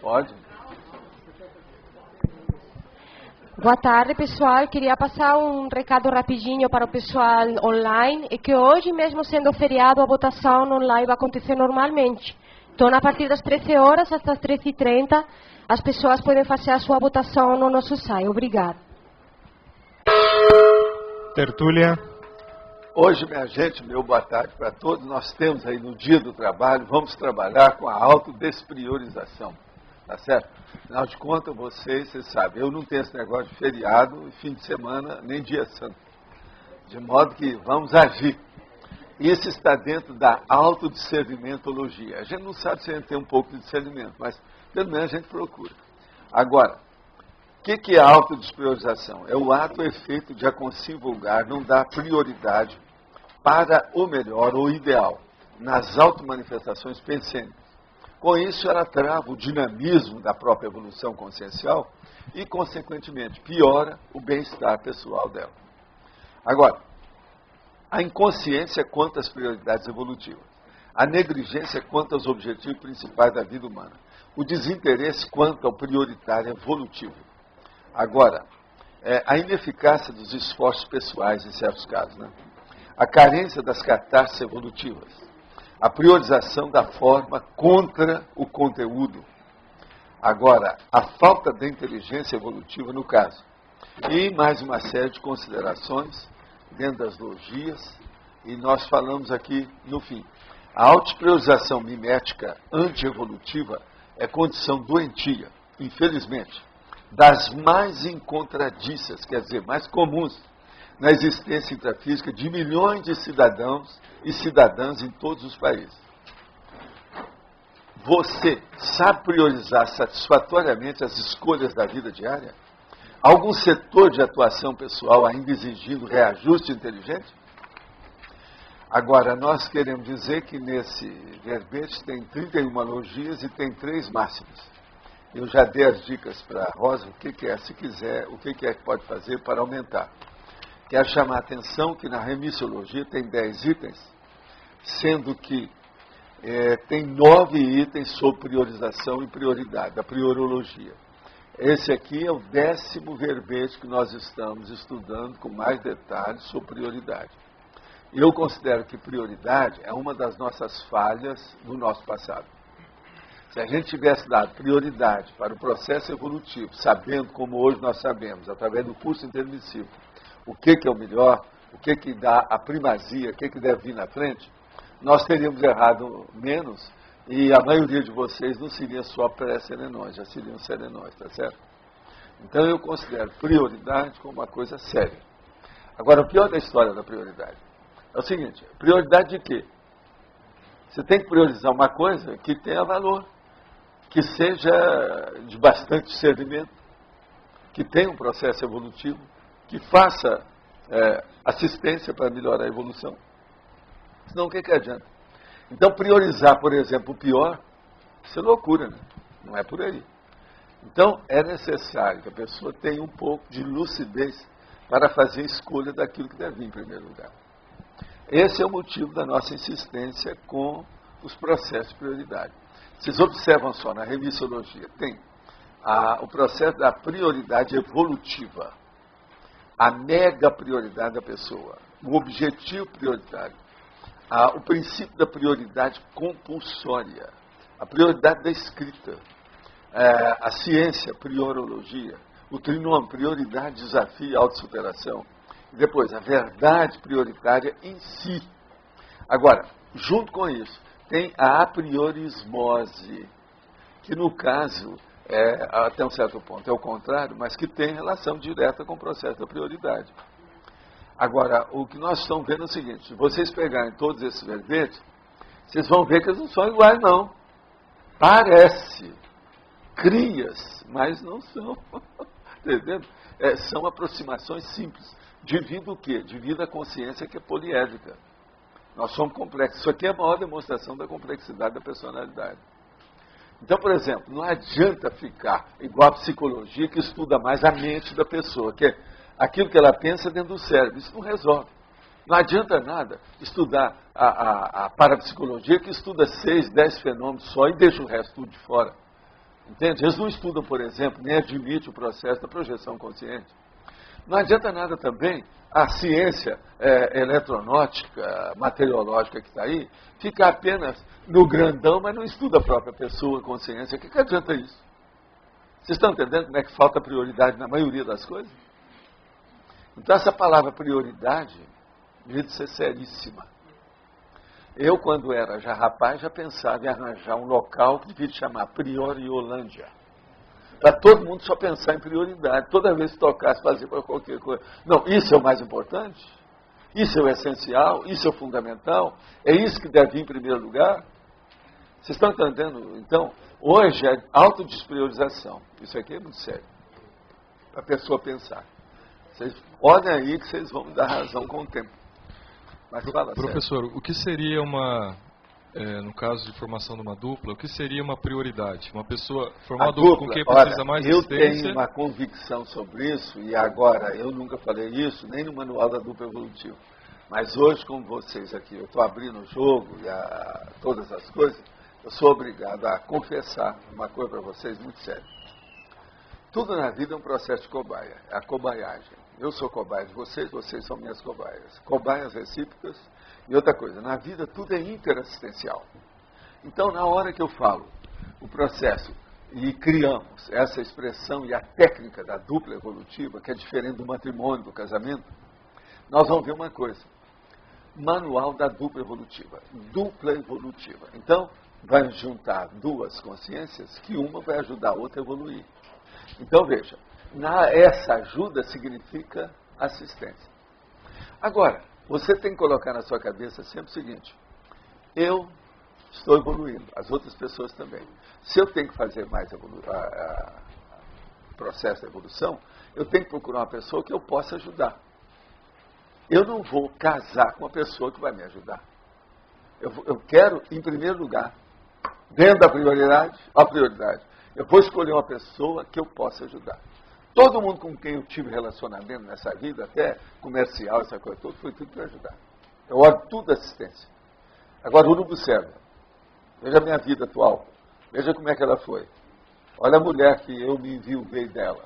Pode? Boa tarde, pessoal. Queria passar um recado rapidinho para o pessoal online, e que hoje, mesmo sendo feriado, a votação online vai acontecer normalmente. Então, a partir das 13 horas até as 13h30, as pessoas podem fazer a sua votação no nosso site. Obrigada. Tertúlia. Hoje, minha gente, meu boa tarde para todos. Nós temos aí no dia do trabalho, vamos trabalhar com a autodespriorização. Tá certo? Afinal de contas, vocês sabem, eu não tenho esse negócio de feriado, fim de semana, nem dia santo. De modo que vamos agir. Isso está dentro da autodiscernimentologia. A gente não sabe se a gente tem um pouco de discernimento, mas pelo menos a gente procura. Agora, o que é a autodespriorização? É o ato ou efeito de vulgar não dar prioridade para o melhor ou ideal nas automanifestações pensênicas. Com isso, ela trava o dinamismo da própria evolução consciencial e, consequentemente, piora o bem-estar pessoal dela. Agora, a inconsciência quanto às prioridades evolutivas, a negligência quanto aos objetivos principais da vida humana, o desinteresse quanto ao prioritário evolutivo. Agora, a ineficácia dos esforços pessoais em certos casos, né? A carência das catarses evolutivas, a priorização da forma contra o conteúdo. Agora, a falta de inteligência evolutiva no caso. E mais uma série de considerações dentro das logias, e nós falamos aqui no fim. A autopriorização mimética antievolutiva é condição doentia, infelizmente, das mais incontradícias, quer dizer, mais comuns, na existência intrafísica de milhões de cidadãos e cidadãs em todos os países. Você sabe priorizar satisfatoriamente as escolhas da vida diária? Algum setor de atuação pessoal ainda exigindo reajuste inteligente? Agora, nós queremos dizer que nesse verbete tem 31 logias e tem 3 máximas. Eu já dei as dicas para a Rosa, o que é, se quiser, o que é que pode fazer para aumentar. Quero chamar a atenção que na remissiologia tem 10 itens, sendo que tem 9 itens sobre priorização e prioridade, a priorologia. Esse aqui é o 10º verbete que nós estamos estudando com mais detalhes sobre prioridade. Eu considero que prioridade é uma das nossas falhas do nosso passado. Se a gente tivesse dado prioridade para o processo evolutivo, sabendo como hoje nós sabemos, através do curso intermissivo, o que é o melhor, o que dá a primazia, o que deve vir na frente, nós teríamos errado menos e a maioria de vocês não seria só pré-serenões, já seriam serenões, tá certo? Então eu considero prioridade como uma coisa séria. Agora, o pior da história da prioridade é o seguinte, prioridade de quê? Você tem que priorizar uma coisa que tenha valor, que seja de bastante discernimento, que tenha um processo evolutivo, que faça assistência para melhorar a evolução. Senão o que adianta? Então priorizar, por exemplo, o pior, isso é loucura, né? Não é por aí. Então é necessário que a pessoa tenha um pouco de lucidez para fazer a escolha daquilo que deve vir em primeiro lugar. Esse é o motivo da nossa insistência com os processos de prioridade. Vocês observam só, na remissiologia, tem o processo da prioridade evolutiva, a mega prioridade da pessoa, o objetivo prioritário, o princípio da prioridade compulsória, a prioridade da escrita, a ciência, priorologia, o trinômio, prioridade, desafio e autossuperação. E depois, a verdade prioritária em si. Agora, junto com isso, tem a apriorismose, que no caso, até um certo ponto, é o contrário, mas que tem relação direta com o processo da prioridade. Agora, o que nós estamos vendo é o seguinte, se vocês pegarem todos esses verbetes, vocês vão ver que eles não são iguais, não. Parece crias, mas não são. Entendendo? São aproximações simples. Devido o quê? Devido à consciência que é poliédrica. Nós somos complexos. Isso aqui é a maior demonstração da complexidade da personalidade. Então, por exemplo, não adianta ficar igual a psicologia que estuda mais a mente da pessoa, que é aquilo que ela pensa dentro do cérebro. Isso não resolve. Não adianta nada estudar a parapsicologia que estuda 6, 10 fenômenos só e deixa o resto tudo de fora. Entende? Eles não estudam, por exemplo, nem admitem o processo da projeção consciente. Não adianta nada também a ciência eletronótica, materiológica que está aí, ficar apenas no grandão, mas não estuda a própria pessoa, a consciência. O que adianta isso? Vocês estão entendendo como é que falta prioridade na maioria das coisas? Então essa palavra prioridade devia ser seríssima. Eu, quando era já rapaz, já pensava em arranjar um local que devia chamar Prioriolândia. Para todo mundo só pensar em prioridade. Toda vez que tocasse, fazer para qualquer coisa. Não, isso é o mais importante? Isso é o essencial? Isso é o fundamental? É isso que deve vir em primeiro lugar? Vocês estão entendendo? Então, hoje é autodespriorização. Isso aqui é muito sério. Para a pessoa pensar. Vocês olhem aí que vocês vão me dar razão com o tempo. Mas fala Professor, sério. o que seria no caso de formação de uma dupla, o que seria uma prioridade? Uma pessoa formar uma dupla com quem precisa mais assistência? Eu tenho uma convicção sobre isso, e agora, eu nunca falei isso, nem no manual da dupla evolutiva. Mas hoje, com vocês aqui, eu estou abrindo o jogo e todas as coisas, eu sou obrigado a confessar uma coisa para vocês muito séria. Tudo na vida é um processo de cobaia, é a cobaiagem. Eu sou cobaia de vocês, vocês são minhas cobaias. Cobaias recíprocas. E outra coisa, na vida tudo é interassistencial. Então, na hora que eu falo o processo e criamos essa expressão e a técnica da dupla evolutiva, que é diferente do matrimônio, do casamento, nós vamos ver uma coisa. Manual da dupla evolutiva. Dupla evolutiva. Então, vai juntar duas consciências que uma vai ajudar a outra a evoluir. Então, veja, essa ajuda significa assistência. Agora, você tem que colocar na sua cabeça sempre o seguinte: eu estou evoluindo, as outras pessoas também. Se eu tenho que fazer mais processo de evolução, eu tenho que procurar uma pessoa que eu possa ajudar. Eu não vou casar com uma pessoa que vai me ajudar. Eu quero, em primeiro lugar, dentro da prioridade, a prioridade, eu vou escolher uma pessoa que eu possa ajudar. Todo mundo com quem eu tive relacionamento nessa vida, até comercial, essa coisa toda, foi tudo para ajudar. Eu olho tudo assistência. Agora, uno observa. Veja a minha vida atual. Veja como é que ela foi. Olha a mulher que eu me enviei dela.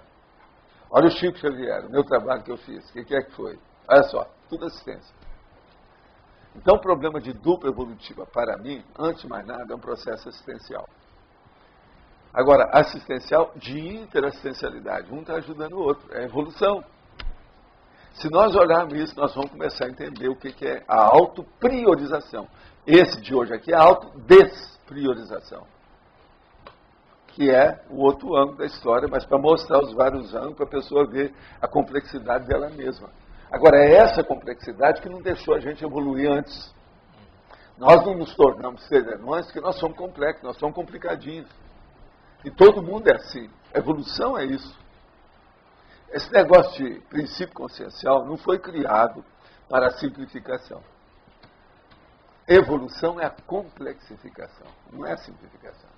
Olha o Chico Xavier, o meu trabalho que eu fiz. O que é que foi? Olha só, tudo assistência. Então, o problema de dupla evolutiva, para mim, antes de mais nada, é um processo assistencial. Agora, assistencial de interassistencialidade. Um está ajudando o outro. É evolução. Se nós olharmos isso, nós vamos começar a entender o que é a autopriorização. Esse de hoje aqui é a autodespriorização. Que é o outro ângulo da história, mas para mostrar os vários ângulos, para a pessoa ver a complexidade dela mesma. Agora, é essa complexidade que não deixou a gente evoluir antes. Nós não nos tornamos seres anões porque nós somos complexos, nós somos complicadinhos. E todo mundo é assim. A evolução é isso. Esse negócio de princípio consciencial não foi criado para a simplificação. Evolução é a complexificação, não é a simplificação.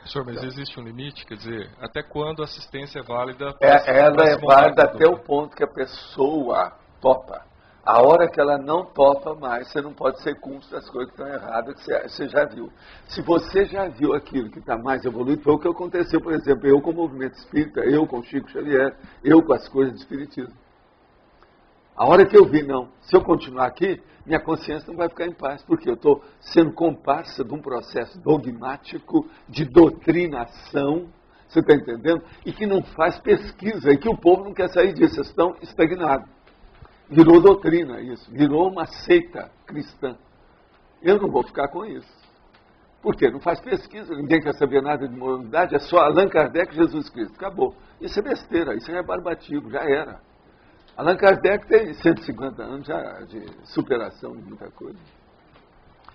Senhor, mas existe um limite? Quer dizer, até quando a assistência é válida? Ela é válida até o ponto que a pessoa topa. A hora que ela não topa mais, você não pode ser cúmplice das coisas que estão erradas, que você já viu. Se você já viu aquilo que está mais evoluído, foi o que aconteceu, por exemplo, eu com o movimento espírita, eu com o Chico Xavier, eu com as coisas do espiritismo. A hora que eu vi, não, se eu continuar aqui, minha consciência não vai ficar em paz, porque eu estou sendo comparsa de um processo dogmático de doutrinação, você está entendendo? E que não faz pesquisa, e que o povo não quer sair disso, eles estão estagnados. Virou doutrina isso, virou uma seita cristã. Eu não vou ficar com isso. Por quê? Não faz pesquisa, ninguém quer saber nada de moralidade, é só Allan Kardec e Jesus Cristo. Acabou. Isso é besteira, isso é barbativo, já era. Allan Kardec tem 150 anos já de superação de muita coisa.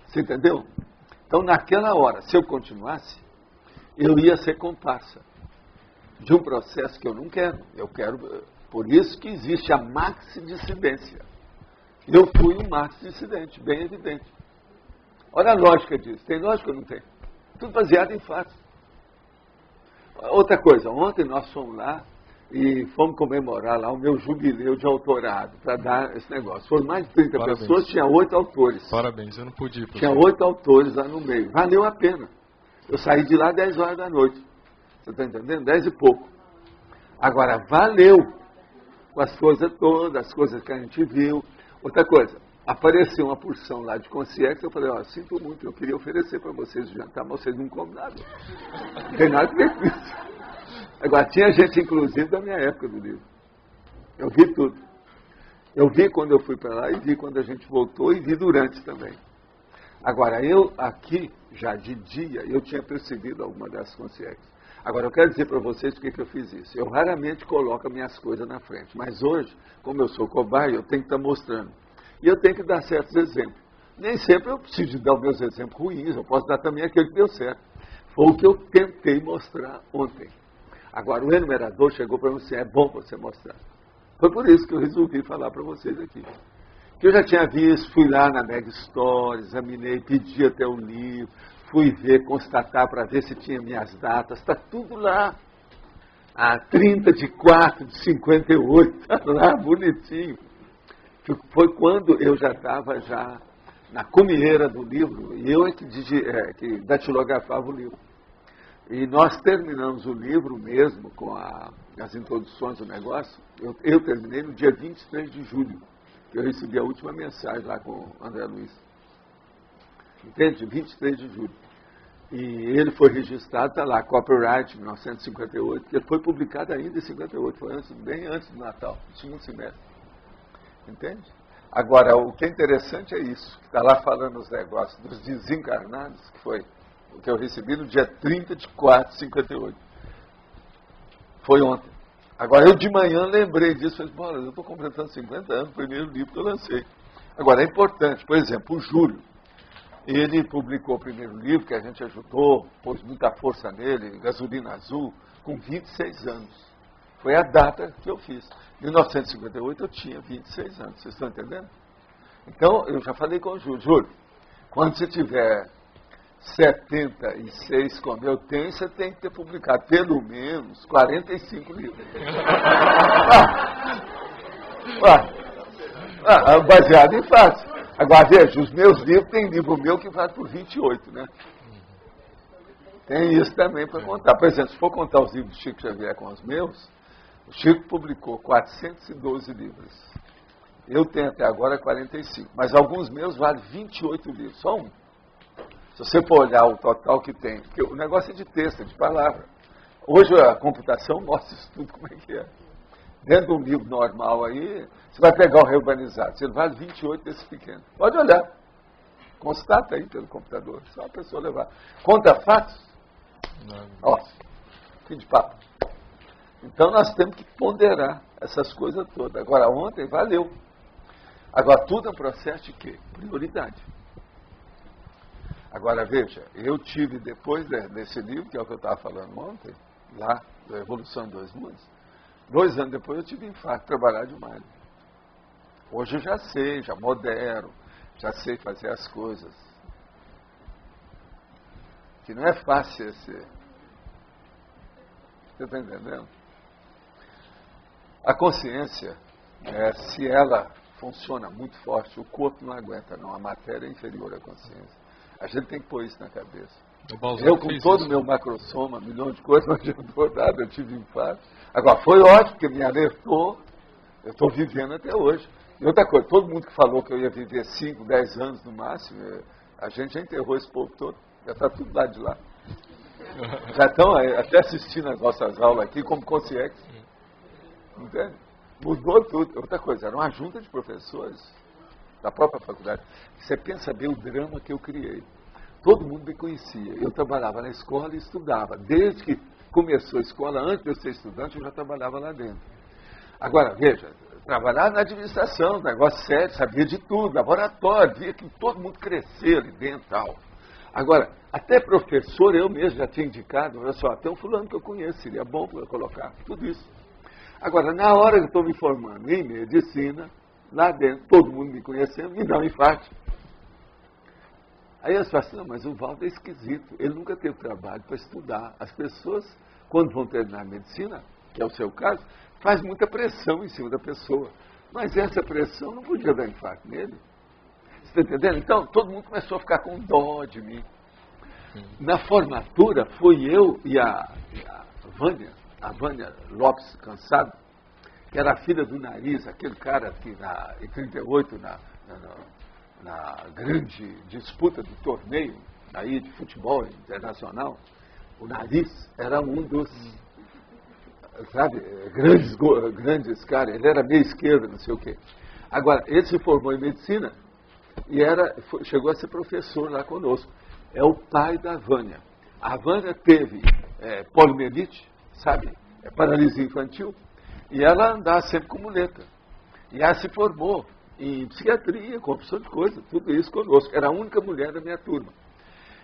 Você entendeu? Então, naquela hora, se eu continuasse, eu ia ser comparsa de um processo que eu não quero. Eu quero... Por isso que existe a maxi-dissidência. Eu fui um maxi-dissidente, bem evidente. Olha a lógica disso. Tem lógica ou não tem? Tudo baseado em fatos. Outra coisa, ontem nós fomos lá e fomos comemorar lá o meu jubileu de autorado, para dar esse negócio. Foram mais de 30 Parabéns. pessoas, tinha 8 autores. Parabéns, eu não podia. Tinha 8 autores lá no meio. Valeu a pena. Eu saí de lá 10 horas da noite. Você está entendendo? 10 e pouco. Agora, valeu com as coisas todas, as coisas que a gente viu. Outra coisa, apareceu uma porção lá de concierge, eu falei, sinto muito, eu queria oferecer para vocês o jantar, mas vocês não comem nada. Não tem nada a ver com isso. Agora, tinha gente, inclusive, da minha época do livro. Eu vi tudo. Eu vi quando eu fui para lá e vi quando a gente voltou e vi durante também. Agora, eu aqui, já de dia, eu tinha percebido alguma das concierges. Agora, eu quero dizer para vocês por que eu fiz isso. Eu raramente coloco minhas coisas na frente, mas hoje, como eu sou cobaia, eu tenho que estar mostrando. E eu tenho que dar certos exemplos. Nem sempre eu preciso de dar os meus exemplos ruins, eu posso dar também aquele que deu certo. Foi o que eu tentei mostrar ontem. Agora, o enumerador chegou para mim assim, é bom você mostrar. Foi por isso que eu resolvi falar para vocês aqui. Que eu já tinha visto, fui lá na Mega Store, examinei, pedi até o livro, fui ver, constatar para ver se tinha minhas datas, está tudo lá. 30/4/58, está lá, bonitinho. Foi quando eu já estava na comieira do livro, e eu é que datilografava o livro. E nós terminamos o livro mesmo, com as introduções do negócio, eu terminei no dia 23 de julho, que eu recebi a última mensagem lá com o André Luiz. Entende? 23 de julho. E ele foi registrado, está lá, copyright 1958, que foi publicado ainda em 58, foi bem antes do Natal, no segundo semestre. Entende? Agora, o que é interessante é isso, que está lá falando os negócios dos desencarnados, que foi o que eu recebi no dia 30/4/58. Foi ontem. Agora, eu de manhã lembrei disso, falei, eu estou completando 50 anos, o primeiro livro que eu lancei. Agora, é importante, por exemplo, o Júlio, ele publicou o primeiro livro, que a gente ajudou, pôs muita força nele, Gasolina Azul, com 26 anos. Foi a data que eu fiz. Em 1958 eu tinha 26 anos, vocês estão entendendo? Então, eu já falei com o Júlio, Júlio, quando você tiver 76, como eu tenho, você tem que ter publicado pelo menos 45 livros. Baseado em fatos. Agora, veja, os meus livros, tem livro meu que vale por 28, né? Tem isso também para contar. Por exemplo, se for contar os livros do Chico Xavier com os meus, o Chico publicou 412 livros. Eu tenho até agora 45. Mas alguns meus valem 28 livros, só um. Se você for olhar o total que tem, porque o negócio é de texto, é de palavra. Hoje a computação mostra isso tudo como é que é. Dentro de um livro normal aí, você vai pegar o reurbanizado, ele vale 28 desses pequenos. Pode olhar. Constata aí pelo computador, só a pessoa levar. Conta fatos? Ó, fim de papo. Então nós temos que ponderar essas coisas todas. Agora, ontem valeu. Agora, tudo é um processo de quê? Prioridade. Agora, veja, eu tive, depois desse livro, que é o que eu estava falando ontem, lá, da Evolução em Dois Mundos, 2 anos depois eu tive infarto, trabalhar demais. Hoje eu já sei, já modero, já sei fazer as coisas. Que não é fácil esse... Você está entendendo? A consciência, se ela funciona muito forte, o corpo não aguenta, não. A matéria é inferior à consciência. A gente tem que pôr isso na cabeça. Eu, com todo o meu macrosoma, milhão de coisas, não adiantou nada, eu tive infarto. Agora, foi ótimo, porque me alertou, eu estou vivendo até hoje. E outra coisa, todo mundo que falou que eu ia viver 5, 10 anos no máximo, a gente já enterrou esse povo todo, já está tudo lá de lá. Já estão até assistindo as nossas aulas aqui como consciência. Entende? Mudou tudo. Outra coisa, era uma junta de professores da própria faculdade. Você pensa bem o drama que eu criei. Todo mundo me conhecia. Eu trabalhava na escola e estudava. Desde que começou a escola, antes de eu ser estudante, eu já trabalhava lá dentro. Agora, veja, trabalhar na administração, negócio sério, sabia de tudo, laboratório, via que todo mundo crescia ali dentro e tal. Agora, até professor, eu mesmo já tinha indicado, olha só, tem um fulano que eu conheço, seria bom para eu colocar, tudo isso. Agora, na hora que eu estou me formando em medicina, lá dentro, todo mundo me conhecendo, me dá um infarto. Aí eles falam assim, não, mas o Valdo é esquisito, ele nunca teve trabalho para estudar. As pessoas, quando vão terminar a medicina, que é o seu caso, faz muita pressão em cima da pessoa. Mas essa pressão não podia dar infarto nele. Você está entendendo? Então, todo mundo começou a ficar com dó de mim. Na formatura, foi eu e a Vânia Lopes Cansado, que era a filha do Nariz, aquele cara que em 38, na grande disputa do torneio aí de futebol internacional, o Nariz era um dos, sabe, grandes caras. Ele era meio esquerda, não sei o quê. Agora, ele se formou em medicina e chegou a ser professor lá conosco. É o pai da Vânia. A Vânia teve poliomielite, sabe, paralisia infantil, e ela andava sempre com muleta. E ela se formou em psiquiatria, com opção de coisa, tudo isso conosco. Era a única mulher da minha turma.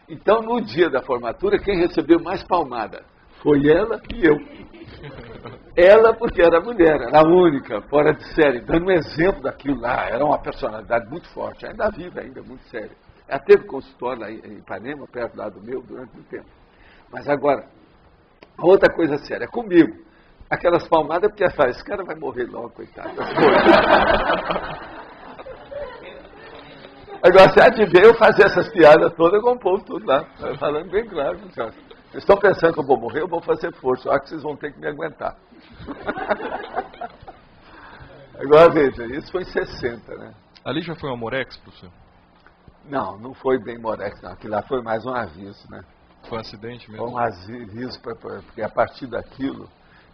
Então, no dia da formatura, quem recebeu mais palmada foi ela e eu. Ela, porque era mulher, era a única, fora de série, dando um exemplo daquilo lá. Era uma personalidade muito forte, ainda viva, ainda muito séria. Ela teve consultório lá em Ipanema, perto lá do meu, durante muito tempo. Mas agora, outra coisa séria, comigo. Aquelas palmadas, porque ela fala, esse cara vai morrer logo, coitado. Agora, você há de ver eu fazer essas piadas todas com o povo tudo lá. Falando bem claro. Vocês estão pensando que eu vou morrer, eu vou fazer força. Só que vocês vão ter que me aguentar. Agora, veja, isso foi em 60, né? Ali já foi um Amorex, professor? Não, não foi bem Amorex, não. Aquilo lá foi mais um aviso, né? Foi um acidente mesmo? Foi um aviso, porque a partir daquilo,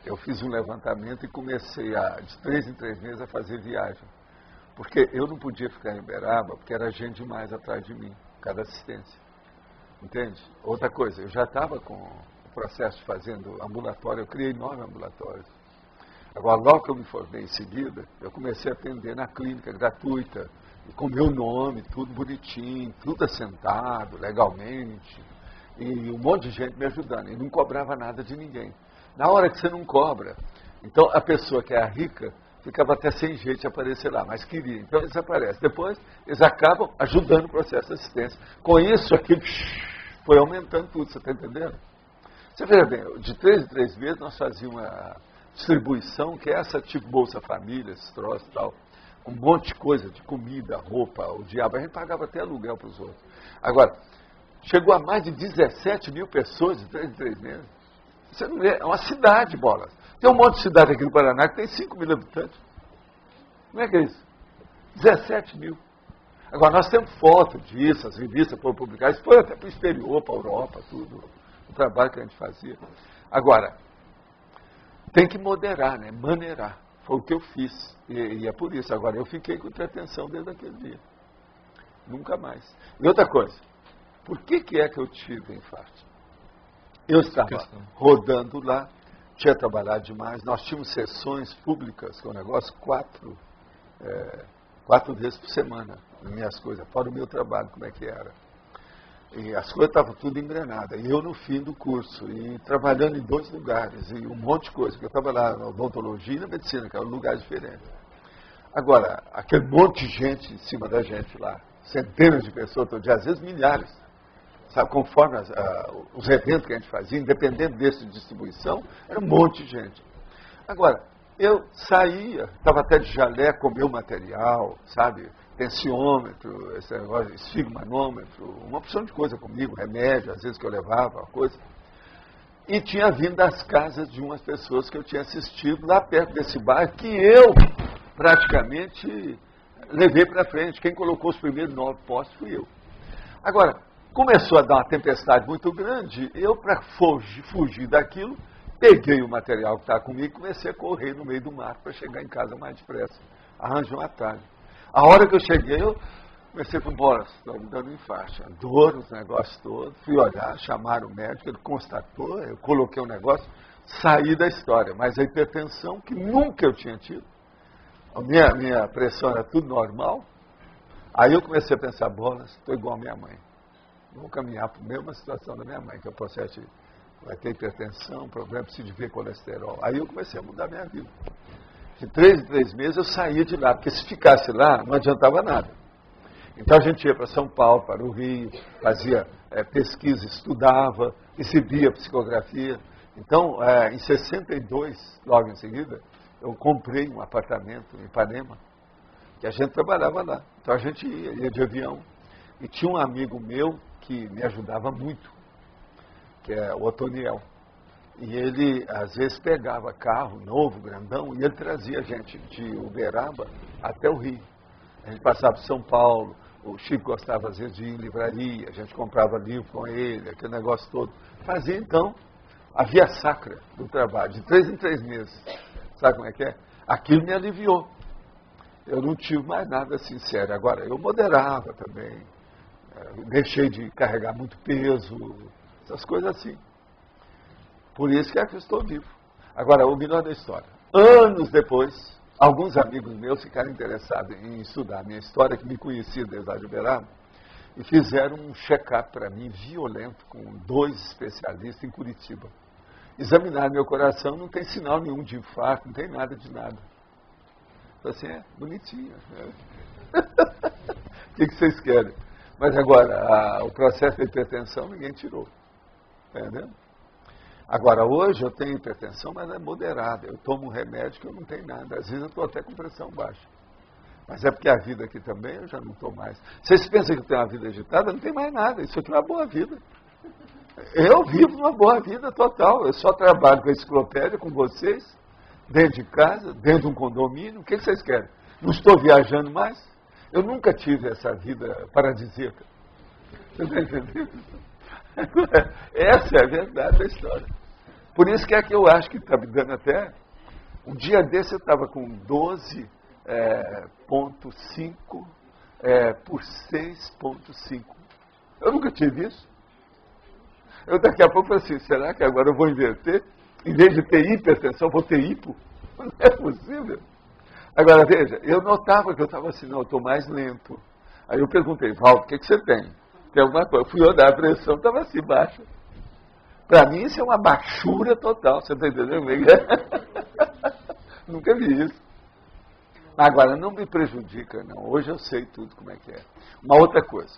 eu fiz um levantamento e comecei, de 3 em 3 meses, a fazer viagem. Porque eu não podia ficar em Uberaba, porque era gente demais atrás de mim, cada assistência. Entende? Outra coisa, eu já estava com o processo de fazendo ambulatório, eu criei 9 ambulatórios. Agora, logo que eu me formei em seguida, eu comecei a atender na clínica gratuita, com meu nome, tudo bonitinho, tudo assentado, legalmente, e um monte de gente me ajudando, e não cobrava nada de ninguém. Na hora que você não cobra, então a pessoa que é a rica, ficava até sem jeito de aparecer lá, mas queria. Então eles aparecem. Depois, eles acabam ajudando o processo de assistência. Com isso, aquilo foi aumentando tudo, você está entendendo? Você veja bem, de 3 em 3 meses, nós fazíamos uma distribuição, que é essa tipo Bolsa Família, esses troços e tal, um monte de coisa, de comida, roupa, o diabo. A gente pagava até aluguel para os outros. Agora, chegou a mais de 17 mil pessoas de 3 em 3 meses. Você não vê, é uma cidade, bolas. Tem um monte de cidade aqui no Paraná que tem 5 mil habitantes. Como é que é isso? 17 mil. Agora, nós temos foto disso, as revistas foram publicadas, foi até para o exterior, para a Europa, tudo, o trabalho que a gente fazia. Agora, tem que moderar, né? Maneirar. Foi o que eu fiz. E é por isso. Agora, eu fiquei com hipertensão desde aquele dia. Nunca mais. E outra coisa, por que é que eu tive infarto? Eu estava rodando lá, tinha trabalhado demais, nós tínhamos sessões públicas, que é um negócio, 4 vezes por semana, nas minhas coisas, fora o meu trabalho, como é que era. E as coisas estavam tudo engrenadas, e eu no fim do curso, e trabalhando em 2 lugares, e um monte de coisa, porque eu estava lá na odontologia e na medicina, que era um lugar diferente. Agora, aquele monte de gente em cima da gente lá, centenas de pessoas todo dia, às vezes milhares. Sabe, conforme os eventos que a gente fazia, independente desse de distribuição, era um monte de gente. Agora, eu saía, estava até de jaleco com meu material, sabe, tensiômetro, esse negócio, esfigmanômetro, uma opção de coisa comigo, remédio, às vezes que eu levava, uma coisa. E tinha vindo das casas de umas pessoas que eu tinha assistido lá perto desse bairro, que eu praticamente levei para frente. Quem colocou os primeiros 9 postes fui eu. Agora, começou a dar uma tempestade muito grande, eu, para fugir daquilo, peguei o material que estava comigo e comecei a correr no meio do mato para chegar em casa mais depressa. Arranjei um atalho. A hora que eu cheguei, eu comecei com bola, estou me dando infarto. Dor, os negócios todos. Fui olhar, chamaram o médico, ele constatou, eu coloquei o negócio, saí da história. Mas a hipertensão, que nunca eu tinha tido, a minha pressão era tudo normal. Aí eu comecei a pensar, bolas, estou igual a minha mãe. Vou caminhar para a mesma situação da minha mãe, que é o processo vai ter hipertensão, problema, preciso de ver colesterol. Aí eu comecei a mudar a minha vida. De 3 em 3 meses eu saía de lá, porque se ficasse lá, não adiantava nada. Então a gente ia para São Paulo, para o Rio, fazia pesquisa, estudava, recebia psicografia. Então, em 62, logo em seguida, eu comprei um apartamento em Ipanema, que a gente trabalhava lá. Então a gente ia de avião. E tinha um amigo meu que me ajudava muito, que é o Otoniel. E ele, às vezes, pegava carro novo, grandão, e ele trazia a gente de Uberaba até o Rio. A gente passava por São Paulo, o Chico gostava, às vezes, de ir em livraria, a gente comprava livro com ele, aquele negócio todo. Fazia, então, a via sacra do trabalho, de 3 em 3 meses. Sabe como é que é? Aquilo me aliviou. Eu não tive mais nada assim sério. Agora, eu moderava também, deixei de carregar muito peso, essas coisas assim. Por isso que é que eu estou vivo. Agora, o melhor da história. Anos depois, alguns amigos meus ficaram interessados em estudar a minha história, que me conheciam desde lá de Uberaba, e fizeram um check-up para mim violento com 2 especialistas em Curitiba. Examinaram meu coração, não tem sinal nenhum de infarto, não tem nada de nada. Falei assim, bonitinho. O que vocês querem? Mas agora, o processo de hipertensão ninguém tirou. Entendeu? Agora, hoje eu tenho hipertensão, mas é moderada. Eu tomo um remédio que eu não tenho nada. Às vezes eu estou até com pressão baixa. Mas é porque a vida aqui também eu já não estou mais. Vocês pensam que eu tenho uma vida agitada? Não tem mais nada. Isso aqui é uma boa vida. Eu vivo uma boa vida total. Eu só trabalho com a enciclopédia, com vocês, dentro de casa, dentro de um condomínio. O que vocês querem? Não estou viajando mais? Eu nunca tive essa vida paradisíaca. Você está entendendo? Essa é a verdade da história. Por isso que é que eu acho que está me dando até... Um dia desse eu estava com 12,5 por 6,5. Eu nunca tive isso. Eu daqui a pouco falei assim, será que agora eu vou inverter? Em vez de ter hipertensão, eu vou ter hipo? Não é possível. Agora, veja, eu notava que eu estava assim, não, eu estou mais lento. Aí eu perguntei, Valdo, o que você tem? Tem alguma coisa? Eu fui olhar a pressão, estava assim, baixa. Para mim, isso é uma baixura total, você está entendendo? Nunca vi isso. Agora, não me prejudica, não. Hoje eu sei tudo como é que é. Uma outra coisa.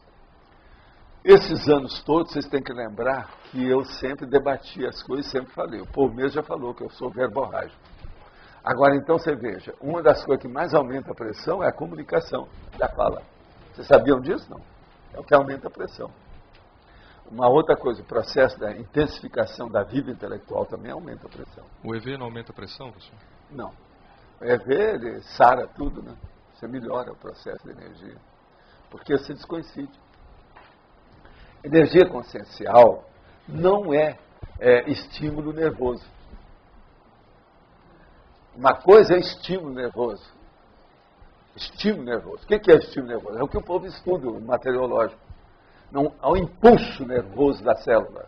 Esses anos todos, vocês têm que lembrar que eu sempre debati as coisas, sempre falei. O povo mesmo já falou que eu sou verborrágico. Agora, então, você veja, uma das coisas que mais aumenta a pressão é a comunicação da fala. Vocês sabiam disso? Não. É o que aumenta a pressão. Uma outra coisa, o processo da intensificação da vida intelectual também aumenta a pressão. O EV não aumenta a pressão, professor? Não. O EV, ele sara tudo, né? Você melhora o processo de energia. Porque você descoincide. Energia consciencial não é estímulo nervoso. Uma coisa é estímulo nervoso. Estímulo nervoso. O que é estímulo nervoso? É o que o povo estuda, o materiológico. Não, há um impulso nervoso da célula.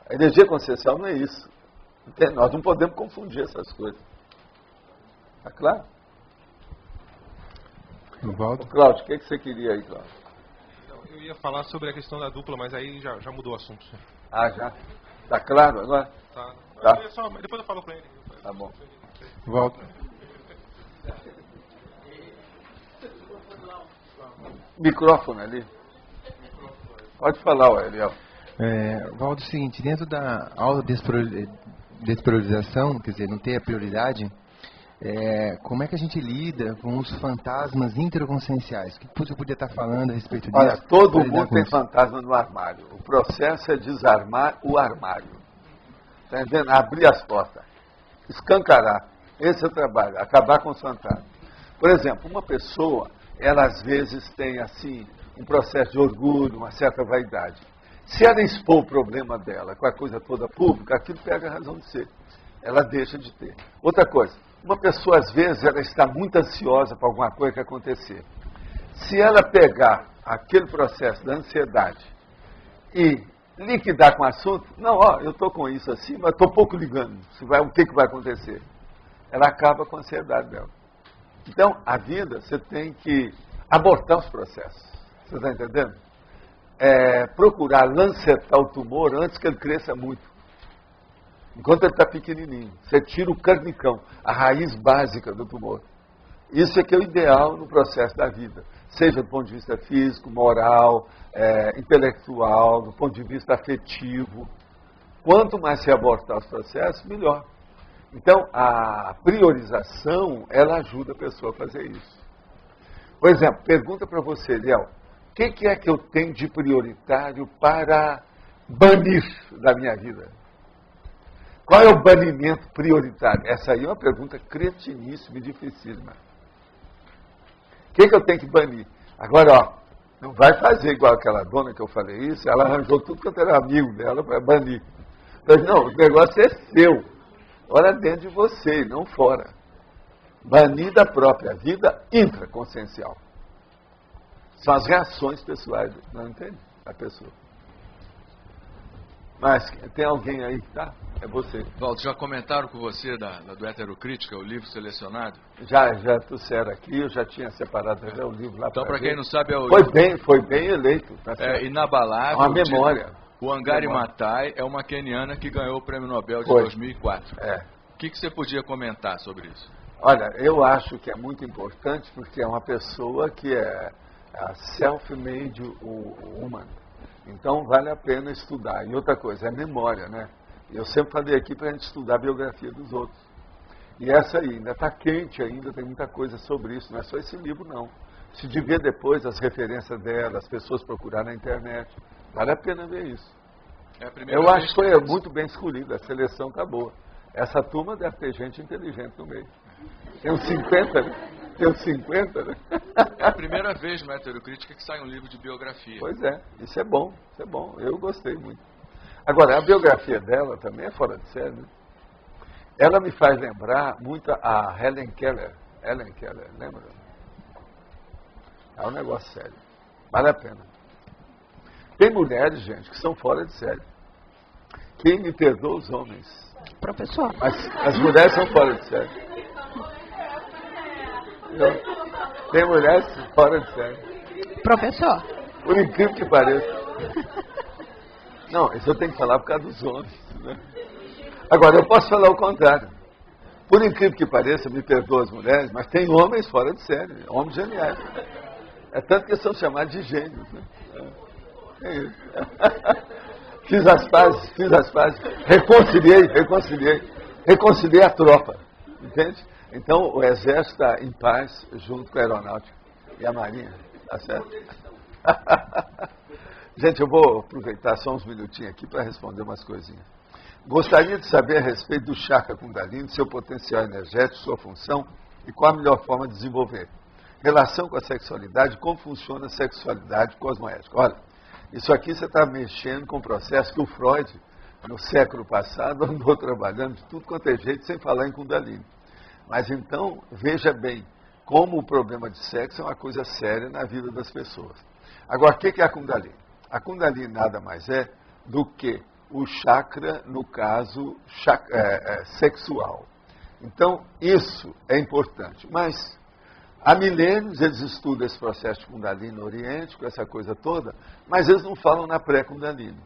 A energia consciencial não é isso. Nós não podemos confundir essas coisas. Está claro? Cláudio, o que você queria aí, Cláudio? Eu ia falar sobre a questão da dupla, mas aí já mudou o assunto. Ah, já? Está claro agora? Tá. Depois eu falo com ele. Tá bom. Volta. Microfone ali. Pode falar, Eliel. Valdo, é o seguinte, dentro da autodespriorização, quer dizer, não ter a prioridade, como é que a gente lida com os fantasmas interconscienciais? O que você podia estar falando a respeito disso? Olha, todo mundo tem fantasma no armário. O processo é desarmar o armário. Está entendendo? Abrir as portas. Escancarar. Esse é o trabalho. Acabar com os fantasmas. Por exemplo, uma pessoa, ela às vezes tem assim um processo de orgulho, uma certa vaidade. Se ela expor o problema dela com a coisa toda pública, aquilo pega a razão de ser. Ela deixa de ter. Outra coisa, uma pessoa às vezes ela está muito ansiosa para alguma coisa que acontecer. Se ela pegar aquele processo da ansiedade e liquidar com o assunto, não, eu estou com isso assim, mas estou pouco ligando o que vai acontecer. Ela acaba com a ansiedade dela. Então, a vida, você tem que abortar os processos. Você está entendendo? Procurar lancetar o tumor antes que ele cresça muito. Enquanto ele está pequenininho. Você tira o carnicão, a raiz básica do tumor. Isso é que é o ideal no processo da vida. Seja do ponto de vista físico, moral, intelectual, do ponto de vista afetivo. Quanto mais se abortar os processos, melhor. Então, a priorização, ela ajuda a pessoa a fazer isso. Por exemplo, pergunta para você, Eliel, o que é que eu tenho de prioritário para banir da minha vida? Qual é o banimento prioritário? Essa aí é uma pergunta cretiníssima e dificílima. O que eu tenho que banir? Agora, ó, não vai fazer igual aquela dona que eu falei isso, ela arranjou tudo quanto era amigo dela para banir. Mas não, o negócio é seu. Olha dentro de você, não fora. Banir da própria vida intraconsciencial. São as reações pessoais, não entende? Da pessoa. Mas tem alguém aí que tá? É você. Valdo, já comentaram com você do Heterocrítica, o livro selecionado? Já trouxeram aqui, eu já tinha separado até o livro lá. Então, para quem não sabe, é o foi bem eleito. Tá é inabalável. Uma memória. O Wangari Maathai é uma queniana que ganhou o Prêmio Nobel de 2004. O que você podia comentar sobre isso? Olha, eu acho que é muito importante porque é uma pessoa que é a self-made woman. Então vale a pena estudar. E outra coisa, é memória, né? Eu sempre falei aqui para a gente estudar a biografia dos outros. E essa aí ainda está quente ainda, tem muita coisa sobre isso. Não é só esse livro, não. Se de ver depois as referências dela, as pessoas procurar na internet. Vale a pena ver isso. Eu acho que foi muito bem escolhida, a seleção está boa. Essa turma deve ter gente inteligente no meio. Tem uns 50, né? Tem uns 50, né? É a primeira vez no Heterocrítica que sai um livro de biografia. Pois é, isso é bom, eu gostei muito. Agora, a biografia dela também é fora de série, né? Ela me faz lembrar muito a Helen Keller. Helen Keller, lembra? É um negócio sério. Vale a pena. Tem mulheres, gente, que são fora de série. Quem me perdoa os homens? Professor. Mas as mulheres são fora de série. Tem mulheres fora de série. Professor. Por incrível que pareça. Não, isso eu tenho que falar por causa dos homens. Né? Agora, eu posso falar o contrário. Por incrível que pareça, me perdoa as mulheres, mas tem homens fora de série, homens geniais. É tanto que são chamados de gênios. Né? É isso. Fiz as pazes, reconciliei a tropa, entende? Então, o Exército está em paz junto com a Aeronáutica e a Marinha, tá certo? Gente, eu vou aproveitar só uns minutinhos aqui para responder umas coisinhas. Gostaria de saber a respeito do chakra Kundalini, seu potencial energético, sua função e qual a melhor forma de desenvolver. Relação com a sexualidade, como funciona a sexualidade cosmoética. Olha, isso aqui você está mexendo com o processo que o Freud, no século passado, andou trabalhando de tudo quanto é jeito, sem falar em Kundalini. Mas então, veja bem, como o problema de sexo é uma coisa séria na vida das pessoas. Agora, o que é a Kundalini? A Kundalini nada mais é do que o chakra, no caso, sexual. Então, isso é importante. Mas, há milênios eles estudam esse processo de Kundalini no Oriente, com essa coisa toda, mas eles não falam na pré-Kundalini.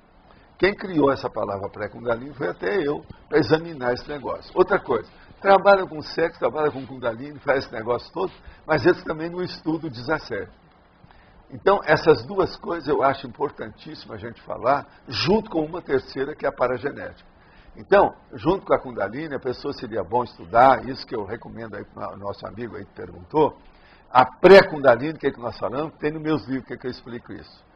Quem criou essa palavra pré-Kundalini foi até eu, para examinar esse negócio. Outra coisa, trabalha com sexo, trabalha com Kundalini, faz esse negócio todo, mas eles também não estudam o desacerto. Então, essas duas coisas eu acho importantíssimo a gente falar, junto com uma terceira, que é a paragenética. Então, junto com a Kundalini, a pessoa seria bom estudar, isso que eu recomendo aí para o nosso amigo aí que perguntou, a pré-Kundalini, que é que nós falamos, tem nos meus livros que eu explico isso.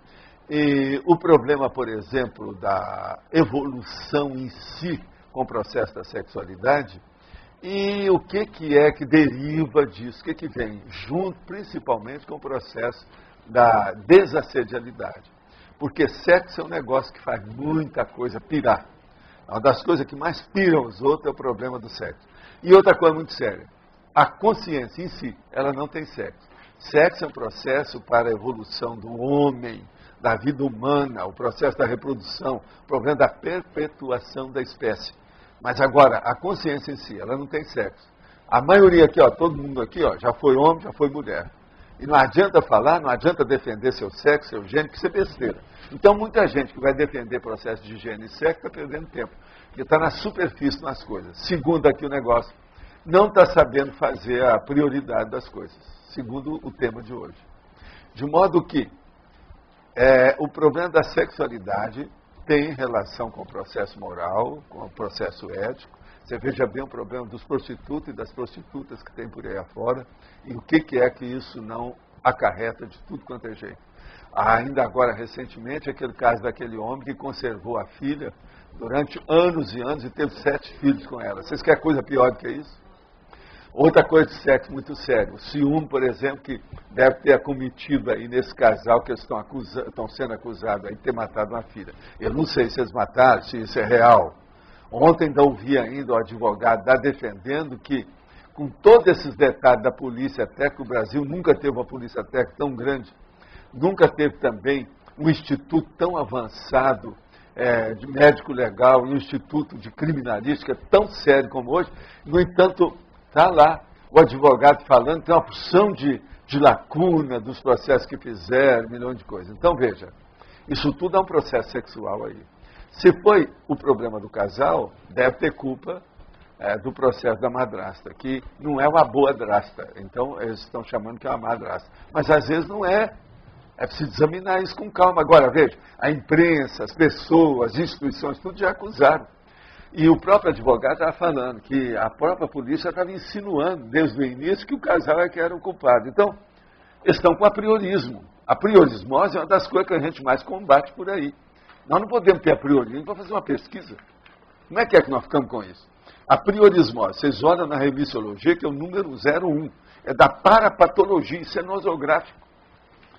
E o problema, por exemplo, da evolução em si, com o processo da sexualidade, e o que é que deriva disso, o que vem junto, principalmente, com o processo da desassedialidade. Porque sexo é um negócio que faz muita coisa pirar. Uma das coisas que mais piram os outros é o problema do sexo. E outra coisa muito séria, a consciência em si, ela não tem sexo. Sexo é um processo para a evolução do homem, da vida humana, o processo da reprodução, o problema da perpetuação da espécie. Mas agora, a consciência em si, ela não tem sexo. A maioria aqui, ó, todo mundo aqui, ó, já foi homem, já foi mulher. E não adianta falar, não adianta defender seu sexo, seu gênero, que isso é besteira. Então, muita gente que vai defender processo de higiene e sexo está perdendo tempo, porque está na superfície nas coisas. Segundo aqui o negócio, não está sabendo fazer a prioridade das coisas, segundo o tema de hoje. De modo que o problema da sexualidade tem relação com o processo moral, com o processo ético. Você veja bem o problema dos prostitutos e das prostitutas que tem por aí afora, e o que é que isso não acarreta de tudo quanto é jeito. Ainda agora, recentemente, aquele caso daquele homem que conservou a filha durante anos e anos e teve 7 filhos com ela. Vocês querem coisa pior do que isso? Outra coisa de sexo muito sério, o ciúme, por exemplo, que deve ter acometido aí nesse casal que eles estão sendo acusados aí de ter matado uma filha. Eu não sei se eles mataram, se isso é real. Ontem ainda ouvi ainda o advogado defendendo que, com todos esses detalhes da polícia técnica, o Brasil nunca teve uma polícia técnica tão grande, nunca teve também um instituto tão avançado de médico legal e um instituto de criminalística tão sério como hoje. No entanto, está lá o advogado falando, tem uma porção de lacuna dos processos que fizeram, milhões de coisas. Então, veja, isso tudo é um processo sexual aí. Se foi o problema do casal, deve ter culpa do processo da madrasta, que não é uma boa drasta. Então, eles estão chamando que é uma madrasta. Mas, às vezes, não é. É preciso examinar isso com calma. Agora, veja, a imprensa, as pessoas, as instituições, tudo já acusaram. E o próprio advogado estava falando que a própria polícia estava insinuando, desde o início, que o casal é que era o culpado. Então, eles estão com apriorismo. A priorismose é uma das coisas que a gente mais combate por aí. Nós não podemos ter apriorismo para fazer uma pesquisa. Como é que nós ficamos com isso? A priorismose, vocês olham na Revisiologia, que é o número 01, é da parapatologia, isso é nosográfico.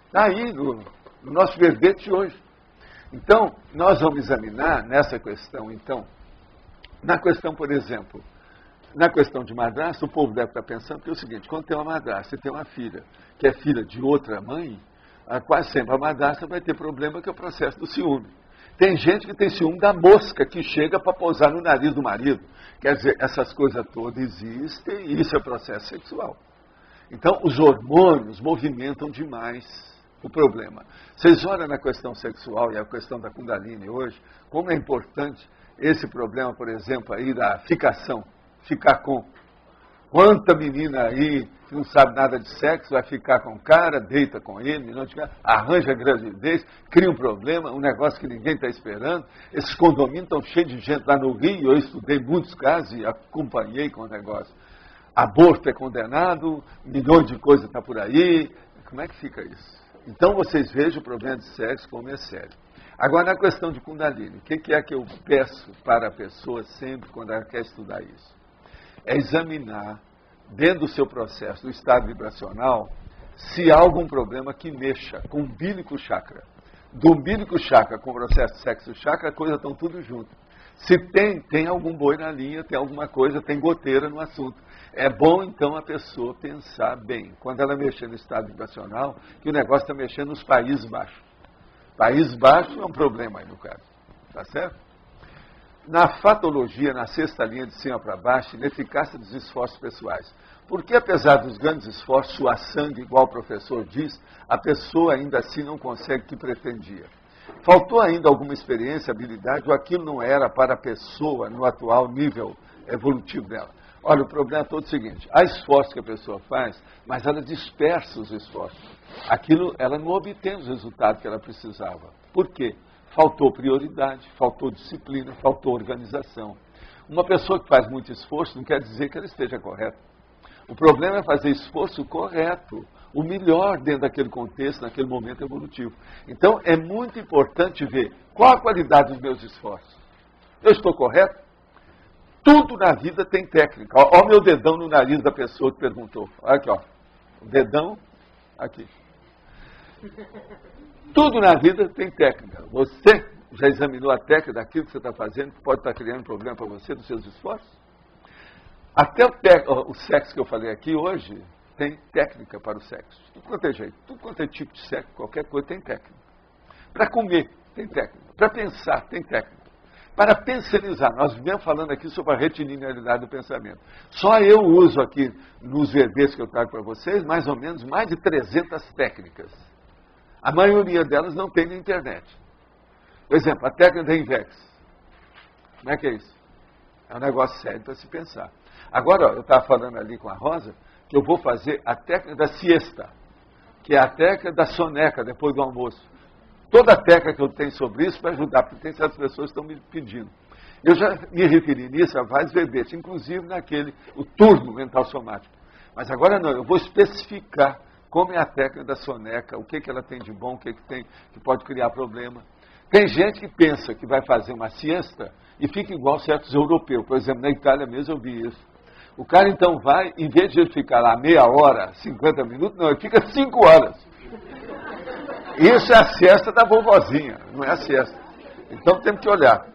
Está aí no nosso verbete hoje. Então, nós vamos examinar nessa questão, então, na questão, por exemplo, na questão de madrasta, o povo deve estar pensando que é o seguinte, quando tem uma madrasta e tem uma filha, que é filha de outra mãe, quase sempre a madrasta vai ter problema, que é o processo do ciúme. Tem gente que tem ciúme da mosca que chega para pousar no nariz do marido. Quer dizer, essas coisas todas existem e isso é processo sexual. Então, os hormônios movimentam demais o problema. Vocês olham na questão sexual e a questão da Kundalini hoje, como é importante esse problema, por exemplo, aí da ficação, ficar com. Quanta menina aí que não sabe nada de sexo vai ficar com o cara, deita com ele, arranja gravidez, cria um problema, um negócio que ninguém está esperando. Esses condomínios estão cheios de gente lá no Rio, eu estudei muitos casos e acompanhei com o negócio. Aborto é condenado, milhões de coisas estão por aí. Como é que fica isso? Então vocês vejam o problema de sexo como é sério. Agora, na questão de Kundalini, o que é que eu peço para a pessoa sempre quando ela quer estudar isso? É examinar, dentro do seu processo, do estado vibracional, se há algum problema que mexa com o umbilico chakra. Do umbilico chakra com o processo de sexo chakra, a coisa estão tudo junto. Se tem algum boi na linha, tem alguma coisa, tem goteira no assunto. É bom, então, a pessoa pensar bem, quando ela mexer no estado vibracional, que o negócio está mexendo nos Países Baixos. Países Baixos é um problema aí no caso. Tá certo? Na fatologia, na sexta linha de cima para baixo, ineficácia dos esforços pessoais. Porque, apesar dos grandes esforços, suar sangue, igual o professor diz, a pessoa ainda assim não consegue o que pretendia. Faltou ainda alguma experiência, habilidade, ou aquilo não era para a pessoa no atual nível evolutivo dela. Olha, o problema é todo o seguinte, há esforços que a pessoa faz, mas ela dispersa os esforços. Aquilo, ela não obtém os resultados que ela precisava. Por quê? Faltou prioridade, faltou disciplina, faltou organização. Uma pessoa que faz muito esforço não quer dizer que ela esteja correta. O problema é fazer esforço correto, o melhor dentro daquele contexto, naquele momento evolutivo. Então, é muito importante ver qual a qualidade dos meus esforços. Eu estou correto? Tudo na vida tem técnica. Olha o meu dedão no nariz da pessoa que perguntou. Olha aqui, ó. O dedão aqui. Tudo na vida tem técnica. Você já examinou a técnica daquilo que você está fazendo, que pode estar criando problema para você, dos seus esforços? Até o sexo que eu falei aqui hoje, tem técnica para o sexo. Tudo quanto é jeito, tudo quanto é tipo de sexo, qualquer coisa tem técnica. Para comer, tem técnica. Para pensar, tem técnica. Para pensionizar, nós vivemos falando aqui sobre a retilinearidade do pensamento. Só eu uso aqui, nos verbetes que eu trago para vocês, mais ou menos mais de 300 técnicas. A maioria delas não tem na internet. Por exemplo, a técnica da Invex. Como é que é isso? É um negócio sério para se pensar. Agora, eu estava falando ali com a Rosa, que eu vou fazer a técnica da siesta, que é a técnica da soneca, depois do almoço. Toda a técnica que eu tenho sobre isso para ajudar, porque tem certas pessoas que estão me pedindo. Eu já me referi nisso a vários verbetes, inclusive naquele, o turno mental somático. Mas agora não, eu vou especificar como é a técnica da soneca, o que ela tem de bom, o que tem que pode criar problema. Tem gente que pensa que vai fazer uma siesta e fica igual certos europeus. Por exemplo, na Itália mesmo eu vi isso. O cara então vai, em vez de ele ficar lá meia hora, 50 minutos, não, ele fica 5 horas. Isso é a siesta da vovozinha, não é a siesta. Então temos que olhar.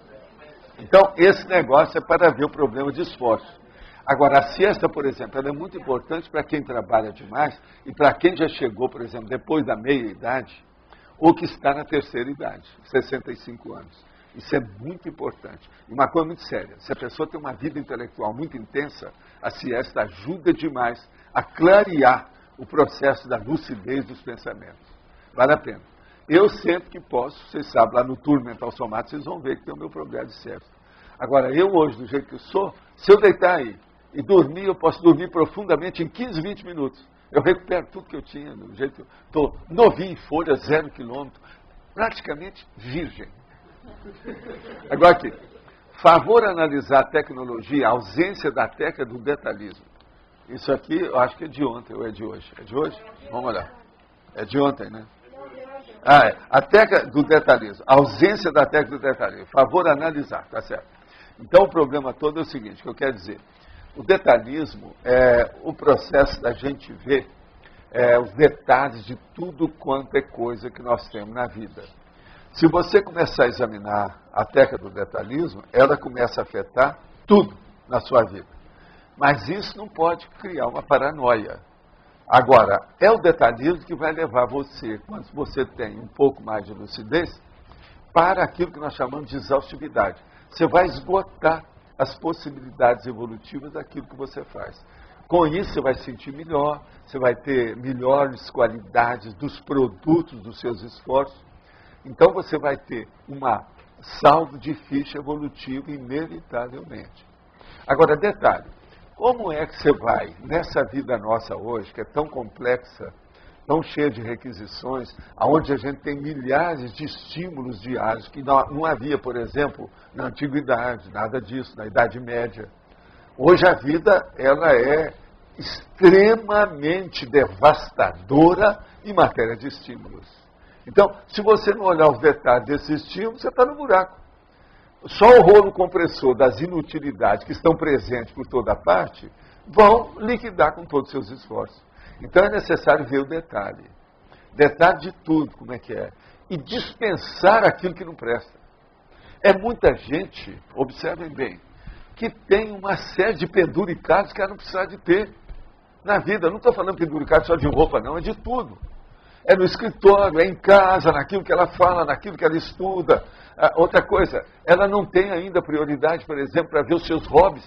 Então esse negócio é para ver o problema de esforço. Agora, a siesta, por exemplo, ela é muito importante para quem trabalha demais e para quem já chegou, por exemplo, depois da meia-idade, ou que está na terceira idade, 65 anos. Isso é muito importante. E uma coisa muito séria, se a pessoa tem uma vida intelectual muito intensa, a siesta ajuda demais a clarear o processo da lucidez dos pensamentos. Vale a pena. Eu sempre que posso, vocês sabem, lá no Tour Mental Somático, vocês vão ver que tem o meu problema de siesta. Agora, eu hoje, do jeito que eu sou, se eu deitar aí e dormir, eu posso dormir profundamente em 15, 20 minutos. Eu recupero tudo que eu tinha, do jeito que eu estou novinho em folha, 0 quilômetro, praticamente virgem. Agora aqui, favor analisar a tecnologia, a ausência da técnica do detalhismo. Isso aqui, eu acho que é de ontem ou é de hoje? É de hoje? Vamos olhar. É de ontem, né? A técnica do detalhismo, a ausência da técnica do detalhismo. Favor analisar, tá certo? Então o problema todo é o seguinte, que eu quero dizer. O detalhismo é o processo da gente ver os detalhes de tudo quanto é coisa que nós temos na vida. Se você começar a examinar a técnica do detalhismo, ela começa a afetar tudo na sua vida. Mas isso não pode criar uma paranoia. Agora, é o detalhismo que vai levar você, quando você tem um pouco mais de lucidez, para aquilo que nós chamamos de exaustividade. Você vai esgotar as possibilidades evolutivas daquilo que você faz. Com isso, você vai se sentir melhor, você vai ter melhores qualidades dos produtos dos seus esforços. Então, você vai ter uma saldo de ficha evolutiva inevitavelmente. Agora, detalhe, como é que você vai, nessa vida nossa hoje, que é tão complexa, tão cheia de requisições, onde a gente tem milhares de estímulos diários, que não havia, por exemplo, na Antiguidade, nada disso, na Idade Média. Hoje a vida, ela é extremamente devastadora em matéria de estímulos. Então, se você não olhar os detalhes desse estímulo, você está no buraco. Só o rolo compressor das inutilidades que estão presentes por toda parte vão liquidar com todos os seus esforços. Então é necessário ver o detalhe. Detalhe de tudo, como é que é. E dispensar aquilo que não presta. É muita gente, observem bem, que tem uma série de penduricados que ela não precisa de ter na vida. Eu não estou falando penduricado só de roupa, não, é de tudo. É no escritório, é em casa, naquilo que ela fala, naquilo que ela estuda. Outra coisa, ela não tem ainda prioridade, por exemplo, para ver os seus hobbies,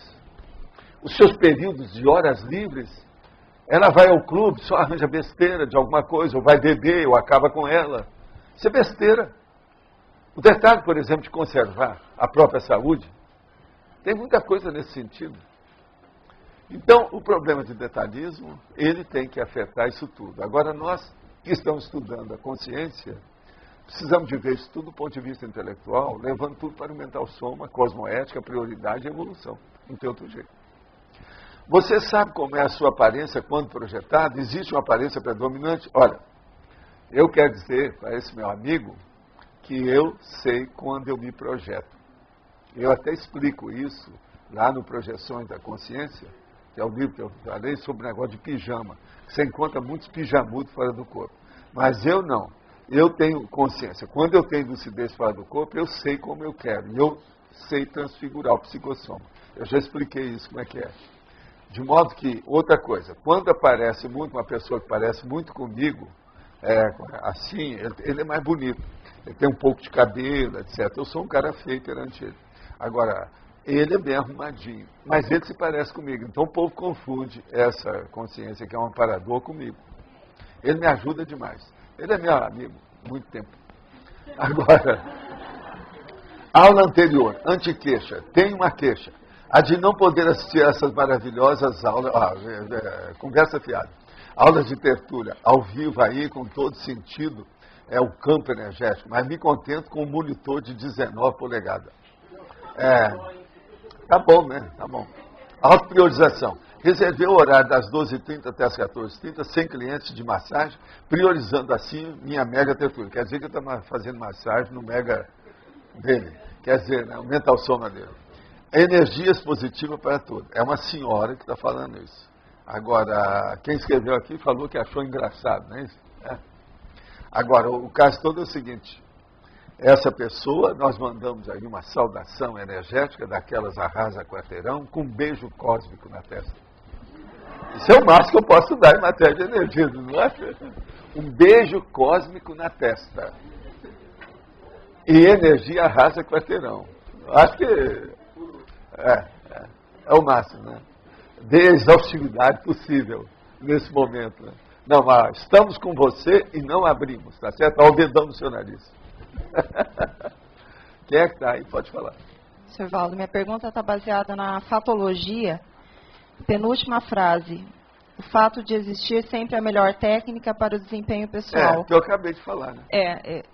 os seus períodos de horas livres. Ela vai ao clube, só arranja besteira de alguma coisa, ou vai beber, ou acaba com ela. Isso é besteira. O detalhe, por exemplo, de conservar a própria saúde, tem muita coisa nesse sentido. Então, o problema de detalhismo, ele tem que afetar isso tudo. Agora, nós que estamos estudando a consciência, precisamos de ver isso tudo do ponto de vista intelectual, levando tudo para o mental soma, cosmoética, prioridade e evolução. Não tem outro jeito. Você sabe como é a sua aparência quando projetada? Existe uma aparência predominante? Olha, eu quero dizer para esse meu amigo que eu sei quando eu me projeto. Eu até explico isso lá no Projeções da Consciência, que é o livro que eu falei sobre o negócio de pijama. Você encontra muitos pijamudos fora do corpo. Mas eu não. Eu tenho consciência. Quando eu tenho lucidez fora do corpo, eu sei como eu quero. E eu sei transfigurar o psicossoma. Eu já expliquei isso, como é que é. De modo que, outra coisa, quando aparece muito uma pessoa que parece muito comigo, assim, ele é mais bonito. Ele tem um pouco de cabelo, etc. Eu sou um cara feio perante ele. Agora, ele é bem arrumadinho, mas ele se parece comigo. Então o povo confunde essa consciência que é um amparador comigo. Ele me ajuda demais. Ele é meu amigo, muito tempo. Agora, aula anterior, antiqueixa. Tem uma queixa. A de não poder assistir essas maravilhosas aulas, conversa fiada. Aulas de tertúlia, ao vivo aí, com todo sentido, é o campo energético, mas me contento com um monitor de 19 polegadas. Tá bom, né? Tá bom. Autopriorização. Reservei o horário das 12h30 até as 14h30, 100 clientes de massagem, priorizando assim minha mega tertúlia. Quer dizer que eu estava fazendo massagem no mega dele. Quer dizer, né, o mental soma dele. Energias positivas para tudo. É uma senhora que está falando isso. Agora, quem escreveu aqui falou que achou engraçado, não é isso? É. Agora, o caso todo é o seguinte. Essa pessoa, nós mandamos aí uma saudação energética daquelas arrasa quarteirão com um beijo cósmico na testa. Isso é o máximo que eu posso dar em matéria de energia, não é? Um beijo cósmico na testa. E energia arrasa quarteirão. Acho que é o máximo, né? Dê a exaustividade possível nesse momento. Né? Não, mas estamos com você e não abrimos, tá certo? Olha o dedão no seu nariz. Quem é que está aí? Pode falar. Sr. Valdo, minha pergunta está baseada na fatologia. Penúltima frase. O fato de existir sempre a melhor técnica para o desempenho pessoal. É, que eu acabei de falar, né?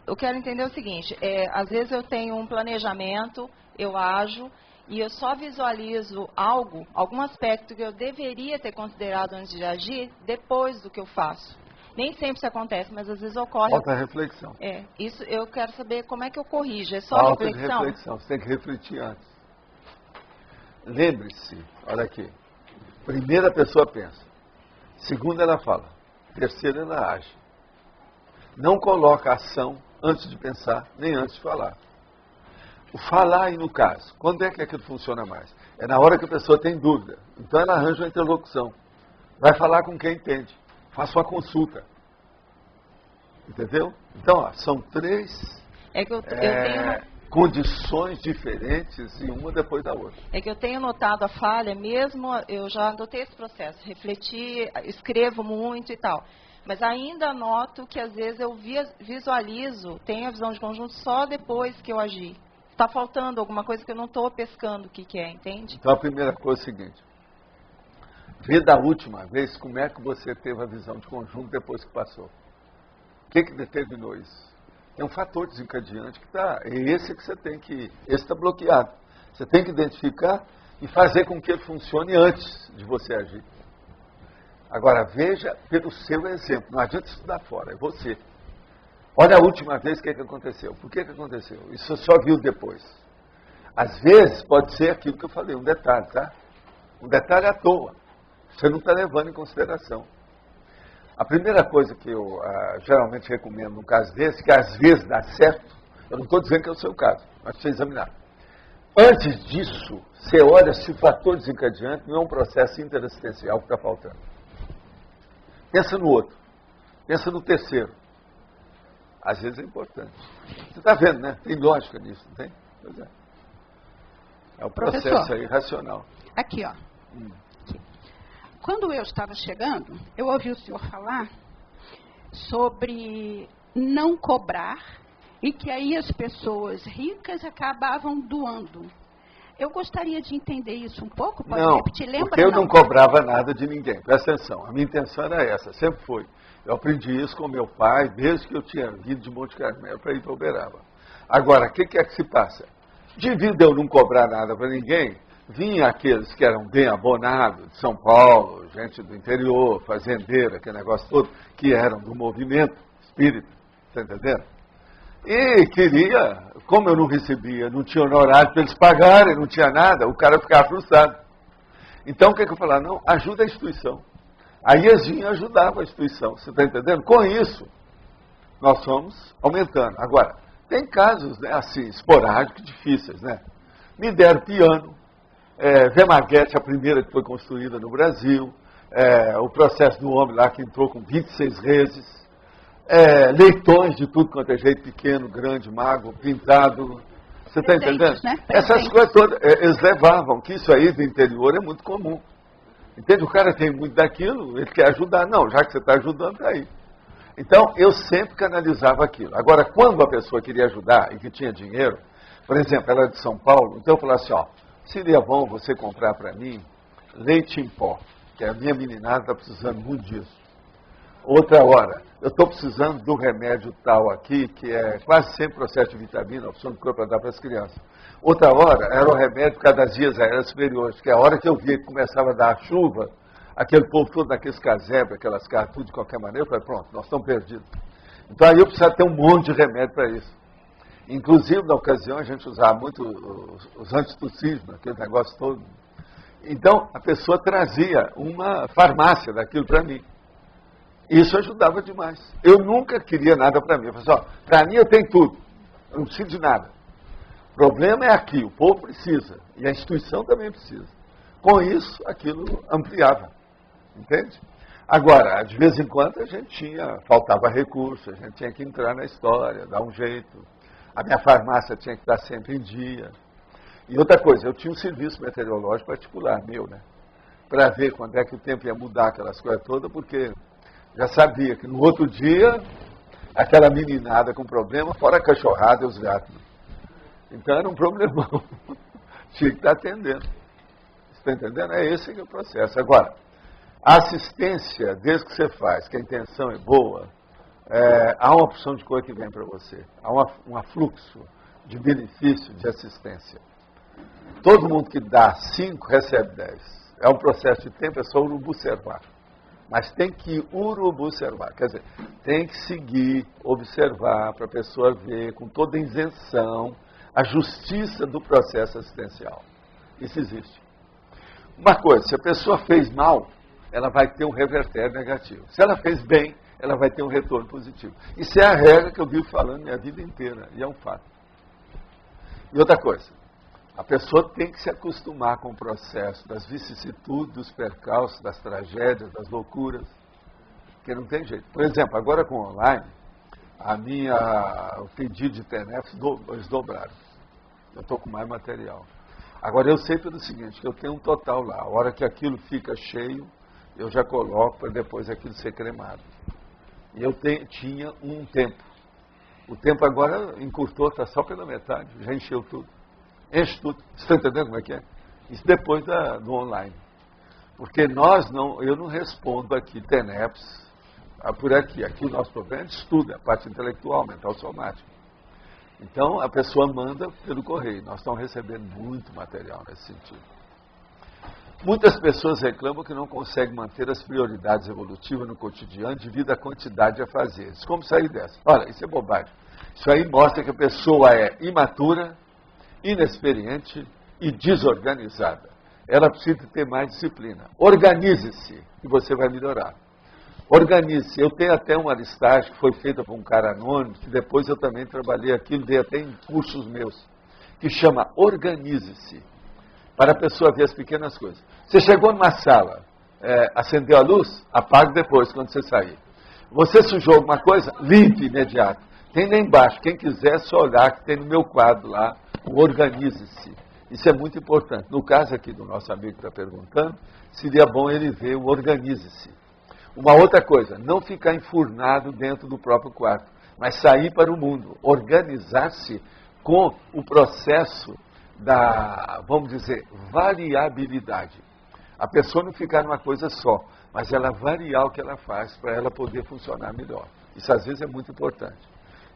Eu quero entender o seguinte. Às vezes eu tenho um planejamento, eu ajo, e eu só visualizo algum aspecto que eu deveria ter considerado antes de agir, depois do que eu faço. Nem sempre isso acontece, mas às vezes ocorre. Falta reflexão. Isso eu quero saber como é que eu corrijo. É só falta reflexão? Reflexão, você tem que refletir antes. Lembre-se, olha aqui. Primeira a pessoa pensa. Segunda ela fala. Terceira ela age. Não coloca ação antes de pensar, nem antes de falar. O falar aí no caso, quando é que aquilo funciona mais? É na hora que a pessoa tem dúvida. Então ela arranja uma interlocução. Vai falar com quem entende. Faça uma consulta. Entendeu? Então, ó, são três condições diferentes e uma depois da outra. É que eu tenho notado a falha mesmo, eu já notei esse processo, refleti, escrevo muito e tal. Mas ainda noto que às vezes eu visualizo, tenho a visão de conjunto só depois que eu agi. Está faltando alguma coisa que eu não estou pescando o que é, entende? Então a primeira coisa é o seguinte. Vê da última vez como é que você teve a visão de conjunto depois que passou. O que determinou isso? Tem um fator desencadeante que está... É esse que você tem que... Esse está bloqueado. Você tem que identificar e fazer com que ele funcione antes de você agir. Agora, veja pelo seu exemplo. Não adianta estudar fora, é você. Olha a última vez o que aconteceu. Por que aconteceu? Isso você só viu depois. Às vezes pode ser aquilo que eu falei, um detalhe, tá? Um detalhe à toa. Você não está levando em consideração. A primeira coisa que eu geralmente recomendo num caso desse, que às vezes dá certo, eu não estou dizendo que é o seu caso, mas para você examinar. Antes disso, você olha se o fator desencadeante não é um processo interassistencial que está faltando. Pensa no outro. Pensa no terceiro. Às vezes é importante. Você está vendo, né? Tem lógica nisso, não tem? Pois é. É o processo aí racional. Aqui, ó. Quando eu estava chegando, eu ouvi o senhor falar sobre não cobrar e que aí as pessoas ricas acabavam doando. Eu gostaria de entender isso um pouco, pode repetir? Lembra? Porque eu não cobrava nada de ninguém. Presta atenção, a minha intenção era essa, sempre foi. Eu aprendi isso com meu pai, desde que eu tinha vindo de Monte Carmelo para ir para Uberaba. Agora, o que é que se passa? Devido a eu não cobrar nada para ninguém, vinha aqueles que eram bem abonados, de São Paulo, gente do interior, fazendeiro, aquele negócio todo, que eram do movimento espírita, está entendendo? E queria, como eu não recebia, não tinha honorário para eles pagarem, não tinha nada, o cara ficava frustrado. Então o que eu falava? Não, ajuda a instituição. Aí eles vinham e ajudavam a instituição, você está entendendo? Com isso, nós fomos aumentando. Agora, tem casos, né, assim, esporádicos, difíceis, né? Me deram piano, Vemaguete, a primeira que foi construída no Brasil, o processo do homem lá que entrou com 26 reses, leitões de tudo quanto é jeito, pequeno, grande, magro, pintado. Você está entendendo? Né? Essas coisas todas, eles levavam, que isso aí do interior é muito comum. Entende? O cara tem muito daquilo, ele quer ajudar. Não, já que você está ajudando, está aí. Então, eu sempre canalizava aquilo. Agora, quando a pessoa queria ajudar e que tinha dinheiro, por exemplo, ela é de São Paulo, então eu falava assim, ó, seria bom você comprar para mim leite em pó, que a minha meninada está precisando muito disso. Outra hora, eu estou precisando do remédio tal aqui, que é quase sempre processo de vitamina, opção do corpo para dar para as crianças. Outra hora, era o remédio por causa das vias aéreas superiores, que é a hora que eu via que começava a dar a chuva, aquele povo todo naqueles casebres, aquelas casas, tudo de qualquer maneira, eu falei, pronto, nós estamos perdidos. Então aí eu precisava ter um monte de remédio para isso. Inclusive, na ocasião, a gente usava muito os antitussígenos, aquele negócio todo. Então, a pessoa trazia uma farmácia daquilo para mim. Isso ajudava demais. Eu nunca queria nada para mim. Eu falei assim, para mim eu tenho tudo. Eu não preciso de nada. O problema é aqui, o povo precisa. E a instituição também precisa. Com isso, aquilo ampliava. Entende? Agora, de vez em quando, faltava recurso, a gente tinha que entrar na história, dar um jeito. A minha farmácia tinha que estar sempre em dia. E outra coisa, eu tinha um serviço meteorológico particular, meu, né? Para ver quando é que o tempo ia mudar, aquelas coisas todas, porque já sabia que no outro dia, aquela meninada com problema, fora a cachorrada e os gatos. Então era um problemão. Tinha que estar atendendo. Você está entendendo? É esse que é o processo. Agora, a assistência, desde que você faz, que a intenção é boa, há uma opção de coisa que vem para você. Há um afluxo de benefício, de assistência. Todo mundo que dá 5 recebe 10. É um processo de tempo, é só urubu-servar. Mas tem que urubu-servar. Quer dizer, tem que seguir, observar, para a pessoa ver com toda a isenção a justiça do processo assistencial. Isso existe. Uma coisa, se a pessoa fez mal, ela vai ter um revertério negativo. Se ela fez bem, ela vai ter um retorno positivo. Isso é a regra que eu vivo falando minha vida inteira, e é um fato. E outra coisa, a pessoa tem que se acostumar com o processo das vicissitudes, dos percalços, das tragédias, das loucuras, porque não tem jeito. Por exemplo, agora com o online, o pedido de TENEPS, eles dobraram. Eu estou com mais material. Agora, eu sei pelo seguinte, que eu tenho um total lá. A hora que aquilo fica cheio, eu já coloco para depois aquilo ser cremado. E eu tinha um tempo. O tempo agora encurtou, está só pela metade, já encheu tudo. Enche tudo. Você está entendendo como é que é? Isso depois do online. Porque eu não respondo aqui TENEPS por aqui. Aqui o nosso problema é de estudo, é a parte intelectual, mental, somática. Então, a pessoa manda pelo correio. Nós estamos recebendo muito material nesse sentido. Muitas pessoas reclamam que não conseguem manter as prioridades evolutivas no cotidiano devido à quantidade de afazeres. Como sair dessa? Olha, isso é bobagem. Isso aí mostra que a pessoa é imatura, inexperiente e desorganizada. Ela precisa ter mais disciplina. Organize-se e você vai melhorar. Organize-se. Eu tenho até uma listagem que foi feita por um cara anônimo, que depois eu também trabalhei aquilo, dei até em cursos meus, que chama Organize-se, para a pessoa ver as pequenas coisas. Você chegou numa sala, acendeu a luz, apague depois, quando você sair. Você sujou alguma coisa, limpe imediato. Tem lá embaixo, quem quiser, só olhar que tem no meu quadro lá, o Organize-se. Isso é muito importante. No caso aqui do nosso amigo que está perguntando, seria bom ele ver o Organize-se. Uma outra coisa, não ficar enfurnado dentro do próprio quarto, mas sair para o mundo, organizar-se com o processo da, vamos dizer, variabilidade. A pessoa não ficar numa coisa só, mas ela variar o que ela faz para ela poder funcionar melhor. Isso às vezes é muito importante.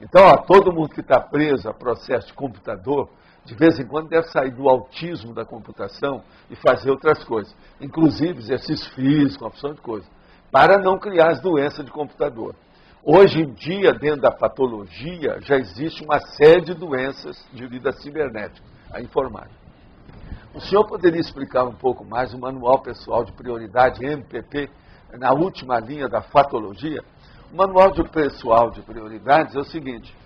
Então, todo mundo que está preso a processo de computador, de vez em quando deve sair do autismo da computação e fazer outras coisas, inclusive exercício físico, uma opção de coisa, para não criar as doenças de computador. Hoje em dia, dentro da patologia, já existe uma série de doenças de vida cibernética, a informática. O senhor poderia explicar um pouco mais o Manual Pessoal de Prioridade, MPP, na última linha da fatologia? O Manual Pessoal de Prioridades é o seguinte,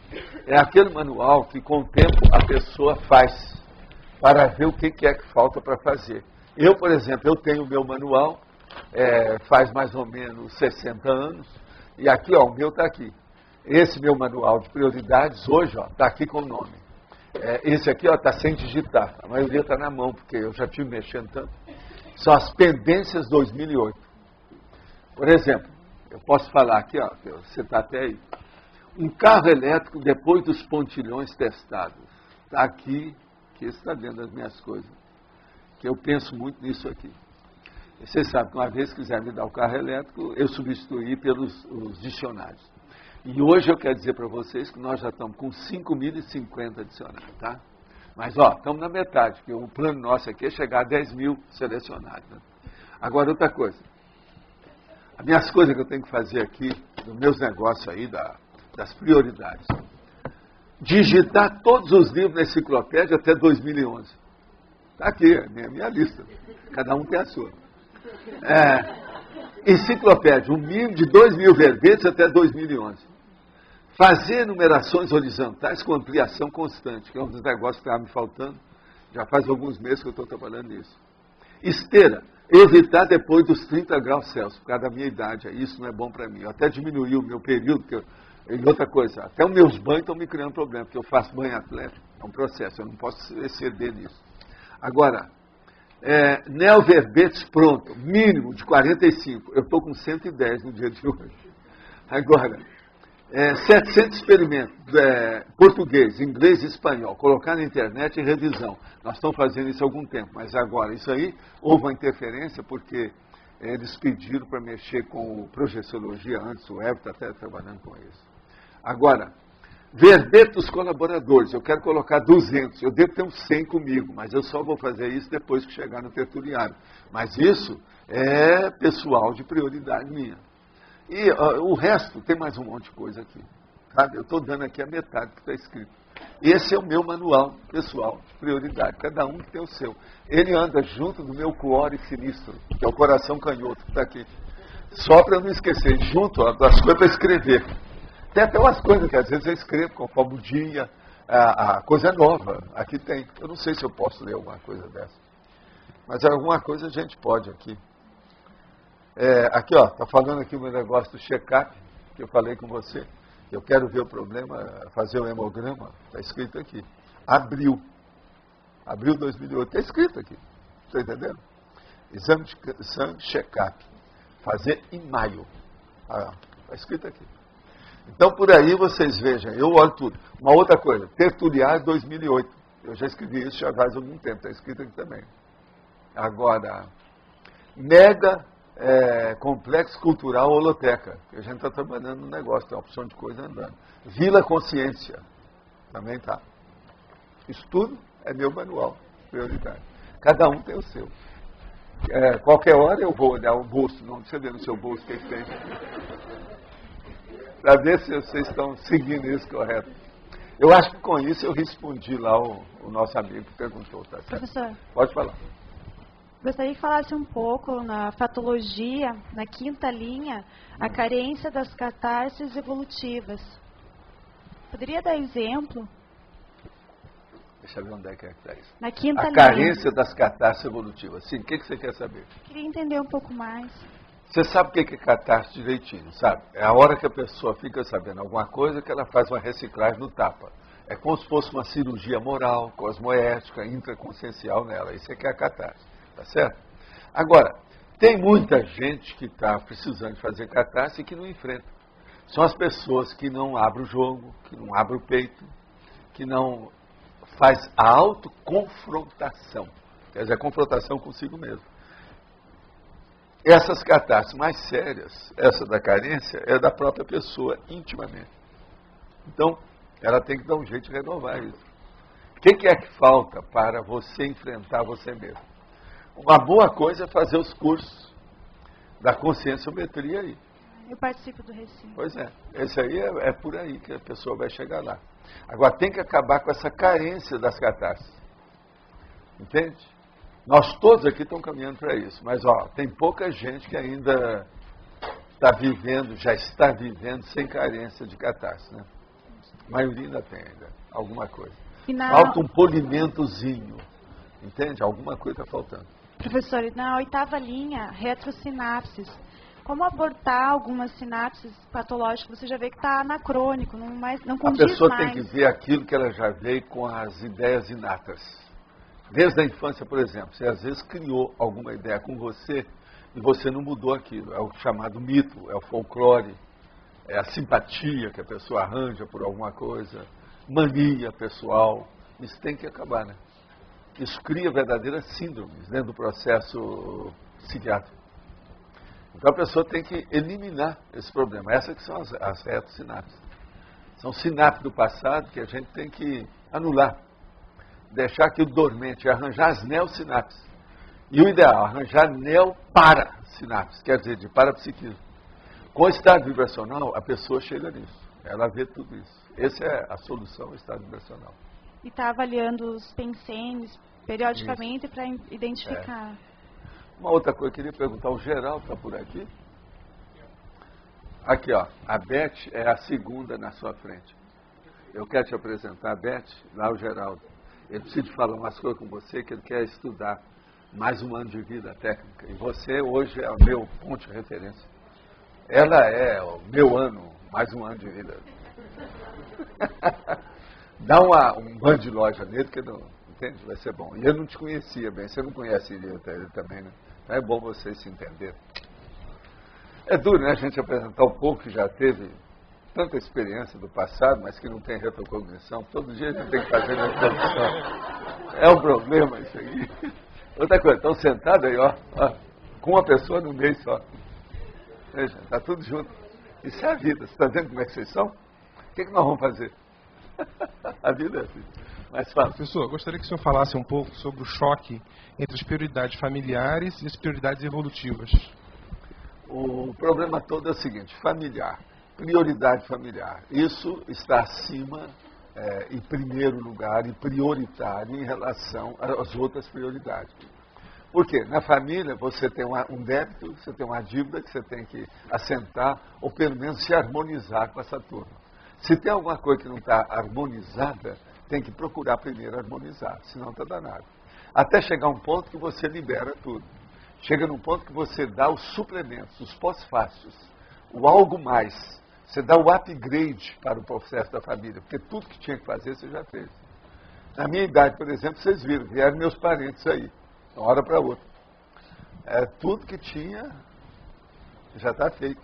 é aquele manual que com o tempo a pessoa faz, para ver o que é que falta para fazer. Eu, por exemplo, eu tenho o meu manual, faz mais ou menos 60 anos, e aqui, ó, o meu está aqui. Esse meu manual de prioridades, hoje, está aqui com o nome. Esse aqui está sem digitar, a maioria está na mão, porque eu já estive mexendo tanto. São as pendências 2008. Por exemplo, eu posso falar aqui, ó, você está até aí. Um carro elétrico depois dos pontilhões testados. Está aqui, que esse está dentro das minhas coisas. Que eu penso muito nisso aqui. Vocês sabem que uma vez que quiser me dar o carro elétrico, eu substituí pelos os dicionários. E hoje eu quero dizer para vocês que nós já estamos com 5.050 dicionários, tá? Mas, estamos na metade, porque o plano nosso aqui é chegar a 10 mil selecionados. Né? Agora, outra coisa. As minhas coisas que eu tenho que fazer aqui, nos meus negócios aí, das prioridades. Digitar todos os livros da enciclopédia até 2011. Está aqui, é a minha lista. Cada um tem a sua. Enciclopédia, um mínimo de 2.000 verbetes até 2011. Fazer numerações horizontais com ampliação constante, que é um dos negócios que estava me faltando. Já faz alguns meses que eu estou trabalhando nisso. Esteira, evitar depois dos 30 graus Celsius, por causa da minha idade. Isso não é bom para mim. Eu até diminuí o meu período, e outra coisa, até os meus banhos estão me criando problema, porque eu faço banho atlético, é um processo, eu não posso exceder nisso. Agora, neoverbetes pronto, mínimo de 45, eu estou com 110 no dia de hoje. Agora, 700 experimentos, português, inglês e espanhol, colocar na internet e revisão. Nós estamos fazendo isso há algum tempo, mas agora, isso aí, houve uma interferência, porque eles pediram para mexer com projeciologia antes, o Everton está até trabalhando com isso. Agora, verbete dos colaboradores, eu quero colocar 200, eu devo ter uns 100 comigo, mas eu só vou fazer isso depois que chegar no tertuliário. Mas isso é pessoal de prioridade minha. E o resto, tem mais um monte de coisa aqui. Sabe? Eu estou dando aqui a metade que está escrito. Esse é o meu manual pessoal de prioridade, cada um tem o seu. Ele anda junto do meu cuore sinistro, que é o coração canhoto, que está aqui. Só para eu não esquecer, junto das coisas para escrever. Tem até umas coisas que às vezes eu escrevo, conforme o dia, a coisa nova. Aqui tem. Eu não sei se eu posso ler alguma coisa dessa. Mas alguma coisa a gente pode aqui. Aqui, está falando aqui o meu negócio do check-up, que eu falei com você. Eu quero ver o problema, fazer o hemograma. Está escrito aqui. Abril 2008. Está escrito aqui. Está entendendo? Exame de sangue, check-up. Fazer em maio. Está escrito aqui. Então, por aí vocês vejam, eu olho tudo. Uma outra coisa, tertuliário 2008. Eu já escrevi isso já faz algum tempo, está escrito aqui também. Agora, mega complexo cultural holoteca, que a gente está trabalhando no negócio, tem uma opção de coisa andando. Vila Consciência, também está. Isso tudo é meu manual, prioridade. Cada um tem o seu. Qualquer hora eu vou olhar o bolso, não precisa ver no seu bolso o que tem. Para ver se vocês estão seguindo isso correto. Eu acho que com isso eu respondi lá o nosso amigo que perguntou. Tá certo? Professor, pode falar. Gostaria que falasse um pouco na patologia, na quinta linha, a carência das catarses evolutivas. Poderia dar exemplo? Deixa eu ver onde é que está isso. Na quinta linha. A carência das catarses evolutivas. Sim, o que você quer saber? Queria entender um pouco mais. Você sabe o que é catarse direitinho, sabe? É a hora que a pessoa fica sabendo alguma coisa que ela faz uma reciclagem no tapa. É como se fosse uma cirurgia moral, cosmoética, intraconsciencial nela. Isso é que é a catarse, tá certo? Agora, tem muita gente que está precisando de fazer catarse e que não enfrenta. São as pessoas que não abrem o jogo, que não abrem o peito, que não faz a autoconfrontação. Quer dizer, a confrontação consigo mesmo. Essas catarses mais sérias, essa da carência, é da própria pessoa, intimamente. Então, ela tem que dar um jeito de renovar isso. O que é que falta para você enfrentar você mesmo? Uma boa coisa é fazer os cursos da conscienciometria aí. Eu participo do Recife. Pois é, esse aí é por aí que a pessoa vai chegar lá. Agora, tem que acabar com essa carência das catarses. Entende? Nós todos aqui estamos caminhando para isso, mas tem pouca gente que ainda já está vivendo sem carência de catarse, né? A maioria ainda tem alguma coisa. Falta um polimentozinho, entende? Alguma coisa está faltando. Professor, na oitava linha, retrosinapses. Como abortar algumas sinapses patológicas? Você já vê que está anacrônico, não condiz mais. A pessoa tem que ver aquilo que ela já veio com as ideias inatas. Desde a infância, por exemplo, você às vezes criou alguma ideia com você e você não mudou aquilo. É o chamado mito, é o folclore, é a simpatia que a pessoa arranja por alguma coisa, mania pessoal. Isso tem que acabar, né? Isso cria verdadeiras síndromes dentro do processo psiquiátrico. Então a pessoa tem que eliminar esse problema. Essas que são as retrosinapses. São sinapses do passado que a gente tem que anular. Deixar aquilo dormente, arranjar as neossinapses. E o ideal, arranjar neo-para-sinapses, quer dizer, de parapsiquismo. Com o estado vibracional, a pessoa chega nisso. Ela vê tudo isso. Essa é a solução, o estado vibracional. E está avaliando os pensenes periodicamente para identificar. Uma outra coisa, eu queria perguntar, o Geraldo está por aqui? Aqui, ó, a Beth é a segunda na sua frente. Eu quero te apresentar a Beth, lá o Geraldo. Ele precisa falar umas coisas com você, que ele quer estudar mais um ano de vida técnica. E você hoje é o meu ponto de referência. Ela é o meu ano, mais um ano de vida. Dá um banho de loja nele, que não, entende? Vai ser bom. E eu não te conhecia bem, você não conhece ele também, né? Então é bom vocês se entenderem. É duro, né, a gente apresentar um pouco que já teve tanta experiência do passado, mas que não tem retrocognição. Todo dia a gente tem que fazer retrocognição. É um problema isso aí. Outra coisa, estão sentados aí, ó, com uma pessoa no meio só. Veja, está tudo junto. Isso é a vida. Você está vendo como é que vocês são? O que nós vamos fazer? A vida é assim. Mas fala. Professor, eu gostaria que o senhor falasse um pouco sobre o choque entre as prioridades familiares e as prioridades evolutivas. O problema todo é o seguinte, familiar, prioridade familiar. Isso está acima, em primeiro lugar, e prioritário em relação às outras prioridades. Por quê? Na família você tem um débito, você tem uma dívida que você tem que assentar, ou pelo menos se harmonizar com essa turma. Se tem alguma coisa que não está harmonizada, tem que procurar primeiro harmonizar, senão está danado. Até chegar um ponto que você libera tudo. Chega num ponto que você dá os suplementos, os pós-fácios, o algo mais. Você dá o upgrade para o processo da família, porque tudo que tinha que fazer você já fez. Na minha idade, por exemplo, vocês viram, vieram meus parentes aí, de uma hora para outra. Tudo que tinha já está feito.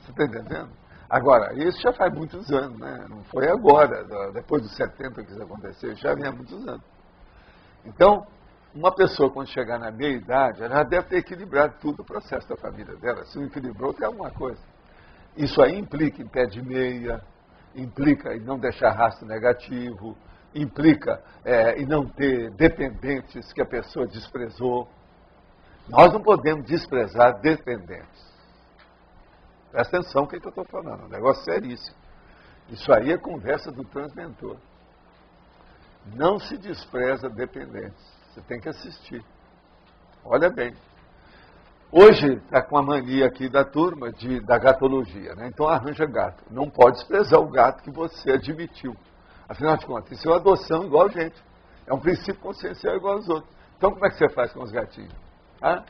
Você está entendendo? Agora, isso já faz muitos anos, né? Não foi agora, depois dos 70 que isso aconteceu, já vem há muitos anos. Então, uma pessoa, quando chegar na meia idade, ela já deve ter equilibrado tudo o processo da família dela. Se não equilibrou, tem alguma coisa. Isso aí implica em pé de meia, implica em não deixar rastro negativo, implica em não ter dependentes que a pessoa desprezou. Nós não podemos desprezar dependentes. Presta atenção no que eu estou falando, é um negócio seríssimo. Isso aí é conversa do transmentor. Não se despreza dependentes. Você tem que assistir. Olha bem. Hoje está com a mania aqui da turma da gatologia, né? Então arranja gato. Não pode desprezar o gato que você admitiu. Afinal de contas, isso é uma adoção igual a gente. É um princípio consciencial igual aos outros. Então como é que você faz com os gatinhos? Olha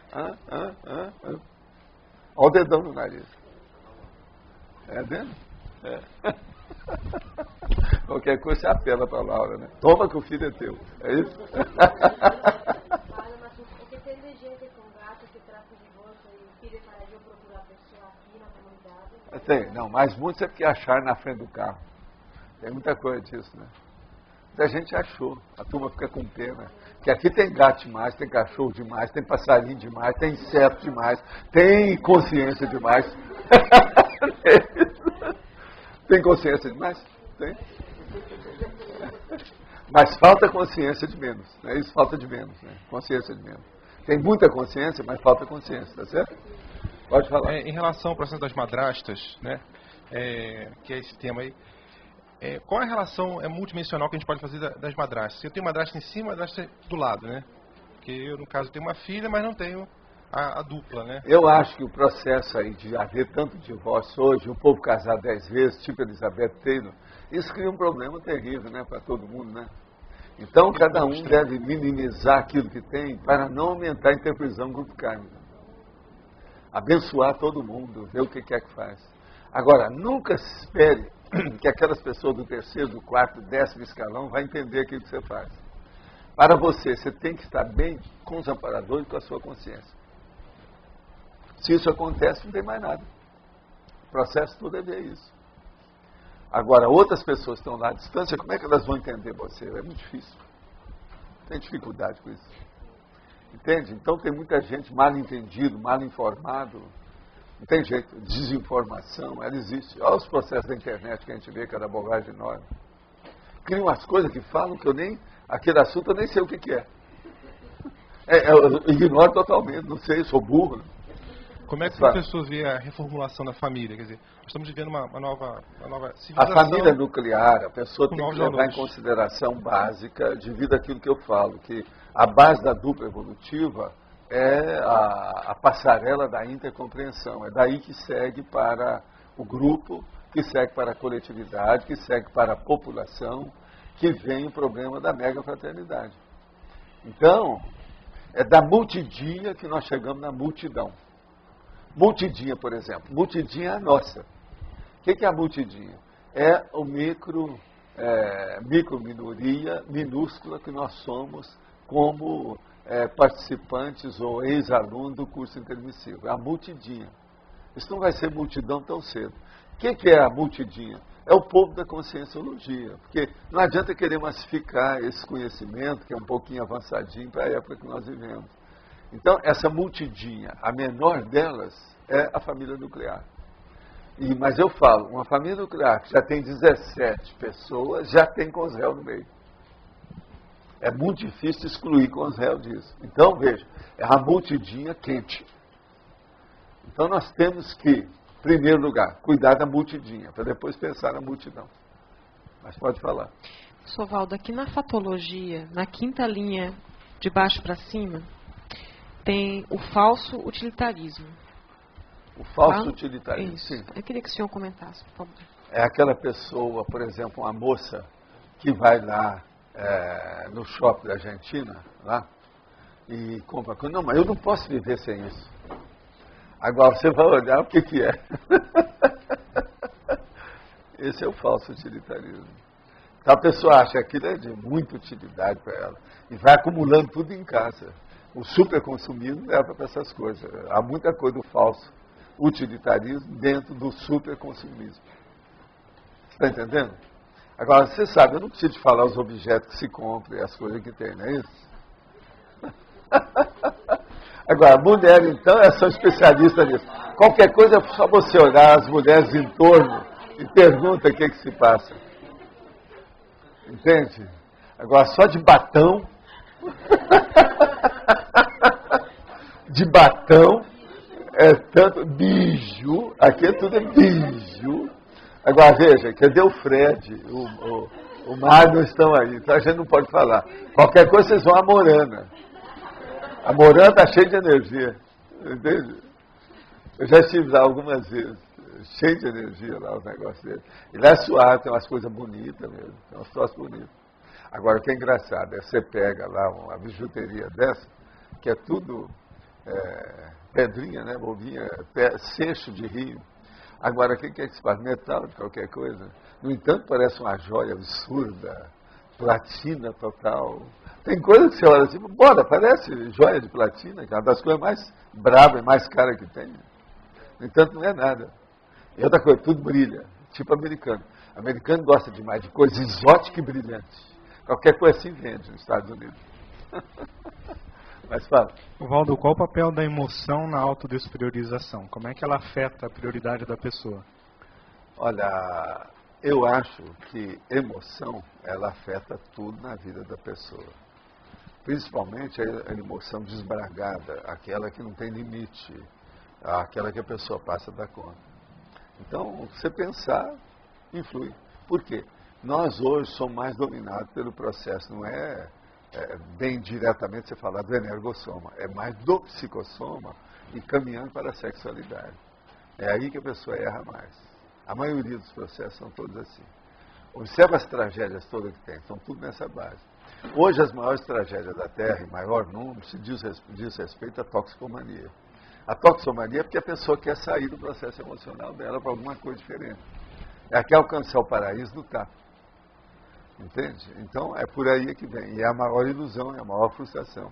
o dedão no nariz. É vendo? Qualquer coisa você apela para a Laura, né? Toma que o filho é teu. É isso? Tem, não, mas muitos é porque acharam na frente do carro. Tem muita coisa disso, né? Muita gente achou. A turma fica com pena. Que aqui tem gato demais, tem cachorro demais, tem passarinho demais, tem inseto demais, tem consciência demais. Tem consciência demais? Tem. Mas falta consciência de menos. Né? Isso falta de menos. Né? Consciência de menos. Tem muita consciência, mas falta consciência, tá certo? Pode falar. Em relação ao processo das madrastas, né? Que é esse tema aí, qual é a relação multidimensional que a gente pode fazer das madrastas? Eu tenho madrasta em cima e madrasta do lado, né? Porque eu, no caso, tenho uma filha, mas não tenho a dupla, né? Eu acho que o processo aí de haver tanto divórcio hoje, o povo casar 10 vezes, tipo Elizabeth Taylor, isso cria um problema terrível, né, para todo mundo, né? Então, cada um deve minimizar aquilo que tem para não aumentar a interprisão grupo kármica. Abençoar todo mundo, ver o que quer que faz. Agora, nunca espere que aquelas pessoas do terceiro, do quarto, 10º escalão vão entender aquilo que você faz. Para você tem que estar bem com os amparadores e com a sua consciência. Se isso acontece, não tem mais nada. O processo todo é ver isso. Agora, outras pessoas estão lá à distância, como é que elas vão entender você? É muito difícil. Tem dificuldade com isso. Entende? Então tem muita gente mal entendido, mal informado. Não tem jeito. Desinformação, ela existe. Olha os processos da internet que a gente vê, cada bobagem enorme. Criam umas coisas que falam que eu nem... Aquele assunto eu nem sei o que é. Eu ignoro totalmente, não sei, sou burro. Como é que a pessoa vê a reformulação da família? Quer dizer, nós estamos vivendo uma nova civilização. A família nuclear, a pessoa tem que levar em consideração básica, devido àquilo que eu falo, que a base da dupla evolutiva é a passarela da intercompreensão. É daí que segue para o grupo, que segue para a coletividade, que segue para a população, que vem o problema da mega fraternidade. Então, é da multidinha que nós chegamos na multidão. Multidinha, por exemplo. Multidinha é a nossa. O que é a multidinha? É o micro-minoria minúscula que nós somos como participantes ou ex-alunos do curso intermissivo. É a multidinha. Isso não vai ser multidão tão cedo. O que é a multidinha? É o povo da conscienciologia. Porque não adianta querer massificar esse conhecimento, que é um pouquinho avançadinho para a época que nós vivemos. Então, essa multidinha, a menor delas, é a família nuclear. Mas eu falo, uma família nuclear que já tem 17 pessoas, já tem Consréu no meio. É muito difícil excluir Consréu disso. Então, veja, é a multidinha quente. Então, nós temos que, em primeiro lugar, cuidar da multidinha, para depois pensar na multidão. Mas pode falar. Sovaldo, aqui na fatologia, na quinta linha de baixo para cima, tem o falso utilitarismo. O falso utilitarismo, isso. Sim. Eu queria que o senhor comentasse, por favor. É aquela pessoa, por exemplo, uma moça que vai lá no shopping da Argentina, lá, e compra coisa. Não, mas eu não posso viver sem isso. Agora você vai olhar o que é. Esse é o falso utilitarismo. Então a pessoa acha que aquilo é de muita utilidade para ela e vai acumulando tudo em casa. O superconsumismo leva para essas coisas. Há muita coisa do falso utilitarismo dentro do superconsumismo. Está entendendo? Agora, você sabe, eu não preciso te falar os objetos que se compram e as coisas que tem, não é isso? Agora, a mulher, então, são especialistas nisso. Qualquer coisa é só você olhar as mulheres em torno e pergunta o que se passa. Entende? Agora, só de batão... de batão, é tanto bicho, aqui tudo é bicho. Agora veja, cadê o Fred, o Mário não estão aí, então a gente não pode falar. Qualquer coisa vocês vão a Morana. A Morana está cheia de energia, entende? Eu já estive lá algumas vezes, cheio de energia lá, os negócios dele. Ele é suave, tem umas coisas bonitas mesmo, tem umas troços bonitos. Agora o que é engraçado é você pega lá uma bijuteria dessa, que é tudo pedrinha, né, bobinha, seixo de rio. Agora, o que é que se faz? Metal de qualquer coisa. No entanto, parece uma joia absurda, platina total. Tem coisa que você olha assim, bora, parece joia de platina, que é uma das coisas mais bravas e mais caras que tem. No entanto, não é nada. E outra coisa, tudo brilha, tipo americano. O americano gosta demais de coisa exótica e brilhante. Qualquer coisa assim vende nos Estados Unidos. Mas fala. Valdo, qual o papel da emoção na autodespriorização? Como é que ela afeta a prioridade da pessoa? Olha, eu acho que emoção, ela afeta tudo na vida da pessoa. Principalmente a emoção desbragada, aquela que não tem limite, aquela que a pessoa passa da conta. Então, você pensar, influi. Por quê? Nós hoje somos mais dominados pelo processo, não é bem diretamente você falar do energossoma, é mais do psicossoma e caminhando para a sexualidade. É aí que a pessoa erra mais. A maioria dos processos são todos assim. Observa as tragédias todas que tem, são tudo nessa base. Hoje as maiores tragédias da Terra, em maior número, se diz respeito à toxicomania. A toxicomania é porque a pessoa quer sair do processo emocional dela para alguma coisa diferente. Ela quer alcançar o paraíso do tato. Entende? Então, é por aí que vem. E é a maior ilusão, é a maior frustração.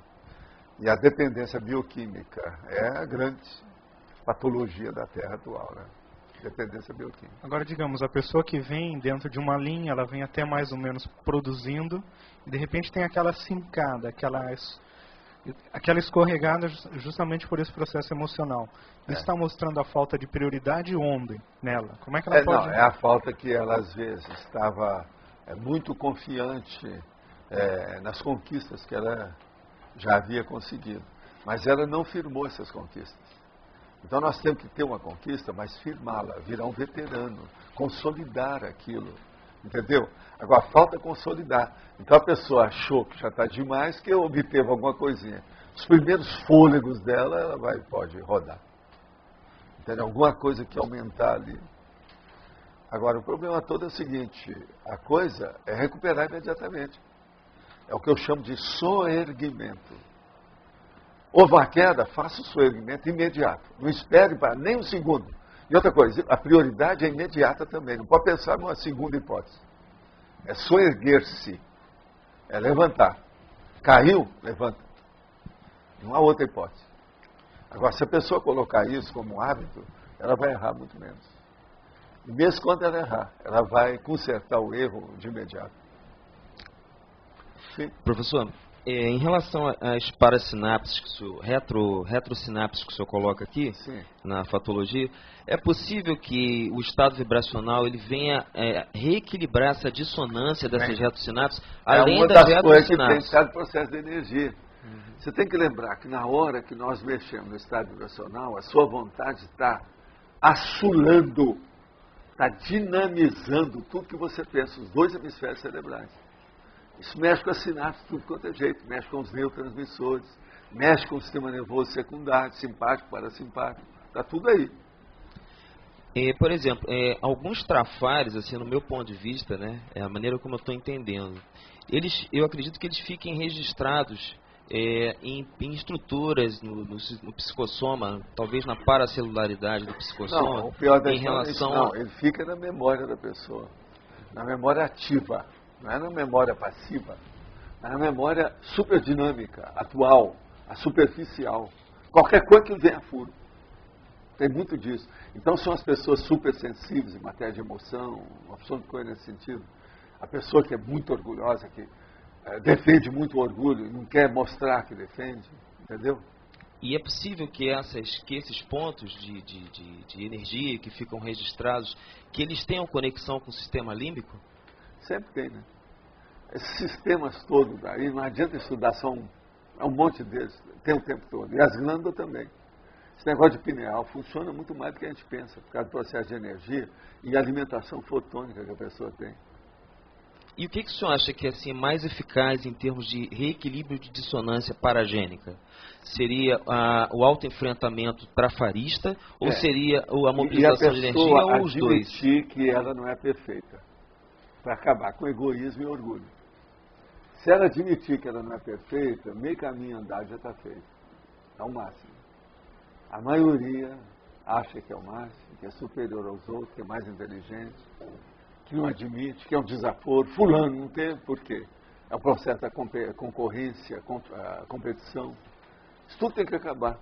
E a dependência bioquímica é a grande patologia da Terra atual, né? Dependência bioquímica. Agora, digamos, a pessoa que vem dentro de uma linha, ela vem até mais ou menos produzindo, e de repente tem aquela sincada, aquela Aquela escorregada justamente por esse processo emocional. Isso está mostrando a falta de prioridade onde nela? Como é que ela pode... Não, é a falta que ela, às vezes, estava muito confiante nas conquistas que ela já havia conseguido. Mas ela não firmou essas conquistas. Então nós temos que ter uma conquista, mas firmá-la, virar um veterano, consolidar aquilo. Entendeu? Agora falta consolidar. Então a pessoa achou que já está demais, que obteve alguma coisinha. Os primeiros fôlegos dela, ela pode rodar. Entendeu? Alguma coisa que aumentar ali. Agora o problema todo é o seguinte, a coisa é recuperar imediatamente. É o que eu chamo de soerguimento. Houve uma queda, faça o soerguimento imediato. Não espere para nem um segundo. E outra coisa, a prioridade é imediata também. Não pode pensar numa segunda hipótese. É soerguer-se. É levantar. Caiu, levanta. Não há outra hipótese. Agora, se a pessoa colocar isso como hábito, ela vai errar muito menos. E mesmo quando ela errar, ela vai consertar o erro de imediato. Sim. Professor, em relação às parasinapses, retrosinapses que o senhor coloca aqui, sim, na fatologia, é possível que o estado vibracional ele venha reequilibrar essa dissonância dessas retrosinapses, além das retrosinapses? É uma das coisas que tem cada processo de energia. Você tem que lembrar que na hora que nós mexemos no estado vibracional, a sua vontade está assulando, está dinamizando tudo que você pensa, os dois hemisférios cerebrais. Isso mexe com a sinapse de tudo quanto é jeito, mexe com os neurotransmissores, mexe com o sistema nervoso secundário, simpático, parasimpático, está tudo aí. Por exemplo, alguns trafares, assim, no meu ponto de vista, né, é a maneira como eu estou entendendo, eu acredito que eles fiquem registrados em estruturas no psicossoma, talvez na paracelularidade do psicossoma. Não, o pior da não, ele fica na memória da pessoa, na memória ativa. Não é na memória passiva, é na memória superdinâmica, atual, a superficial. Qualquer coisa que venha a furo. Tem muito disso. Então são as pessoas supersensíveis em matéria de emoção, uma opção de coisa nesse sentido. A pessoa que é muito orgulhosa, que defende muito o orgulho e não quer mostrar que defende, entendeu? E é possível que esses pontos de energia que ficam registrados, que eles tenham conexão com o sistema límbico? Sempre tem, né? Esses sistemas todos daí, não adianta estudar só um monte deles, tem o tempo todo. E as glândulas também. Esse negócio de pineal funciona muito mais do que a gente pensa, por causa do processo de energia e alimentação fotônica que a pessoa tem. E o que o senhor acha que é assim, mais eficaz em termos de reequilíbrio de dissonância paragênica? Seria o autoenfrentamento trafarista ou seria a mobilização de energia ou os dois? E admitir que ela não é perfeita, para acabar com egoísmo e orgulho. Se ela admitir que ela não é perfeita, meio caminho andado já está feito. É o máximo. A maioria acha que é o máximo, que é superior aos outros, que é mais inteligente, que não admite, que é um desaforo. Fulano não tem, por quê? É o processo da concorrência, a competição. Isso tudo tem que acabar.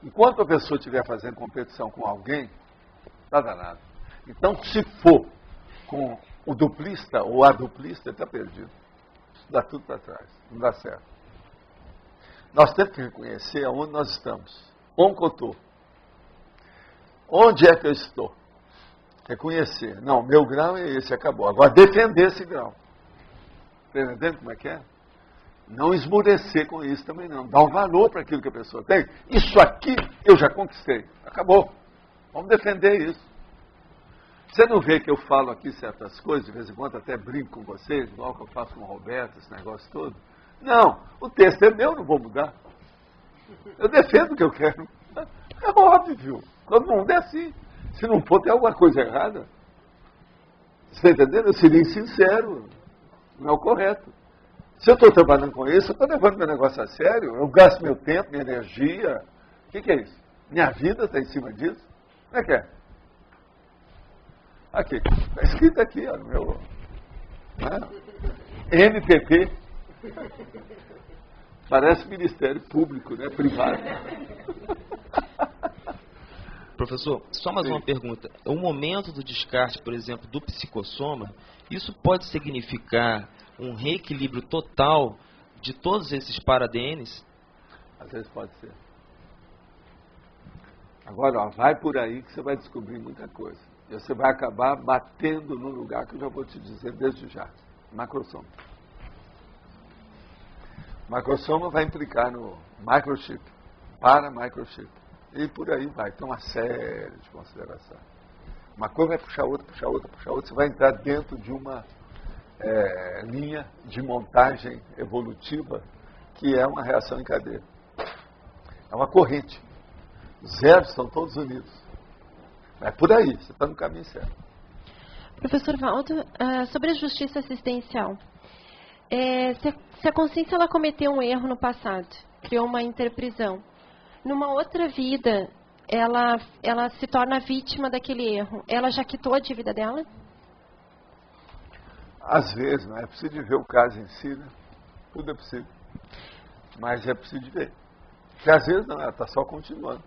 Enquanto a pessoa estiver fazendo competição com alguém, está danado. Então, se for com o duplista ou a duplista, ele está perdido. Isso dá tudo para trás, não dá certo. Nós temos que reconhecer aonde nós estamos. Onde eu estou? Onde é que eu estou? Reconhecer. Não, meu grau é esse, acabou. Agora, defender esse grau. Está entendendo como é que é? Não esmurecer com isso também não. Dar um valor para aquilo que a pessoa tem. Isso aqui eu já conquistei. Acabou. Vamos defender isso. Você não vê que eu falo aqui certas coisas, de vez em quando até brinco com vocês, igual que eu faço com o Roberto, esse negócio todo? Não, o texto é meu, não vou mudar. Eu defendo o que eu quero. É óbvio. Todo mundo é assim. Se não for, tem alguma coisa errada. Você está entendendo? Eu seria insincero. Não é o correto. Se eu estou trabalhando com isso, eu estou levando meu negócio a sério. Eu gasto meu tempo, minha energia. O que é isso? Minha vida está em cima disso? Como é que é? Aqui, está escrito aqui, ó, no meu MPP. Parece Ministério Público, né? Privado. Professor, só mais uma pergunta. O momento do descarte, por exemplo, do psicossoma, isso pode significar um reequilíbrio total de todos esses para-DNs? Às vezes pode ser. Agora, ó, vai por aí que você vai descobrir muita coisa. E você vai acabar batendo no lugar que eu já vou te dizer desde já. Macrosoma. Macrosoma vai implicar no microchip, para microchip. E por aí vai. Tem uma série de considerações. Uma coisa vai puxar outra, puxar outra, puxar outra. Você vai entrar dentro de uma linha de montagem evolutiva que é uma reação em cadeia. É uma corrente. Os zeros estão todos unidos. É por aí, você está no caminho certo. Professor Valdo, sobre a justiça assistencial. Se a consciência ela cometeu um erro no passado, criou uma interprisão, numa outra vida ela se torna vítima daquele erro, ela já quitou a dívida dela? Às vezes, não é preciso ver o caso em si, né? Tudo é possível. Mas é preciso ver. Porque às vezes não, ela está só continuando.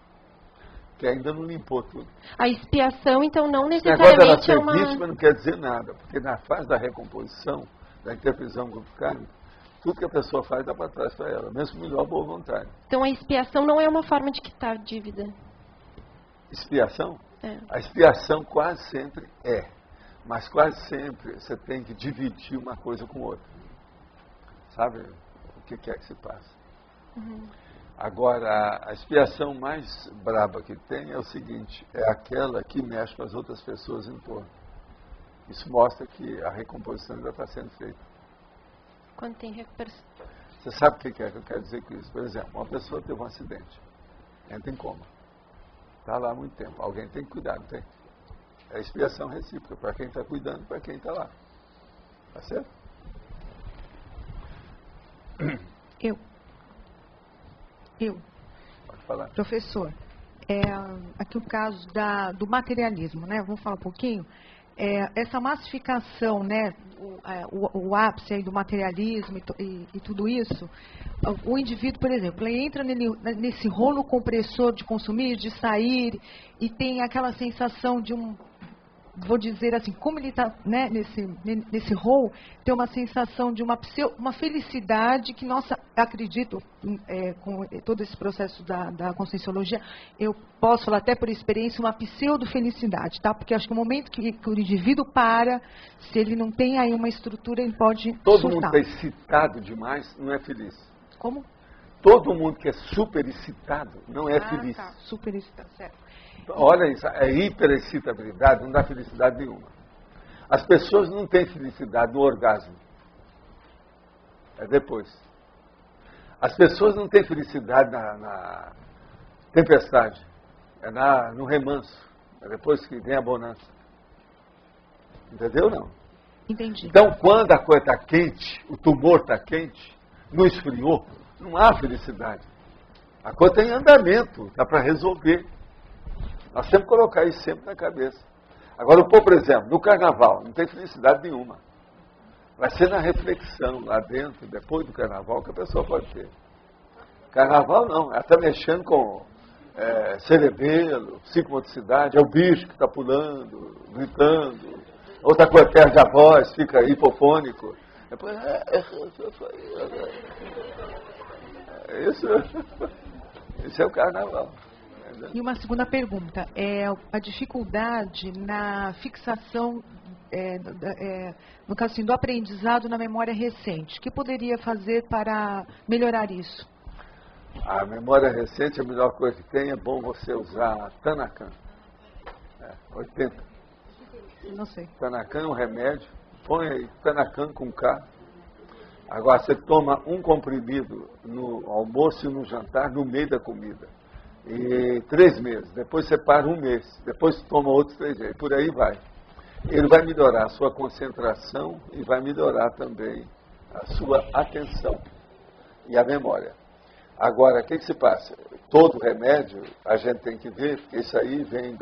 Que ainda não limpou tudo. A expiação, então, não necessariamente ela ser vítima não quer dizer nada. Porque na fase da recomposição, da interprisão grupicária, tudo que a pessoa faz dá para trás para ela, mesmo melhor boa vontade. Então a expiação não é uma forma de quitar dívida? Expiação? É. A expiação quase sempre é. Mas quase sempre você tem que dividir uma coisa com outra. Sabe o que é que se passa? Uhum. Agora, a expiação mais braba que tem é o seguinte, é aquela que mexe com as outras pessoas em torno. Isso mostra que a recomposição ainda está sendo feita. Quando tem recuperação. Você sabe o que é que eu quero dizer com isso? Por exemplo, uma pessoa teve um acidente, entra em coma, está lá há muito tempo, alguém tem que cuidar, não tem? É expiação recíproca, para quem está cuidando, para quem está lá. Tá certo? Pode falar. Professor, aqui o caso do materialismo, né? Vamos falar um pouquinho. Essa massificação, né? O ápice aí do materialismo e tudo isso, o indivíduo, por exemplo, ele entra nesse rolo compressor de consumir, de sair, e tem aquela sensação de vou dizer assim, como ele está, né, nesse rol, tem uma sensação de uma felicidade que, acredito, com todo esse processo da conscienciologia, eu posso falar até por experiência, uma pseudo-felicidade, tá? Porque acho que o momento que o indivíduo para, se ele não tem aí uma estrutura, ele pode Todo surtar. mundo está excitado demais, não é feliz. Como? Todo mundo que é super excitado não é feliz. Tá, super excitado, certo. Olha isso, a hiperexcitabilidade não dá felicidade nenhuma. As pessoas não têm felicidade no orgasmo. É depois. As pessoas não têm felicidade na tempestade. É no remanso. É depois que vem a bonança. Entendeu, não? Entendi. Então, quando a coisa está quente, o tumor está quente, não esfriou, não há felicidade. A coisa está em andamento, dá para resolver. Nós temos que colocar isso sempre na cabeça. Agora, por exemplo, no carnaval, não tem felicidade nenhuma. Vai ser na reflexão, lá dentro, depois do carnaval, que a pessoa pode ter. Carnaval não, ela está mexendo com cerebelo, psicomotricidade, é o bicho que está pulando, gritando. Outra coisa, perde a voz, fica hipofônico. Depois, isso é o carnaval. E uma segunda pergunta, a dificuldade na fixação, no caso assim, do aprendizado na memória recente. O que poderia fazer para melhorar isso? A memória recente, a melhor coisa que tem, é bom você usar Tanacan. 80. Não sei. Tanacan é um remédio, põe aí Tanacan com K. Agora você toma um comprimido no almoço e no jantar, no meio da comida. E 3 meses, depois você para 1 mês, depois toma outros 3 meses, por aí vai. Ele vai melhorar a sua concentração e vai melhorar também a sua atenção e a memória. Agora, o que se passa? Todo remédio a gente tem que ver, porque isso aí vem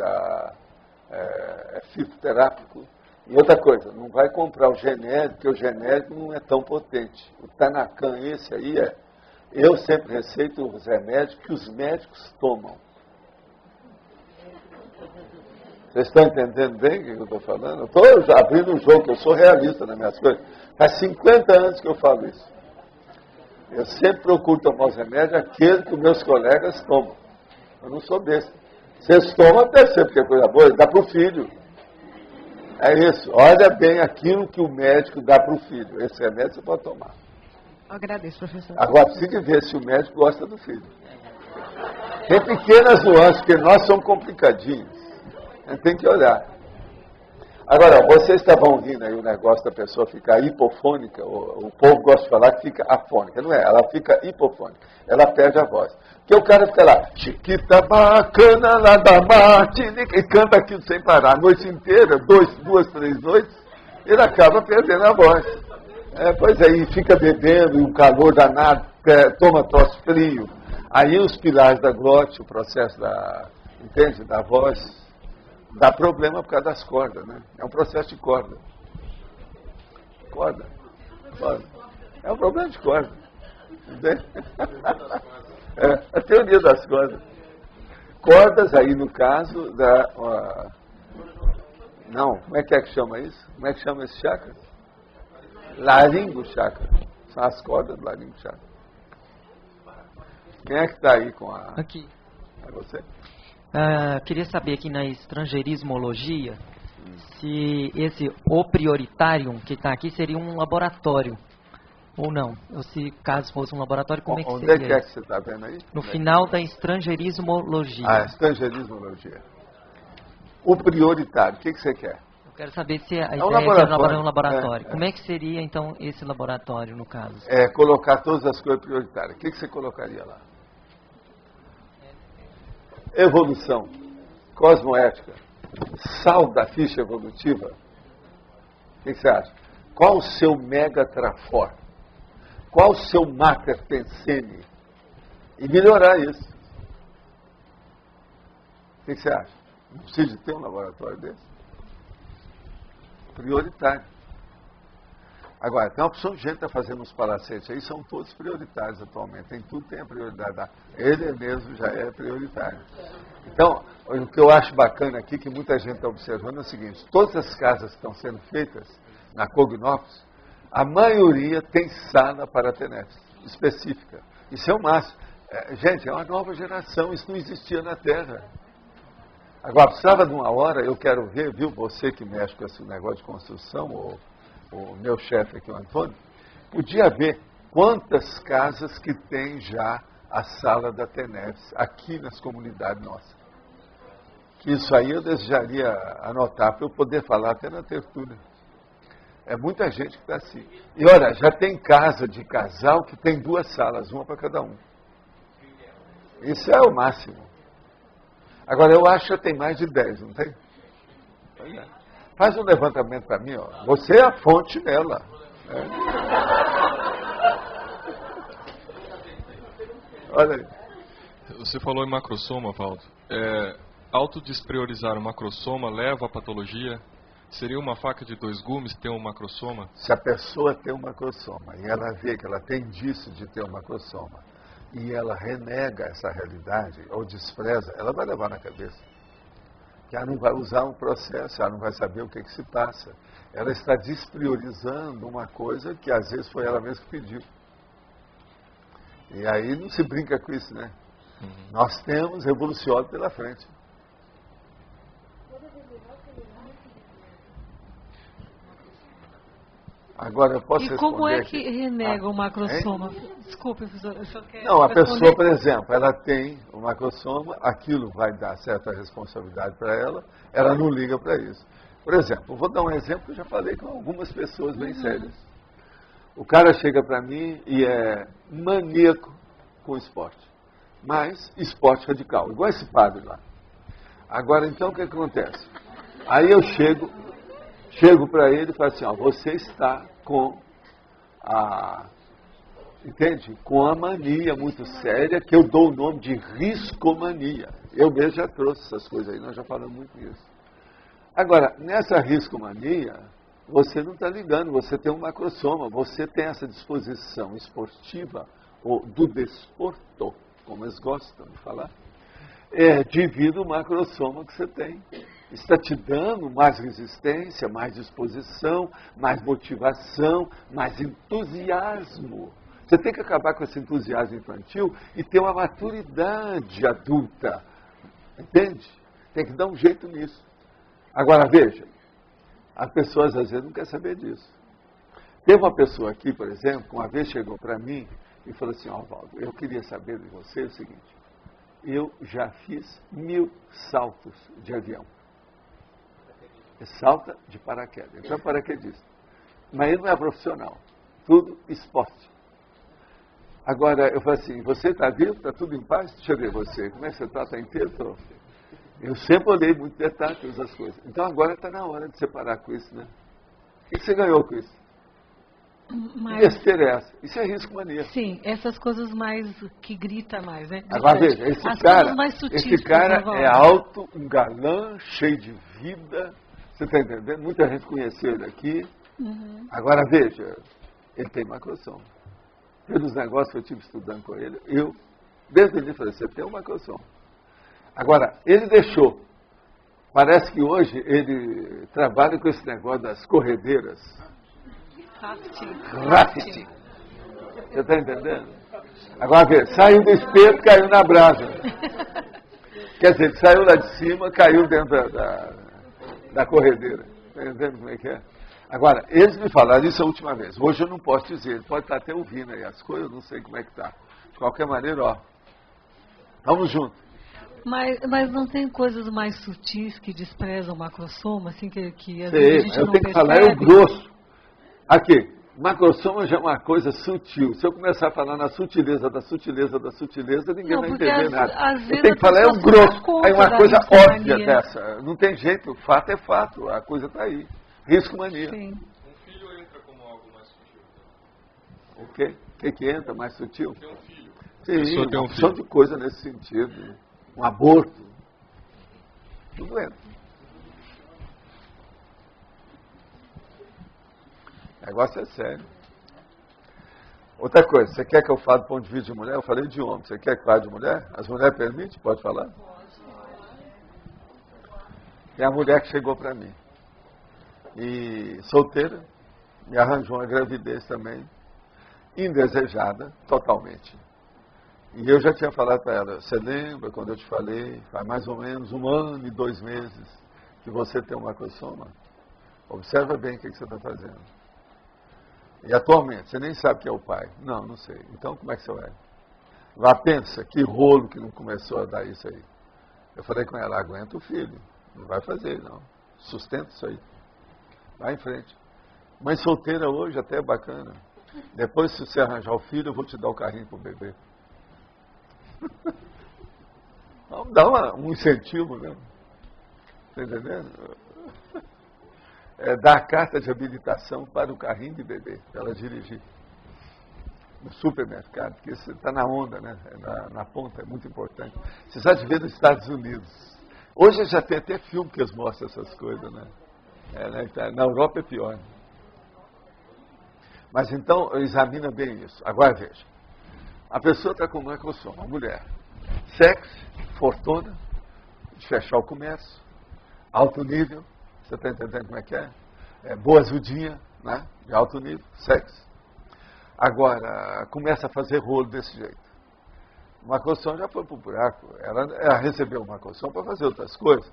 fitoterápico. E outra coisa, não vai comprar o genérico, porque o genérico não é tão potente. O Tanacan, esse aí eu sempre receito os remédios que os médicos tomam. Vocês estão entendendo bem o que eu estou falando? Eu estou abrindo um jogo, eu sou realista nas minhas coisas. Faz 50 anos que eu falo isso. Eu sempre procuro tomar os remédios aqueles que os meus colegas tomam. Eu não sou besta. Vocês tomam até sempre, porque é coisa boa, dá para o filho. É isso. Olha bem aquilo que o médico dá para o filho. Esse remédio você pode tomar. Agradeço, professor. Agora, precisa ver se o médico gosta do filho. Tem pequenas nuances, porque nós somos complicadinhos. A gente tem que olhar. Agora, vocês estavam ouvindo aí o negócio da pessoa ficar hipofônica, o povo gosta de falar que fica afônica. Não é, ela fica hipofônica. Ela perde a voz. Porque o cara fica lá, Chiquita bacana lá da Martinica, e canta aquilo sem parar a noite inteira, 2, 3 noites, ele acaba perdendo a voz. Pois aí, fica bebendo, e um calor danado, toma tosse frio. Aí os pilares da glote, o processo entende, da voz, dá problema por causa das cordas, né? É um processo de corda. Corda. É um problema de corda. Entende? É a teoria das cordas. Cordas aí no caso da... não, como é que chama isso? Como é que chama esse chakra? Laringo chakra. São as cordas do laringo chakra. Quem é que está aí com a... Aqui. É você? Queria saber aqui na estrangeirismologia se esse O Prioritarium que está aqui seria um laboratório ou não. Ou se caso fosse um laboratório, como é que seria? Onde é que você está vendo aí? No final da estrangeirismologia. Estrangeirismologia. O prioritário, o que você quer? Eu quero saber se a ideia é um laboratório. Como é que seria então esse laboratório no caso? Colocar todas as coisas prioritárias. O que você colocaria lá? Evolução, cosmoética, sal da ficha evolutiva. O que você acha? Qual o seu megatrafor? Qual o seu mater pensene? E melhorar isso. O que você acha? Não precisa de ter um laboratório desse? Prioritário. Agora, tem uma opção de gente que está fazendo uns palacetes aí, são todos prioritários atualmente. Tem tudo tem a prioridade. Ele mesmo já é prioritário. Então, o que eu acho bacana aqui, que muita gente está observando, é o seguinte: todas as casas que estão sendo feitas na Cognópolis, a maioria tem sala para TENEPS específica. Isso é o máximo. Gente, é uma nova geração, isso não existia na Terra. Agora, precisava de uma hora, eu quero ver, viu, você que mexe com esse negócio de construção, o meu chefe aqui, o Antônio, podia ver quantas casas que tem já a sala da TENEPS aqui nas comunidades nossas. Isso aí eu desejaria anotar para eu poder falar até na tertúlia. É muita gente que está assim. E olha, já tem casa de casal que tem 2 salas, uma para cada um. Isso é o máximo. Agora, eu acho que tem mais de 10, não tem? Faz um levantamento para mim, ó. Você é a fonte nela. Olha aí. Você falou em macrosoma, Valdo. Autodespriorizar o macrosoma leva à patologia? Seria uma faca de 2 gumes ter um macrosoma? Se a pessoa tem um macrosoma e ela vê que ela tem indício de ter um macrosoma e ela renega essa realidade ou despreza, ela vai levar na cabeça. Que ela não vai usar um processo, ela não vai saber o que se passa. Ela está despriorizando uma coisa que às vezes foi ela mesma que pediu. E aí não se brinca com isso, né? Nós temos revolução pela frente. Agora, eu posso responder. E como é que aqui? renega o macrosoma? Desculpe, professor, eu só quero Não, a responder. pessoa, por exemplo, ela tem o macrosoma, aquilo vai dar certa responsabilidade para ela não liga para isso. Por exemplo, vou dar um exemplo que eu já falei com algumas pessoas bem sérias. O cara chega para mim e é maníaco com esporte, mas esporte radical, igual esse padre lá. Agora, então, o que acontece? Aí eu chego para ele e falo assim, ó, você está com com a mania muito séria, que eu dou o nome de riscomania. Eu mesmo já trouxe essas coisas aí, nós já falamos muito disso. Agora, nessa riscomania, você não está ligando, você tem um macrosoma, você tem essa disposição esportiva, ou do desporto, como eles gostam de falar, devido ao macrosoma que você tem. Está te dando mais resistência, mais disposição, mais motivação, mais entusiasmo. Você tem que acabar com esse entusiasmo infantil e ter uma maturidade adulta. Entende? Tem que dar um jeito nisso. Agora, veja, as pessoas às vezes não querem saber disso. Teve uma pessoa aqui, por exemplo, que uma vez chegou para mim e falou assim, Valdo, eu queria saber de você o seguinte, eu já fiz 1000 saltos de avião. Salta de paraquedas. Então é paraquedista. Mas ele não é profissional. Tudo esporte. Agora, eu falei assim, você está vivo? Está tudo em paz? Deixa eu ver você. Como é que você está? Está inteiro? Eu sempre olhei muito detalhe todas as coisas. Então agora está na hora de separar com isso, né? O que você ganhou com isso? Besteira é essa. Isso é risco mania. Sim, essas coisas mais que grita mais, né? Agora veja, esse cara é alto, um galã, cheio de vida. Você está entendendo? Muita gente conheceu ele aqui. Uhum. Agora veja, ele tem macrosoma. Pelos negócios que eu tive estudando com ele, desde o início, falei, você tem um macrosoma. Agora, ele deixou. Parece que hoje ele trabalha com esse negócio das corredeiras. Rafting. Você está entendendo? Agora vê, saiu do espeto, caiu na brasa. Quer dizer, ele saiu lá de cima, caiu dentro da corredeira. Está entendendo como é que é? Agora, eles me falaram isso a última vez. Hoje eu não posso dizer, ele pode estar até ouvindo aí as coisas, eu não sei como é que está. De qualquer maneira, ó, vamos juntos. Mas não tem coisas mais sutis que desprezam o macrosoma, assim, que às vezes a gente eu não tenho que percebe? falar, é o grosso. Aqui, macrosoma já é uma coisa sutil. Se eu começar a falar na sutileza da sutileza da sutileza, ninguém vai entender nada. Eu tenho que falar, é o grosso. Aí uma coisa óbvia dessa. Não tem jeito, fato é fato, a coisa está aí. Risco mania. Sim. Um filho entra como algo mais sutil. O quê? O que entra mais sutil? Ter um filho. Sim, uma opção de coisa nesse sentido. Um aborto. Tudo entra. O negócio é sério. Outra coisa, você quer que eu fale do ponto de vista de mulher? Eu falei de homem. Você quer que eu fale de mulher? As mulheres permitem? Pode falar? Tem a mulher que chegou para mim. E solteira, me arranjou uma gravidez também, indesejada, totalmente. E eu já tinha falado para ela, você lembra quando eu te falei, faz mais ou menos 1 ano e 2 meses, que você tem um macrosoma? Observa bem o que você está fazendo. E atualmente, você nem sabe que é o pai. Não, não sei. Então como é que você vai? Lá pensa, que rolo que não começou a dar isso aí. Eu falei com ela, aguenta o filho, não vai fazer não, sustenta isso aí. Vai em frente. Mãe solteira hoje até é bacana. Depois, se você arranjar o filho, eu vou te dar o carrinho pro bebê. Vamos dar um incentivo, né? Está entendendo? Dar a carta de habilitação para o carrinho de bebê, para ela dirigir. No supermercado, porque você está na onda, né? Na ponta, é muito importante. Você já de ver nos Estados Unidos. Hoje já tem até filme que eles mostram essas coisas, né? Na Europa é pior. Mas então, examina bem isso. Agora veja. A pessoa está com macrosoma, a mulher. Sexo, fortuna, de fechar o comércio, alto nível, você está entendendo como é que é? Boa ajudinha, né? De alto nível, sexo. Agora, começa a fazer rolo desse jeito. O macrosoma já foi para o buraco. Ela recebeu o macrosoma para fazer outras coisas.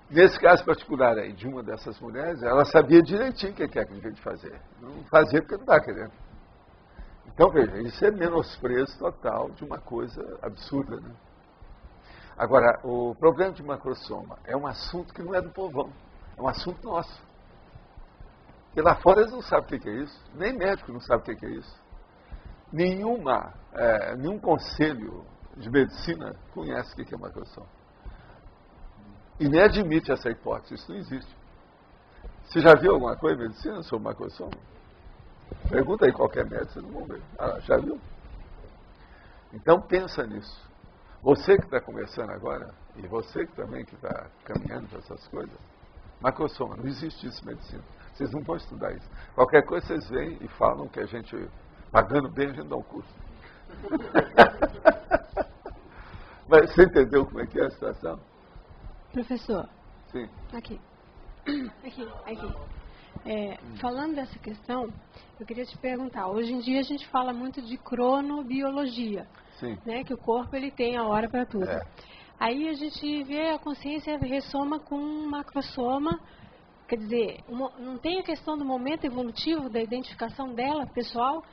Nesse caso particular aí, de uma dessas mulheres, ela sabia direitinho o que é que a gente fazer. Não fazia porque não estava querendo. Então, veja, isso é menosprezo total de uma coisa absurda, né? Agora, o problema de macrosoma é um assunto que não é do povão, é um assunto nosso. Porque lá fora eles não sabem o que é isso, nem médico não sabe o que é isso. Nenhum conselho de medicina conhece o que é macrosoma. E nem admite essa hipótese, isso não existe. Você já viu alguma coisa em medicina sobre macrosoma? Pergunta aí qualquer médico, vocês não vão ver. Já viu? Então pensa nisso. Você que está começando agora, e você que também que está caminhando para essas coisas, macrosoma, não existe isso em medicina. Vocês não vão estudar isso. Qualquer coisa vocês vêm e falam que a gente, pagando bem, a gente dá um curso. Mas você entendeu como é que é a situação? Professor. Sim. Aqui. Falando dessa questão, eu queria te perguntar, hoje em dia a gente fala muito de cronobiologia, né, que o corpo ele tem a hora para tudo. Aí a gente vê a consciência ressoma com um macrosoma, quer dizer, não tem a questão do momento evolutivo, da identificação dela, pessoal?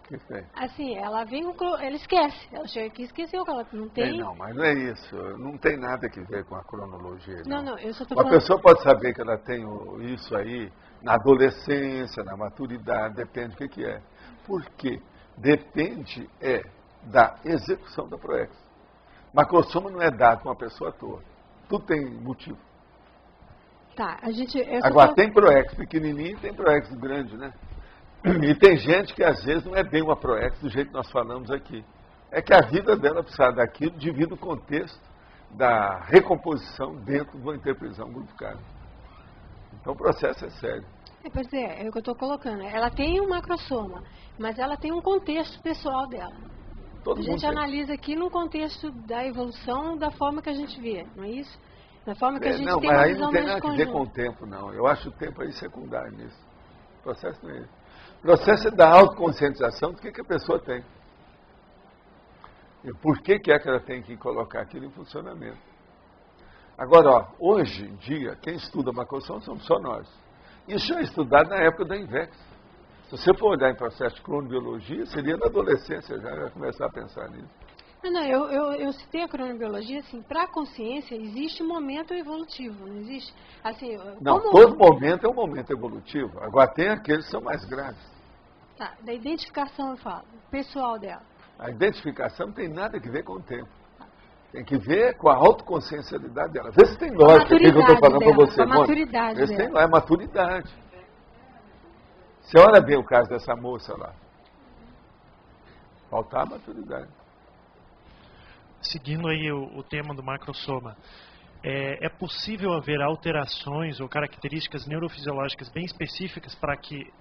Que tem? Assim, ela vem, ela esquece, ela chega aqui e esqueceu que ela não tem. Não, mas não é isso, não tem nada que ver com a cronologia. Não, eu só tô falando... Uma pessoa pode saber que ela tem isso aí na adolescência, na maturidade, depende do que é. Por quê? Depende da execução da proex. Macrossoma não é dado com uma pessoa à toa. Tudo tem motivo. Tá, Agora, tem proex pequenininho e tem proex grande, né? E tem gente que às vezes não é bem uma proex do jeito que nós falamos aqui. É que a vida dela precisa daquilo devido ao contexto da recomposição dentro de uma interprisão grupicada. Então o processo é sério. Pois é o que eu estou colocando. Ela tem um macrossoma, mas ela tem um contexto pessoal dela. A gente analisa aqui no contexto da evolução da forma que a gente vê, não é isso? Da forma que a gente tem uma visão mais conjunta. Não, mas aí não tem nada a ver com o tempo, não. Eu acho o tempo aí secundário nisso. O processo não é isso. O processo é da autoconscientização do que a pessoa tem. E por que é que ela tem que colocar aquilo em funcionamento. Agora, hoje em dia, quem estuda macrossoma somos só nós. Isso já é estudado na época da INVEX. Se você for olhar em processo de cronobiologia, seria na adolescência já começar a pensar nisso. Eu citei a cronobiologia, assim, para a consciência existe um momento evolutivo, não existe? Assim, todo momento é um momento evolutivo. Agora tem aqueles que são mais graves. Tá, da identificação eu falo, pessoal dela. A identificação não tem nada a ver com o tempo. Tem que ver com a autoconsciencialidade dela. Vê se tem lógica o que eu estou falando para você. A maturidade Vê se tem lógica, é maturidade. Você olha bem o caso dessa moça lá. Faltar a maturidade. Seguindo aí o tema do macrossoma, é possível haver alterações ou características neurofisiológicas bem específicas para que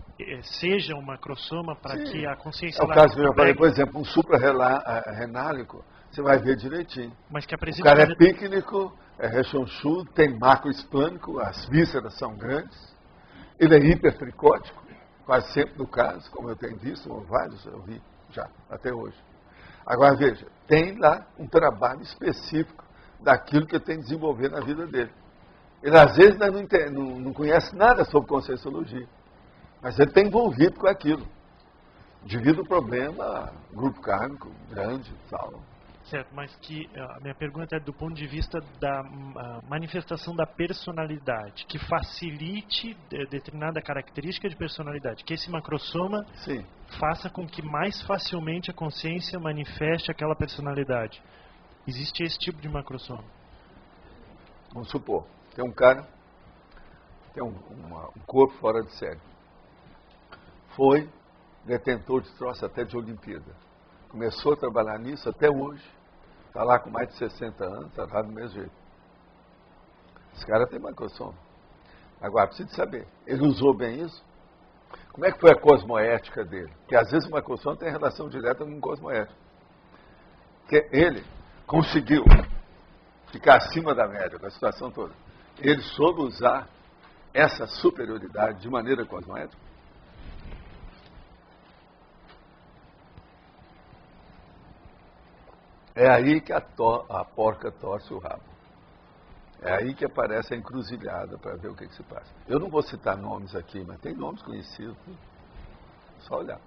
seja um macrossoma, para que a consciência... É o caso que eu falei, por exemplo, um suprarrenálico, você vai ver direitinho. Mas que o cara é pícnico, é rechonchudo, tem macroesplânico, as vísceras são grandes, ele é hipertricótico, quase sempre no caso, como eu tenho visto, vários eu vi já, até hoje. Agora veja, tem lá um trabalho específico daquilo que ele tem que desenvolver na vida dele. Ele às vezes não conhece nada sobre conscienciologia, mas ele está envolvido com aquilo, devido ao problema grupo kármico grande e tal. Certo, mas que a minha pergunta é do ponto de vista da manifestação da personalidade, que facilite determinada característica de personalidade, que esse macrossoma faça com que mais facilmente a consciência manifeste aquela personalidade. Existe esse tipo de macrossoma? Vamos supor, tem um cara, tem um corpo fora de série. Foi detentor de troço até de Olimpíada. Começou a trabalhar nisso até hoje. Está lá com mais de 60 anos, está lá do mesmo jeito. Esse cara tem macrossoma. Agora, precisa saber, ele usou bem isso? Como é que foi a cosmoética dele? Porque às vezes o macrossoma tem relação direta com cosmoética. Porque ele conseguiu ficar acima da média, da situação toda. Ele soube usar essa superioridade de maneira cosmoética? É aí que a porca torce o rabo. É aí que aparece a encruzilhada para ver o que se passa. Eu não vou citar nomes aqui, mas tem nomes conhecidos. Só olhar.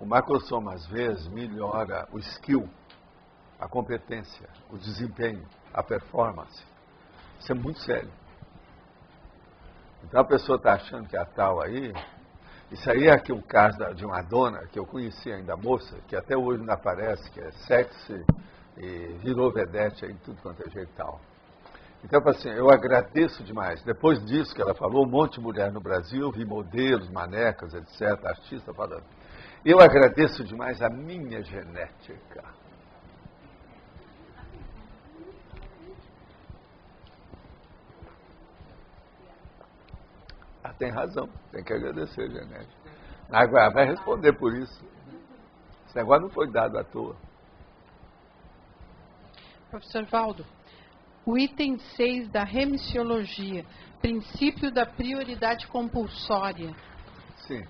O macrossoma, às vezes, melhora o skill, a competência, o desempenho, a performance. Isso é muito sério. Então a pessoa está achando que a tal aí... Isso aí é aqui o caso de uma dona que eu conheci ainda, moça, que até hoje ainda aparece, que é sexy e virou vedete aí, tudo quanto é jeito e tal. Então, assim, eu agradeço demais. Depois disso que ela falou, um monte de mulher no Brasil, eu vi modelos, manecas, etc., artistas falando. Eu agradeço demais a minha genética. Tem razão, tem que agradecer, genética. Agora vai responder por isso. Esse negócio não foi dado à toa. Professor Valdo, o item 6 da remissiologia, princípio da prioridade compulsória. Sim.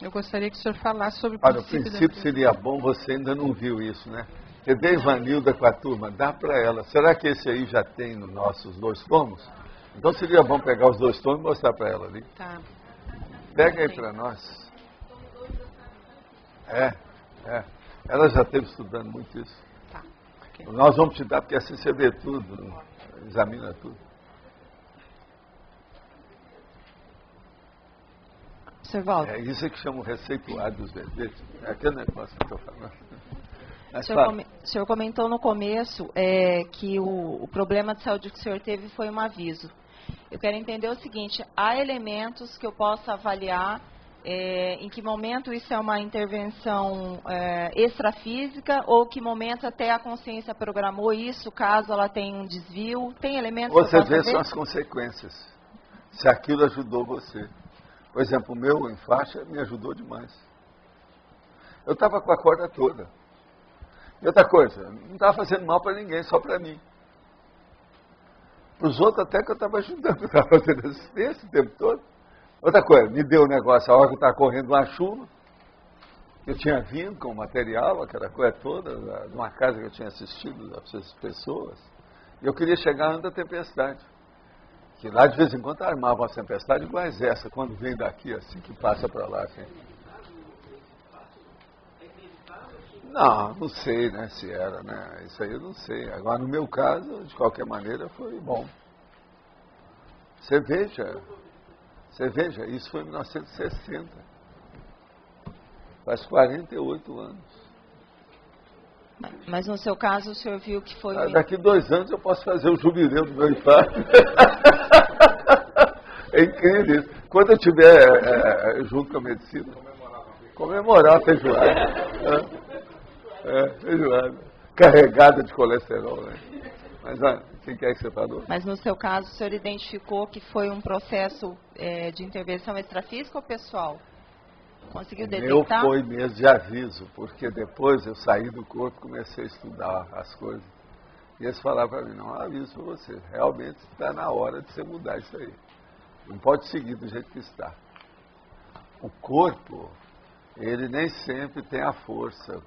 Eu gostaria que o senhor falasse sobre o Olha, o princípio princípio seria bom, você ainda não viu isso, né? Eu dei Ivanilda com a turma, dá para ela. Será que esse aí já tem nos nossos 2 tomos? Então seria bom pegar os 2 tomos e mostrar para ela ali. Tá. Pega aí para nós. Ela já esteve estudando muito isso. Tá. Okay. Nós vamos te dar, porque assim você vê tudo, examina tudo. Walter. É isso que chama o receituário dos verbetes. É aquele negócio que eu estou falando. O senhor comentou no começo que o problema de saúde que o senhor teve foi um aviso. Eu quero entender o seguinte, há elementos que eu possa avaliar em que momento isso é uma intervenção extrafísica ou que momento até a consciência programou isso, caso ela tenha um desvio? Tem elementos que eu possa ver? Você vê são as consequências. Se aquilo ajudou você. Por exemplo, o meu em faixa me ajudou demais. Eu estava com a corda toda. E outra coisa, não estava fazendo mal para ninguém, só para mim. Para os outros até que eu estava ajudando, eu estava fazendo assistência o tempo todo. Outra coisa, me deu um negócio, a hora que eu estava correndo uma chuva, eu tinha vindo com o material, aquela coisa toda, de uma casa que eu tinha assistido as pessoas, e eu queria chegar antes da tempestade. Que lá de vez em quando armava uma tempestade igual essa, quando vem daqui, assim, que passa para lá, assim. Não sei, né, se era, né, isso aí eu não sei. Agora, no meu caso, de qualquer maneira, foi bom. Você veja, isso foi em 1960. Faz 48 anos. Mas no seu caso, o senhor viu que foi... Daqui 2 anos eu posso fazer o jubileu do meu infarto. É incrível isso. Quando eu estiver junto com a medicina, comemorar a feijoada. Feijoada. Carregada de colesterol, né? Mas, quem quer que você falou? Mas no seu caso, o senhor identificou que foi um processo de intervenção extrafísica ou pessoal? Conseguiu detectar? Meu foi mesmo de aviso, porque depois eu saí do corpo e comecei a estudar as coisas. E eles falaram para mim, não, aviso para você, realmente está na hora de você mudar isso aí. Não pode seguir do jeito que está. O corpo, ele nem sempre tem a força.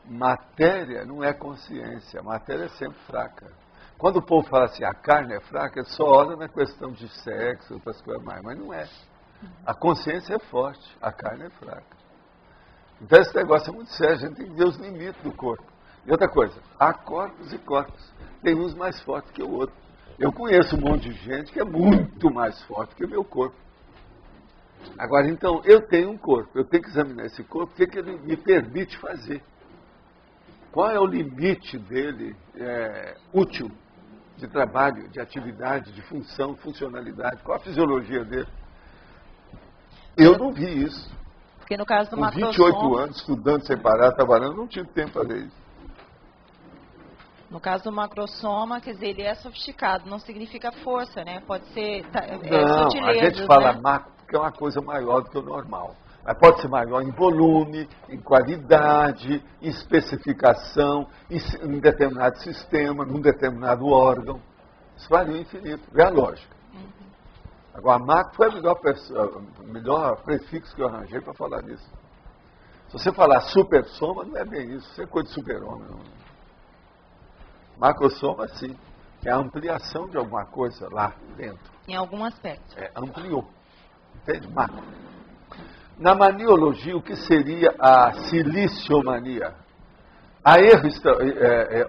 Matéria não é consciência, matéria é sempre fraca. Quando o povo fala assim, a carne é fraca, ele só olha na questão de sexo, outras coisas mais, mas não é. A consciência é forte, a carne é fraca. Então esse negócio é muito sério, a gente tem que ver os limites do corpo. E outra coisa, há corpos e corpos. Tem uns mais fortes que o outro. Eu conheço um monte de gente que é muito mais forte que o meu corpo. Agora, então, eu tenho um corpo, eu tenho que examinar esse corpo, o que ele me permite fazer. Qual é o limite dele útil, de trabalho, de atividade, de função, funcionalidade, qual a fisiologia dele? Eu não vi isso. Porque no caso do com macrosoma... 28 anos, estudando sem parar, trabalhando, não tive tempo para fazer isso. No caso do macrosoma, quer dizer, ele é sofisticado, não significa força, né? Pode ser não, a gente fala macro porque é uma coisa maior do que o normal. Mas pode ser maior em volume, em qualidade, em especificação, em determinado sistema, num determinado órgão. Isso vale o infinito, é a lógica. Agora, macro foi o melhor prefixo que eu arranjei para falar disso. Se você falar supersoma, não é bem isso, isso é coisa de super-homem. Macrosoma, sim, é a ampliação de alguma coisa lá dentro. Em algum aspecto. Ampliou. Entende? Macro. Na maniologia, o que seria a siliciomania? A erro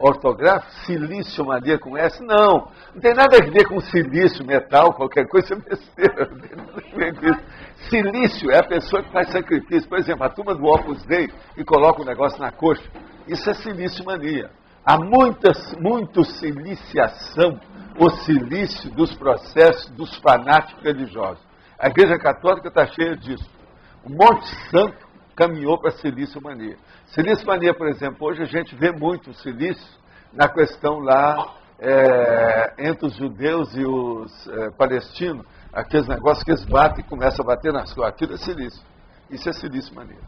ortográfico, siliciomania com S? Não tem nada a ver com silício, metal, qualquer coisa, é besteira. Silício é a pessoa que faz sacrifício. Por exemplo, a turma do Opus Dei e coloca o negócio na coxa. Isso é siliciomania. Há muito siliciação, o silício dos processos dos fanáticos religiosos. A Igreja Católica está cheia disso. Um monte de santo caminhou para a siliciomania. Siliciomania, por exemplo, hoje a gente vê muito silício na questão lá entre os judeus e os palestinos, aqueles negócios que eles batem e começam a bater nas coisas. Aquilo é silício. Isso é siliciomania.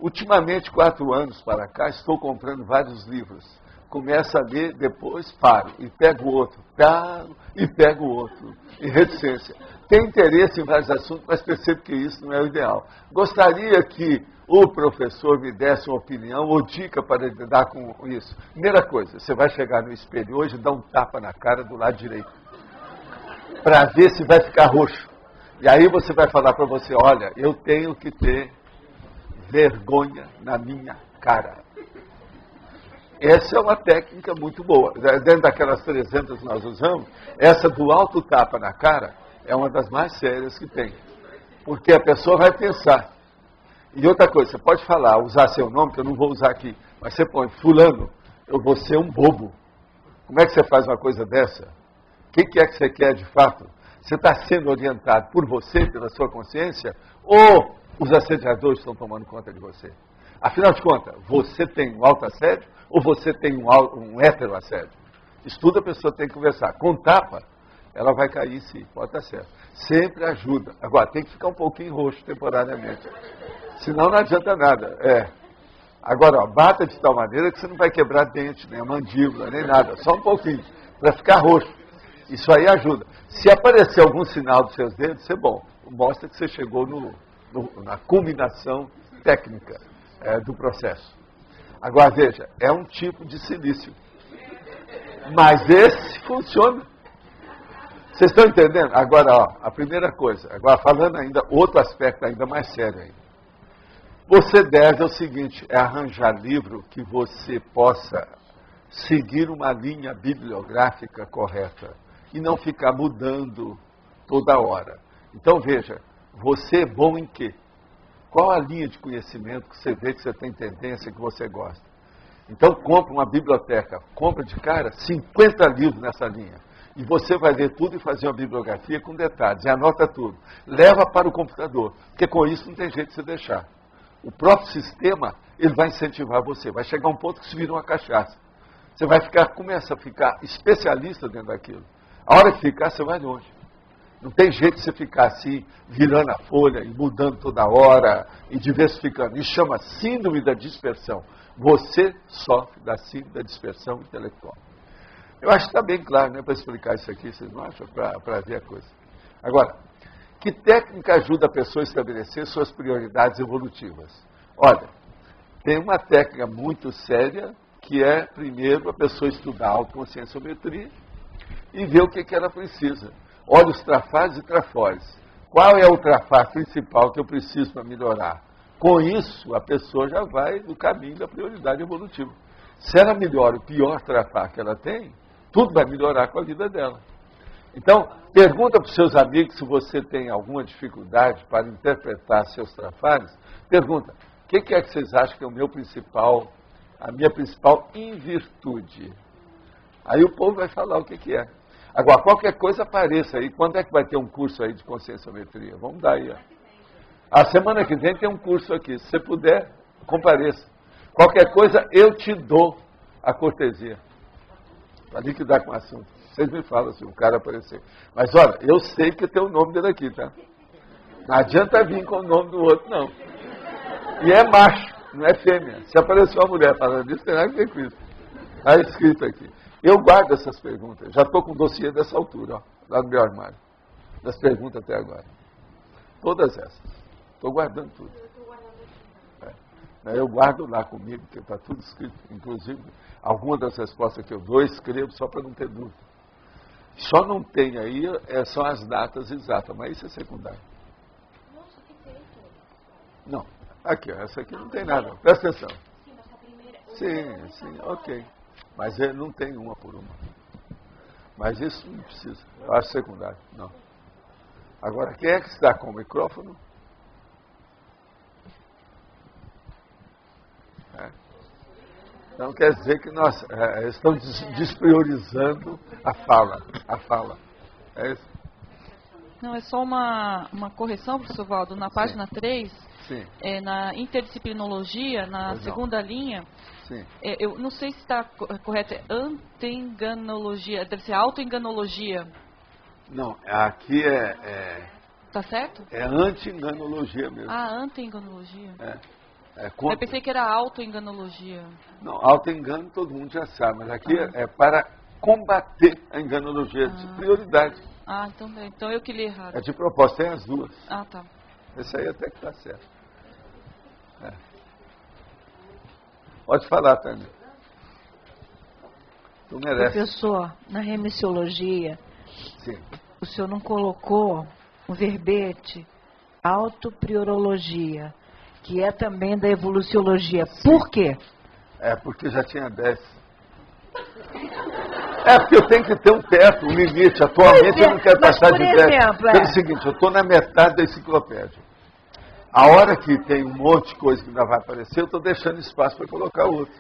Ultimamente, 4 anos para cá, estou comprando vários livros. começo a ler, depois paro, e pego o outro, paro, e pego o outro, em reticência. Tem interesse em vários assuntos, mas percebo que isso não é o ideal. Gostaria que o professor me desse uma opinião ou dica para lidar com isso. Primeira coisa, você vai chegar no espelho hoje e dar um tapa na cara do lado direito, para ver se vai ficar roxo. E aí você vai falar para você, olha, eu tenho que ter vergonha na minha cara. Essa é uma técnica muito boa. Dentro daquelas 300 que nós usamos, essa do alto tapa na cara é uma das mais sérias que tem. Porque a pessoa vai pensar. E outra coisa, você pode falar, usar seu nome, que eu não vou usar aqui, mas você põe, fulano, eu vou ser um bobo. Como é que você faz uma coisa dessa? O que é que você quer de fato? Você está sendo orientado por você, pela sua consciência, ou os assediadores estão tomando conta de você? Afinal de contas, você tem um autoassédio ou você tem um heteroassédio? Isso tudo a pessoa tem que conversar. Com tapa, ela vai cair sim, pode estar certo. Sempre ajuda. Agora, tem que ficar um pouquinho roxo temporariamente. Senão não adianta nada. Agora, bata de tal maneira que você não vai quebrar dente, nem a mandíbula, nem nada. Só um pouquinho, para ficar roxo. Isso aí ajuda. Se aparecer algum sinal dos seus dedos, isso é bom. Mostra que você chegou na culminação técnica do processo. Agora, veja, é um tipo de silício. Mas esse funciona. Vocês estão entendendo? Agora, ó, a primeira coisa, agora falando ainda, outro aspecto ainda mais sério ainda. Você deve o seguinte, arranjar livro que você possa seguir uma linha bibliográfica correta e não ficar mudando toda hora. Então, veja, você é bom em quê? Qual a linha de conhecimento que você vê que você tem tendência, que você gosta? Então, compra uma biblioteca, compra de cara 50 livros nessa linha. E você vai ler tudo e fazer uma bibliografia com detalhes, e anota tudo. Leva para o computador, porque com isso não tem jeito de você deixar. O próprio sistema, ele vai incentivar você. Vai chegar um ponto que se vira uma cachaça. Você vai começa a ficar especialista dentro daquilo. A hora que ficar, você vai longe. Não tem jeito de você ficar assim, virando a folha e mudando toda hora e diversificando. Isso chama síndrome da dispersão. Você sofre da síndrome da dispersão intelectual. Eu acho que está bem claro, né, para explicar isso aqui, vocês não acham? Para ver a coisa. Agora, que técnica ajuda a pessoa a estabelecer suas prioridades evolutivas? Olha, tem uma técnica muito séria, que é, primeiro, a pessoa estudar a autoconscienciometria e ver o que ela precisa. Olha os trafares e trafores. Qual é o trafar principal que eu preciso para melhorar? Com isso, a pessoa já vai no caminho da prioridade evolutiva. Se ela melhora o pior trafar que ela tem, tudo vai melhorar com a vida dela. Então, pergunta para os seus amigos se você tem alguma dificuldade para interpretar seus trafares. Pergunta, o que é que vocês acham que é a minha principal invirtude? Aí o povo vai falar o que é. Agora, qualquer coisa apareça aí. Quando é que vai ter um curso aí de conscienciometria? Vamos dar aí. Ó. A semana que vem tem um curso aqui. Se você puder, compareça. Qualquer coisa, eu te dou a cortesia. Para liquidar com o assunto. Vocês me falam se o cara aparecer. Mas olha, eu sei que tem o nome dele aqui, tá? Não adianta vir com o nome do outro, não. E é macho, não é fêmea. Se aparecer uma mulher falando isso, tem nada a ver com isso. Está escrito aqui. Eu guardo essas perguntas. Já estou com o dossiê dessa altura, ó, lá no meu armário. Das perguntas até agora. Todas essas. Estou guardando tudo. Eu guardo lá comigo, porque está tudo escrito. Inclusive, algumas das respostas que eu dou, eu escrevo só para não ter dúvida. Só não tem aí, são as datas exatas, mas isso é secundário. Não, aqui, essa aqui não tem nada. Presta atenção. Sim, ok. Mas ele não tem uma por uma. Mas isso não precisa. Eu acho secundário. Não. Agora, quem é que está com o microfone? Então quer dizer que nós estamos despriorizando a fala. É isso? Não, é só uma correção, professor Valdo. Na página 3, na interdisciplinologia, na segunda linha, eu não sei se está correto, é anti-enganologia, deve ser autoenganologia. Não, aqui Tá certo? É anti-enganologia mesmo. Ah, anti-enganologia. Eu pensei que era autoenganologia. Não, autoengano todo mundo já sabe, mas aqui é para combater a enganologia de prioridade. Então eu que li errado. É de propósito, tem as duas. Tá. Esse aí até que está certo. Pode falar, Tânia. Tu merece. Professor, na remissiologia, sim, o senhor não colocou o verbete autopriorologia, que é também da evoluciologia. Sim. Por quê? Porque já tinha 10. Porque eu tenho que ter um teto, um limite. Atualmente eu não quero passar de 10. Pelo seguinte, eu estou na metade da enciclopédia. A hora que tem um monte de coisa que ainda vai aparecer, eu estou deixando espaço para colocar outro.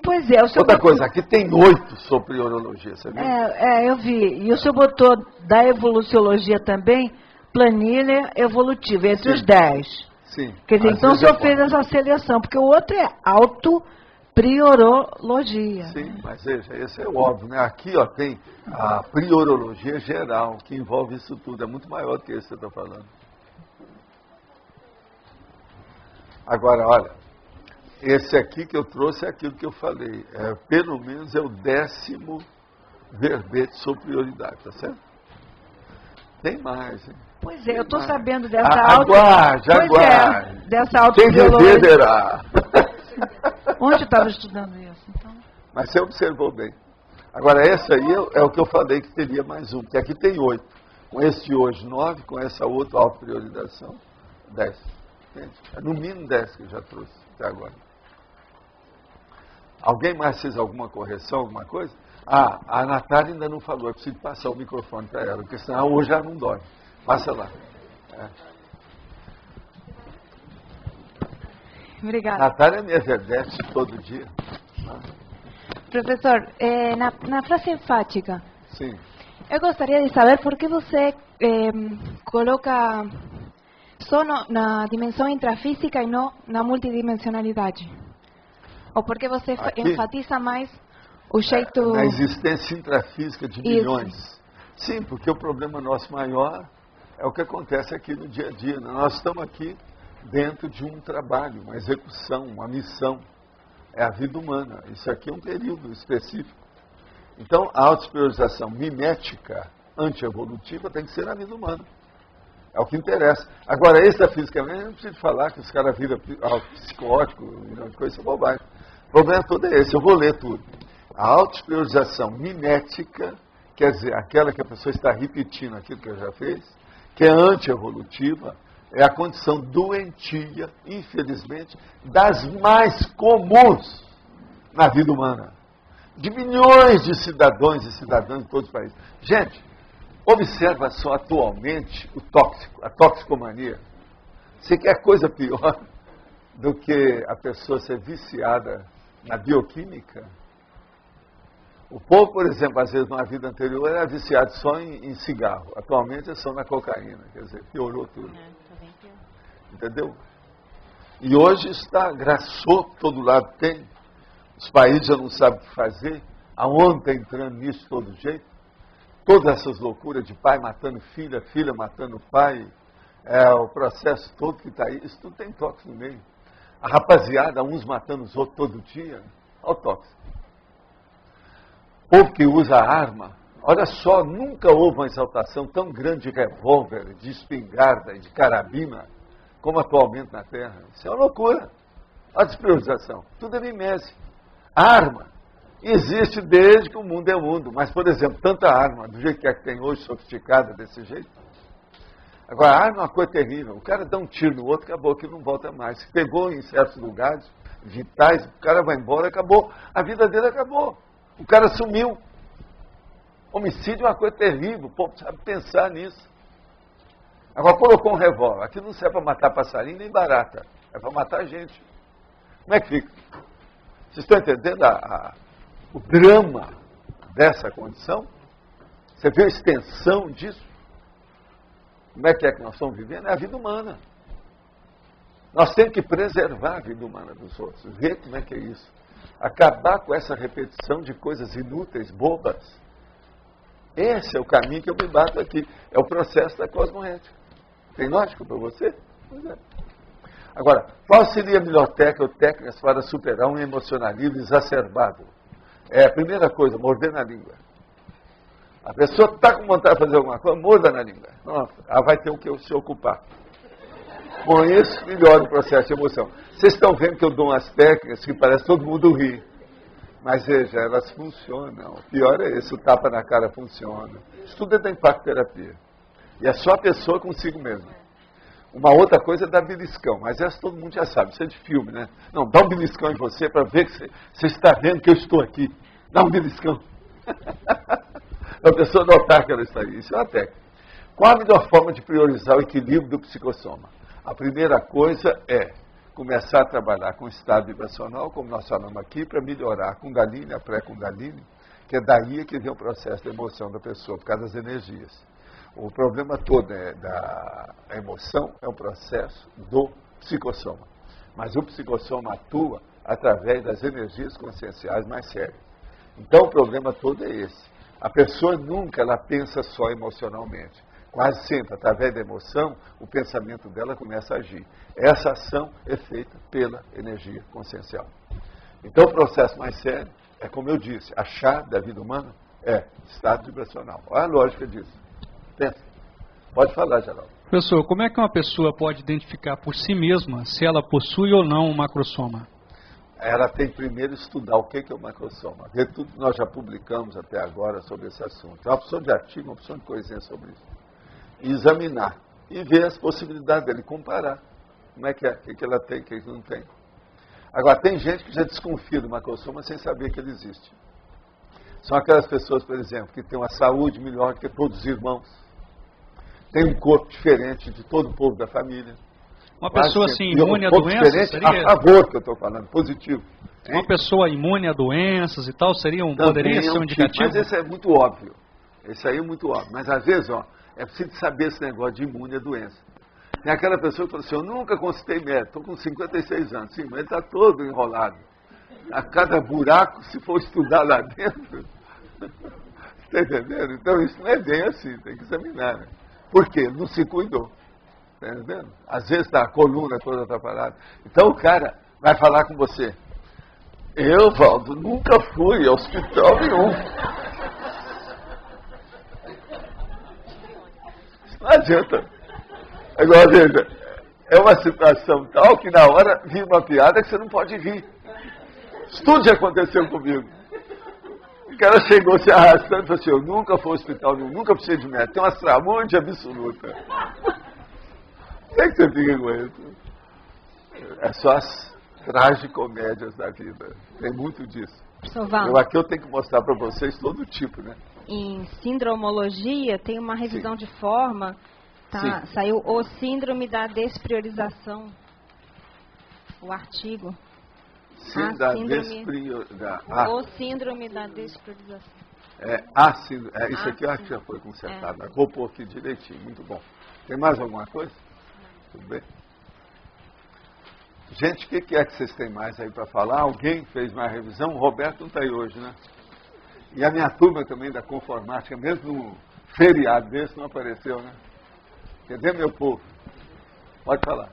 Pois é. Outra coisa, aqui tem 8 sobre priorologia, você viu? Eu vi. E o senhor botou da evoluciologia também, planilha evolutiva, entre os 10. Sim. Quer dizer, então o senhor fez essa seleção, porque o outro é autopriorologia. Sim, mas veja, esse é o óbvio, né? Aqui tem a priorologia geral, que envolve isso tudo. É muito maior do que esse que eu estou falando. Agora, olha, esse aqui que eu trouxe é aquilo que eu falei. Pelo menos é o 10º verbete sobre prioridade, tá certo? Tem mais, hein? Pois é, eu estou sabendo dessa aguarde. Dessa autopriorologia. Quem viverá. Onde eu estava estudando isso, então? Mas você observou bem. Agora, essa aí é o que eu falei que teria mais um, porque aqui tem 8. Com esse de hoje, 9, com essa outra autopriorização, 10. Entende? É no mínimo 10 que eu já trouxe até agora. Alguém mais fez alguma correção, alguma coisa? A Natália ainda não falou, eu preciso passar o microfone para ela, porque senão hoje ela não dorme. Passa lá. Obrigada. Natália me exerce todo dia. Professor, na frase enfática, sim, eu gostaria de saber por que você coloca só na dimensão intrafísica e não na multidimensionalidade. Ou por que você enfatiza mais o jeito... Na existência intrafísica de milhões. Sim, porque o problema nosso maior é o que acontece aqui no dia a dia. Nós estamos aqui dentro de um trabalho, uma execução, uma missão. É a vida humana. Isso aqui é um período específico. Então, a autosuperiorização mimética, antievolutiva, tem que ser na vida humana. É o que interessa. Agora, esse da física, eu não preciso falar que os caras viram psicótico, milhão de coisas, isso é bobagem. O problema todo é esse, eu vou ler tudo. A autosuperiorização mimética, quer dizer, aquela que a pessoa está repetindo aquilo que eu já fiz, que é antievolutiva, é a condição doentia, infelizmente, das mais comuns na vida humana. De milhões de cidadãos e cidadãs de todos os países. Gente, observa só atualmente o tóxico, a toxicomania. Você quer coisa pior do que a pessoa ser viciada na bioquímica? O povo, por exemplo, às vezes, numa vida anterior, era viciado só em cigarro. Atualmente é só na cocaína. Quer dizer, piorou tudo. Entendeu? E hoje está, graçou, todo lado tem. Os países já não sabem o que fazer. A ONU está entrando nisso de todo jeito. Todas essas loucuras de pai matando filha, filha matando pai. O processo todo que está aí, isso tudo tem tóxico no meio. A rapaziada, uns matando os outros todo dia. Olha o tóxico. O povo que usa arma, olha só, nunca houve uma exaltação tão grande de revólver, de espingarda e de carabina, como atualmente na Terra. Isso é uma loucura. A despriorização. Tudo é mimese. A arma existe desde que o mundo é mundo. Mas, por exemplo, tanta arma, do jeito que é que tem hoje, sofisticada desse jeito. Agora, a arma é uma coisa terrível. O cara dá um tiro no outro, acabou, que não volta mais. Se pegou em certos lugares vitais, o cara vai embora, acabou. A vida dele acabou. O cara sumiu. Homicídio é uma coisa terrível. O povo sabe pensar nisso. Agora, colocou um revólver. Aquilo não serve para matar passarinho nem barata. É para matar gente. Como é que fica? Vocês estão entendendo o drama dessa condição? Você vê a extensão disso? Como é que nós estamos vivendo? É a vida humana. Nós temos que preservar a vida humana dos outros. Ver como é que é isso. Acabar com essa repetição de coisas inúteis, bobas. Esse é o caminho que eu me bato aqui. É o processo da cosmoética. Tem lógica para você? Pois é. Agora, qual seria a melhor técnica ou técnicas para superar um emocionalismo exacerbado? A primeira coisa, morder na língua. A pessoa está com vontade de fazer alguma coisa, morda na língua. Nossa, ela vai ter o que se ocupar. Com isso, melhora o processo de emoção. Vocês estão vendo que eu dou umas técnicas que parece que todo mundo ri. Mas veja, elas funcionam. O pior é esse, o tapa na cara funciona. Isso tudo é da impacto-terapia. E é só a pessoa consigo mesmo. Uma outra coisa é dar beliscão, mas essa todo mundo já sabe, isso é de filme, né? Não, dá um beliscão em você para ver que você está vendo que eu estou aqui. Dá um beliscão. A pessoa notar que ela está aí. Isso é uma técnica. Qual a melhor forma de priorizar o equilíbrio do psicossoma? A primeira coisa é começar a trabalhar com o estado vibracional, como nós falamos aqui, para melhorar a Kundalini, a pré-Kundalini, que é daí que vem o processo da emoção da pessoa, por causa das energias. O problema todo da emoção é um processo do psicossoma. Mas o psicossoma atua através das energias conscienciais mais sérias. Então o problema todo é esse. A pessoa nunca ela pensa só emocionalmente. Quase sempre, através da emoção, o pensamento dela começa a agir. Essa ação é feita pela energia consciencial. Então o processo mais sério é, como eu disse, a chave da vida humana é estado vibracional. Olha a lógica disso. Pensa. Pode falar, Geraldo. Professor, como é que uma pessoa pode identificar por si mesma se ela possui ou não um macrossoma? Ela tem primeiro estudar o que é o macrossoma. Ver tudo que nós já publicamos até agora sobre esse assunto. É uma opção de artigo, uma opção de coisinha sobre isso. E examinar. E ver as possibilidades dele, comparar. Como é que é, o que ela tem, o que não tem. Agora, tem gente que já desconfia do macrossoma sem saber que ele existe. São aquelas pessoas, por exemplo, que têm uma saúde melhor que todos os irmãos. Tem um corpo diferente de todo o povo da família. Uma pessoa assim, imune a doenças? Seria... A favor que eu estou falando, positivo. Uma pessoa imune a doenças e tal, poderia ser um indicativo? Mas esse é muito óbvio. Esse aí é muito óbvio. Mas às vezes, é preciso saber esse negócio de imune a doença. Tem aquela pessoa que fala assim, eu nunca consultei médico, estou com 56 anos. Sim, mas ele está todo enrolado. A cada buraco, se for estudar lá dentro... Está entendendo? Então isso não é bem assim, tem que examinar, né? Por quê? Ele não se cuidou. Está entendendo? Às vezes está a coluna toda atrapalhada. Então o cara vai falar com você. Eu, Valdo, nunca fui ao hospital nenhum. Não adianta. Agora, veja, é uma situação tal que na hora vira uma piada que você não pode rir. Isso tudo já aconteceu comigo. O cara chegou se arrastando e falou assim, eu nunca fui ao hospital nenhum, nunca precisei de médico. Tem uma tramonte absoluta. Como é que você fica com isso? É só as tragicomédias da vida. Tem muito disso. Aqui eu tenho que mostrar para vocês todo tipo, né? Em sindromologia tem uma revisão de forma, tá? Saiu o síndrome da despriorização, o artigo. O síndrome da despriorização. Isso aqui eu acho que já foi consertado. Vou pôr aqui direitinho, muito bom. Tem mais alguma coisa? Tudo bem? Gente, o que é que vocês têm mais aí para falar? Alguém fez mais revisão? O Roberto não está aí hoje, né? E a minha turma também da Conformática, mesmo no feriado desse, não apareceu, né? Quer dizer, meu povo? Pode falar.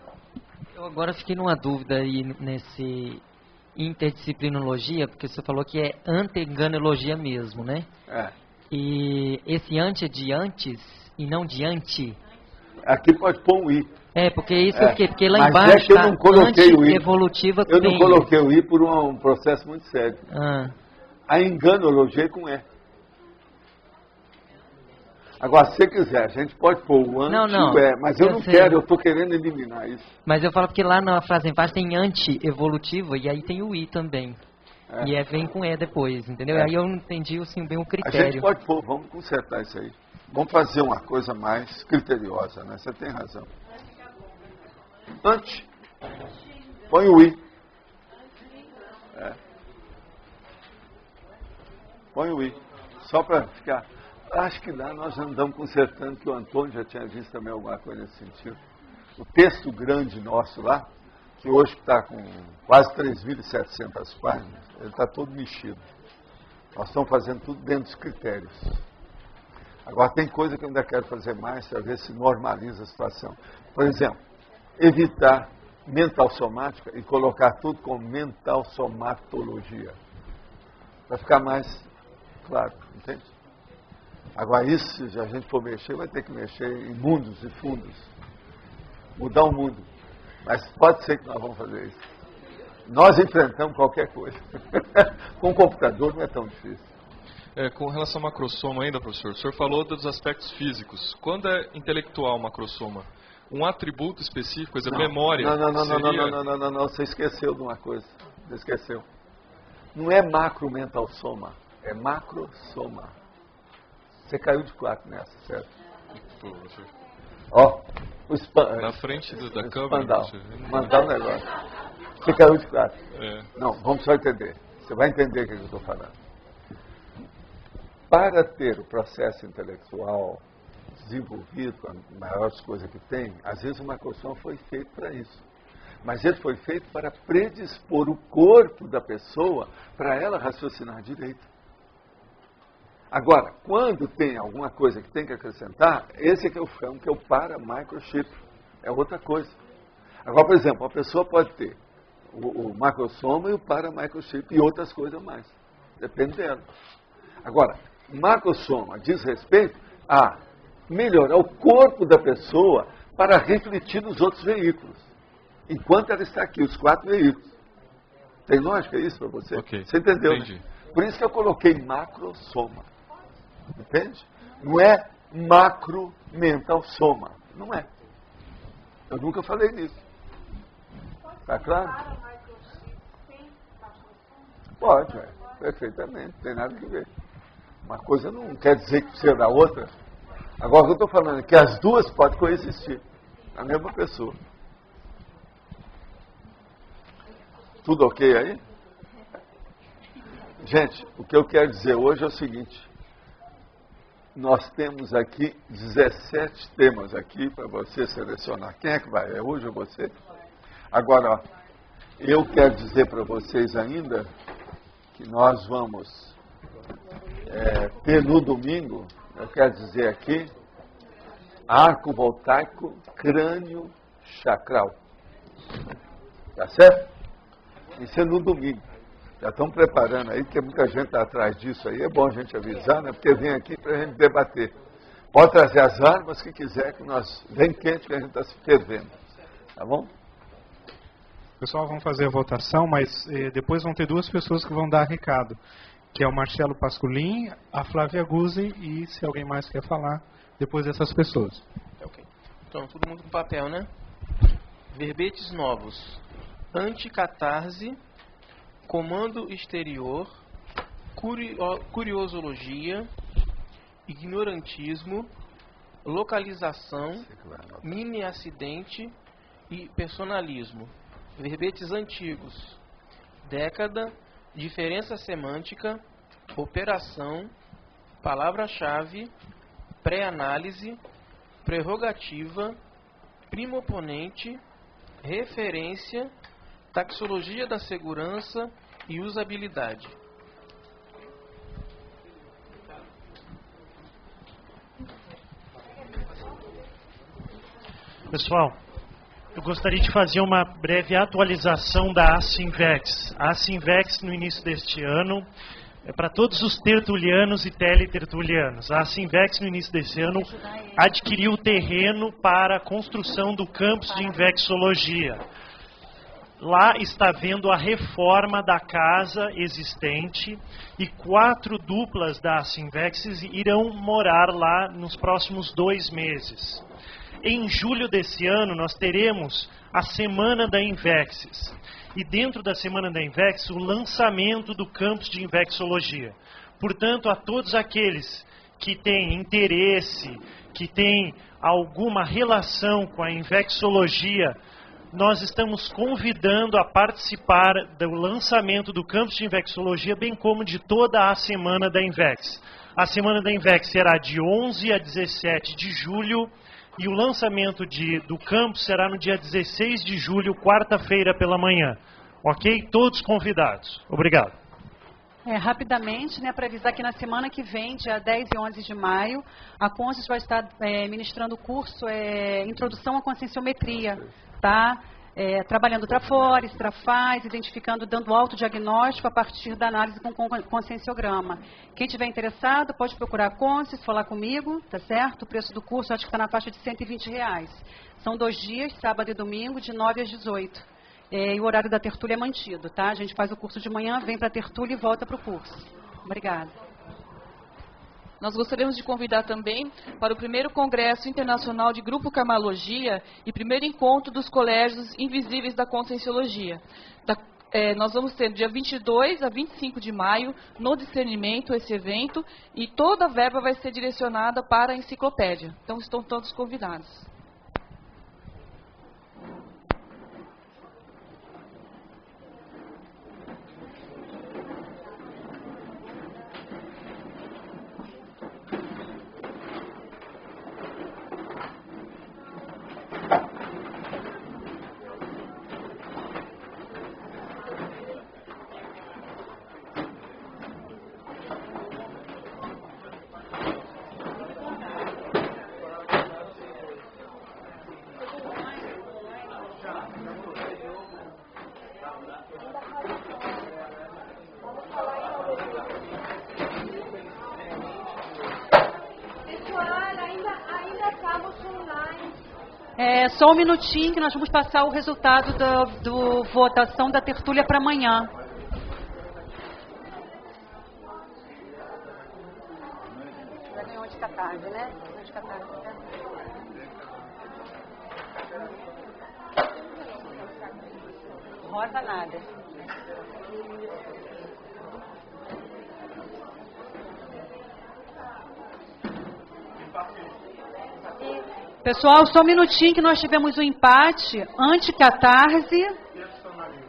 Eu agora fiquei numa dúvida aí nesse interdisciplinologia, porque você falou que é anti-enganologia mesmo, né? E esse anti é de antes e não de anti? Aqui pode pôr um I. Porque isso eu fiquei, porque lá embaixo eu não coloquei o I. Evolutiva eu não coloquei o I por um processo muito sério. A enganologia é com E. Agora, se você quiser, a gente pode pôr o anti e o E, mas eu não quero, eu estou querendo eliminar isso. Mas eu falo porque lá na frase embaixo tem anti-evolutiva e aí tem o I também. E vem com E depois, entendeu? Aí eu não entendi assim, bem o critério. A gente pode pôr, vamos consertar isso aí. Vamos fazer uma coisa mais criteriosa, né? Você tem razão. Anti. Põe o I. Põe o I. Só para ficar... Acho que lá nós andamos consertando, que o Antônio já tinha visto também alguma coisa nesse sentido. O texto grande nosso lá, que hoje está com quase 3.700 páginas, ele está todo mexido. Nós estamos fazendo tudo dentro dos critérios. Agora, tem coisa que eu ainda quero fazer mais, para ver se normaliza a situação. Por exemplo, evitar mental somática e colocar tudo com mental somatologia. Vai ficar mais claro, entende? Agora, isso, se a gente for mexer, vai ter que mexer em mundos e fundos. Mudar o mundo. Mas pode ser que nós vamos fazer isso. Nós enfrentamos qualquer coisa. Com o computador não é tão difícil. Com relação ao macrossoma ainda, professor, o senhor falou dos aspectos físicos. Quando é intelectual macrossoma? Um atributo específico, por exemplo, memória? Não, você esqueceu de uma coisa. Você esqueceu. Não é macro-mental-soma, é macrossoma. Você caiu de 4 nessa, certo? Ó, na frente da câmera. Mandar um negócio. Você caiu de 4. Não, vamos só entender. Você vai entender o que eu estou falando. Para ter o processo intelectual desenvolvido, com as maiores coisas que tem, às vezes o macrossoma foi feito para isso. Mas ele foi feito para predispor o corpo da pessoa para ela raciocinar direito. Agora, quando tem alguma coisa que tem que acrescentar, esse é que eu chamo que é o para-microchip. É outra coisa. Agora, por exemplo, a pessoa pode ter o macrossoma e o para-microchip e outras coisas mais. Depende dela. Agora, macrossoma diz respeito a melhorar o corpo da pessoa para refletir nos outros veículos. Enquanto ela está aqui, os 4 veículos. Tem lógica isso para você? Okay. Você entendeu? Entendi. Né? Por isso que eu coloquei macrossoma. Entende? Não é macro-mental soma. Não é. Eu nunca falei nisso. Tá claro? Pode, perfeitamente. Não tem nada que ver. Uma coisa não quer dizer que precisa da outra. Agora, o que eu estou falando é que as duas podem coexistir. A mesma pessoa. Tudo ok aí? Gente, o que eu quero dizer hoje é o seguinte. Nós temos aqui 17 temas aqui para você selecionar. Quem é que vai? É hoje ou você? Agora, ó, eu quero dizer para vocês ainda que nós vamos ter no domingo, eu quero dizer aqui, arco voltaico crânio chacral. Tá certo? Isso é no domingo. Já estão preparando aí, porque muita gente está atrás disso aí. É bom a gente avisar, né? Porque vem aqui para a gente debater. Pode trazer as armas que quiser, que nós vem quente que a gente está se fervendo. Tá bom? Pessoal, vamos fazer a votação, mas depois vão ter 2 pessoas que vão dar recado. Que é o Marcelo Pasculin, a Flávia Guzzi e, se alguém mais quer falar, depois dessas pessoas. Ok. Então, todo mundo com papel, né? Verbetes novos. Anticatarse, comando exterior, curiosologia, ignorantismo, localização, mini acidente e personalismo. Verbetes antigos. Década, diferença semântica, operação, palavra-chave, pré-análise, prerrogativa, primo-oponente, referência, taxologia da segurança e usabilidade. Pessoal, eu gostaria de fazer uma breve atualização da Asinvex. A Asinvex, no início deste ano, é para todos os tertulianos e teletertulianos. A Asinvex, no início desse ano, adquiriu o terreno para a construção do campus de Invexologia. Lá está havendo a reforma da casa existente e 4 duplas da Asinvex irão morar lá nos próximos 2 meses. Em julho desse ano, nós teremos a Semana da Invexis. E dentro da Semana da Invexis, o lançamento do campus de Invexologia. Portanto, a todos aqueles que têm interesse, que têm alguma relação com a Invexologia, nós estamos convidando a participar do lançamento do campus de Invexologia, bem como de toda a Semana da Invex. A Semana da Invex será de 11 a 17 de julho e o lançamento do campus será no dia 16 de julho, quarta-feira pela manhã. Ok? Todos convidados. Obrigado. Rapidamente, para avisar que na semana que vem, dia 10 e 11 de maio, a Conscius vai estar ministrando o curso Introdução à Conscienciometria. Tá? trabalhando trafores, trafaz, identificando, dando autodiagnóstico a partir da análise com conscienciograma. Quem tiver interessado pode procurar a Conscience, falar comigo, tá certo? O preço do curso acho que está na faixa de R$120. São 2 dias, sábado e domingo, de 9 às 18. E o horário da tertúlia é mantido, tá? A gente faz o curso de manhã, vem para a tertúlia e volta para o curso. Obrigada. Nós gostaríamos de convidar também para o primeiro Congresso Internacional de Grupo Karmalogia e primeiro encontro dos Colégios Invisíveis da Conscienciologia. Nós vamos ter dia 22 a 25 de maio, no Discernimento, esse evento, e toda a verba vai ser direcionada para a enciclopédia. Então, estão todos convidados. Só um minutinho que nós vamos passar o resultado da votação da tertúlia para amanhã. Já ganhou de catarse, né? De catarse, né? Rosa nada. Pessoal, só um minutinho que nós tivemos um empate, anticatarse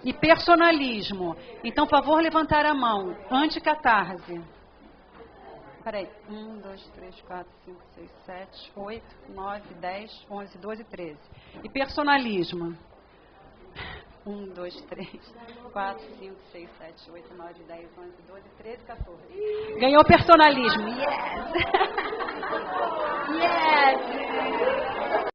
e personalismo. Então, por favor, levantar a mão. Anticatarse. Peraí. 1, 2, 3, 4, 5, 6, 7, 8, 9, 10, 11, 12, 13. E personalismo. 1, 2, 3, 4, 5, 6, 7, 8, 9, 10, 11, 12, 13, 14. Ganhou personalismo. Yes! Yes!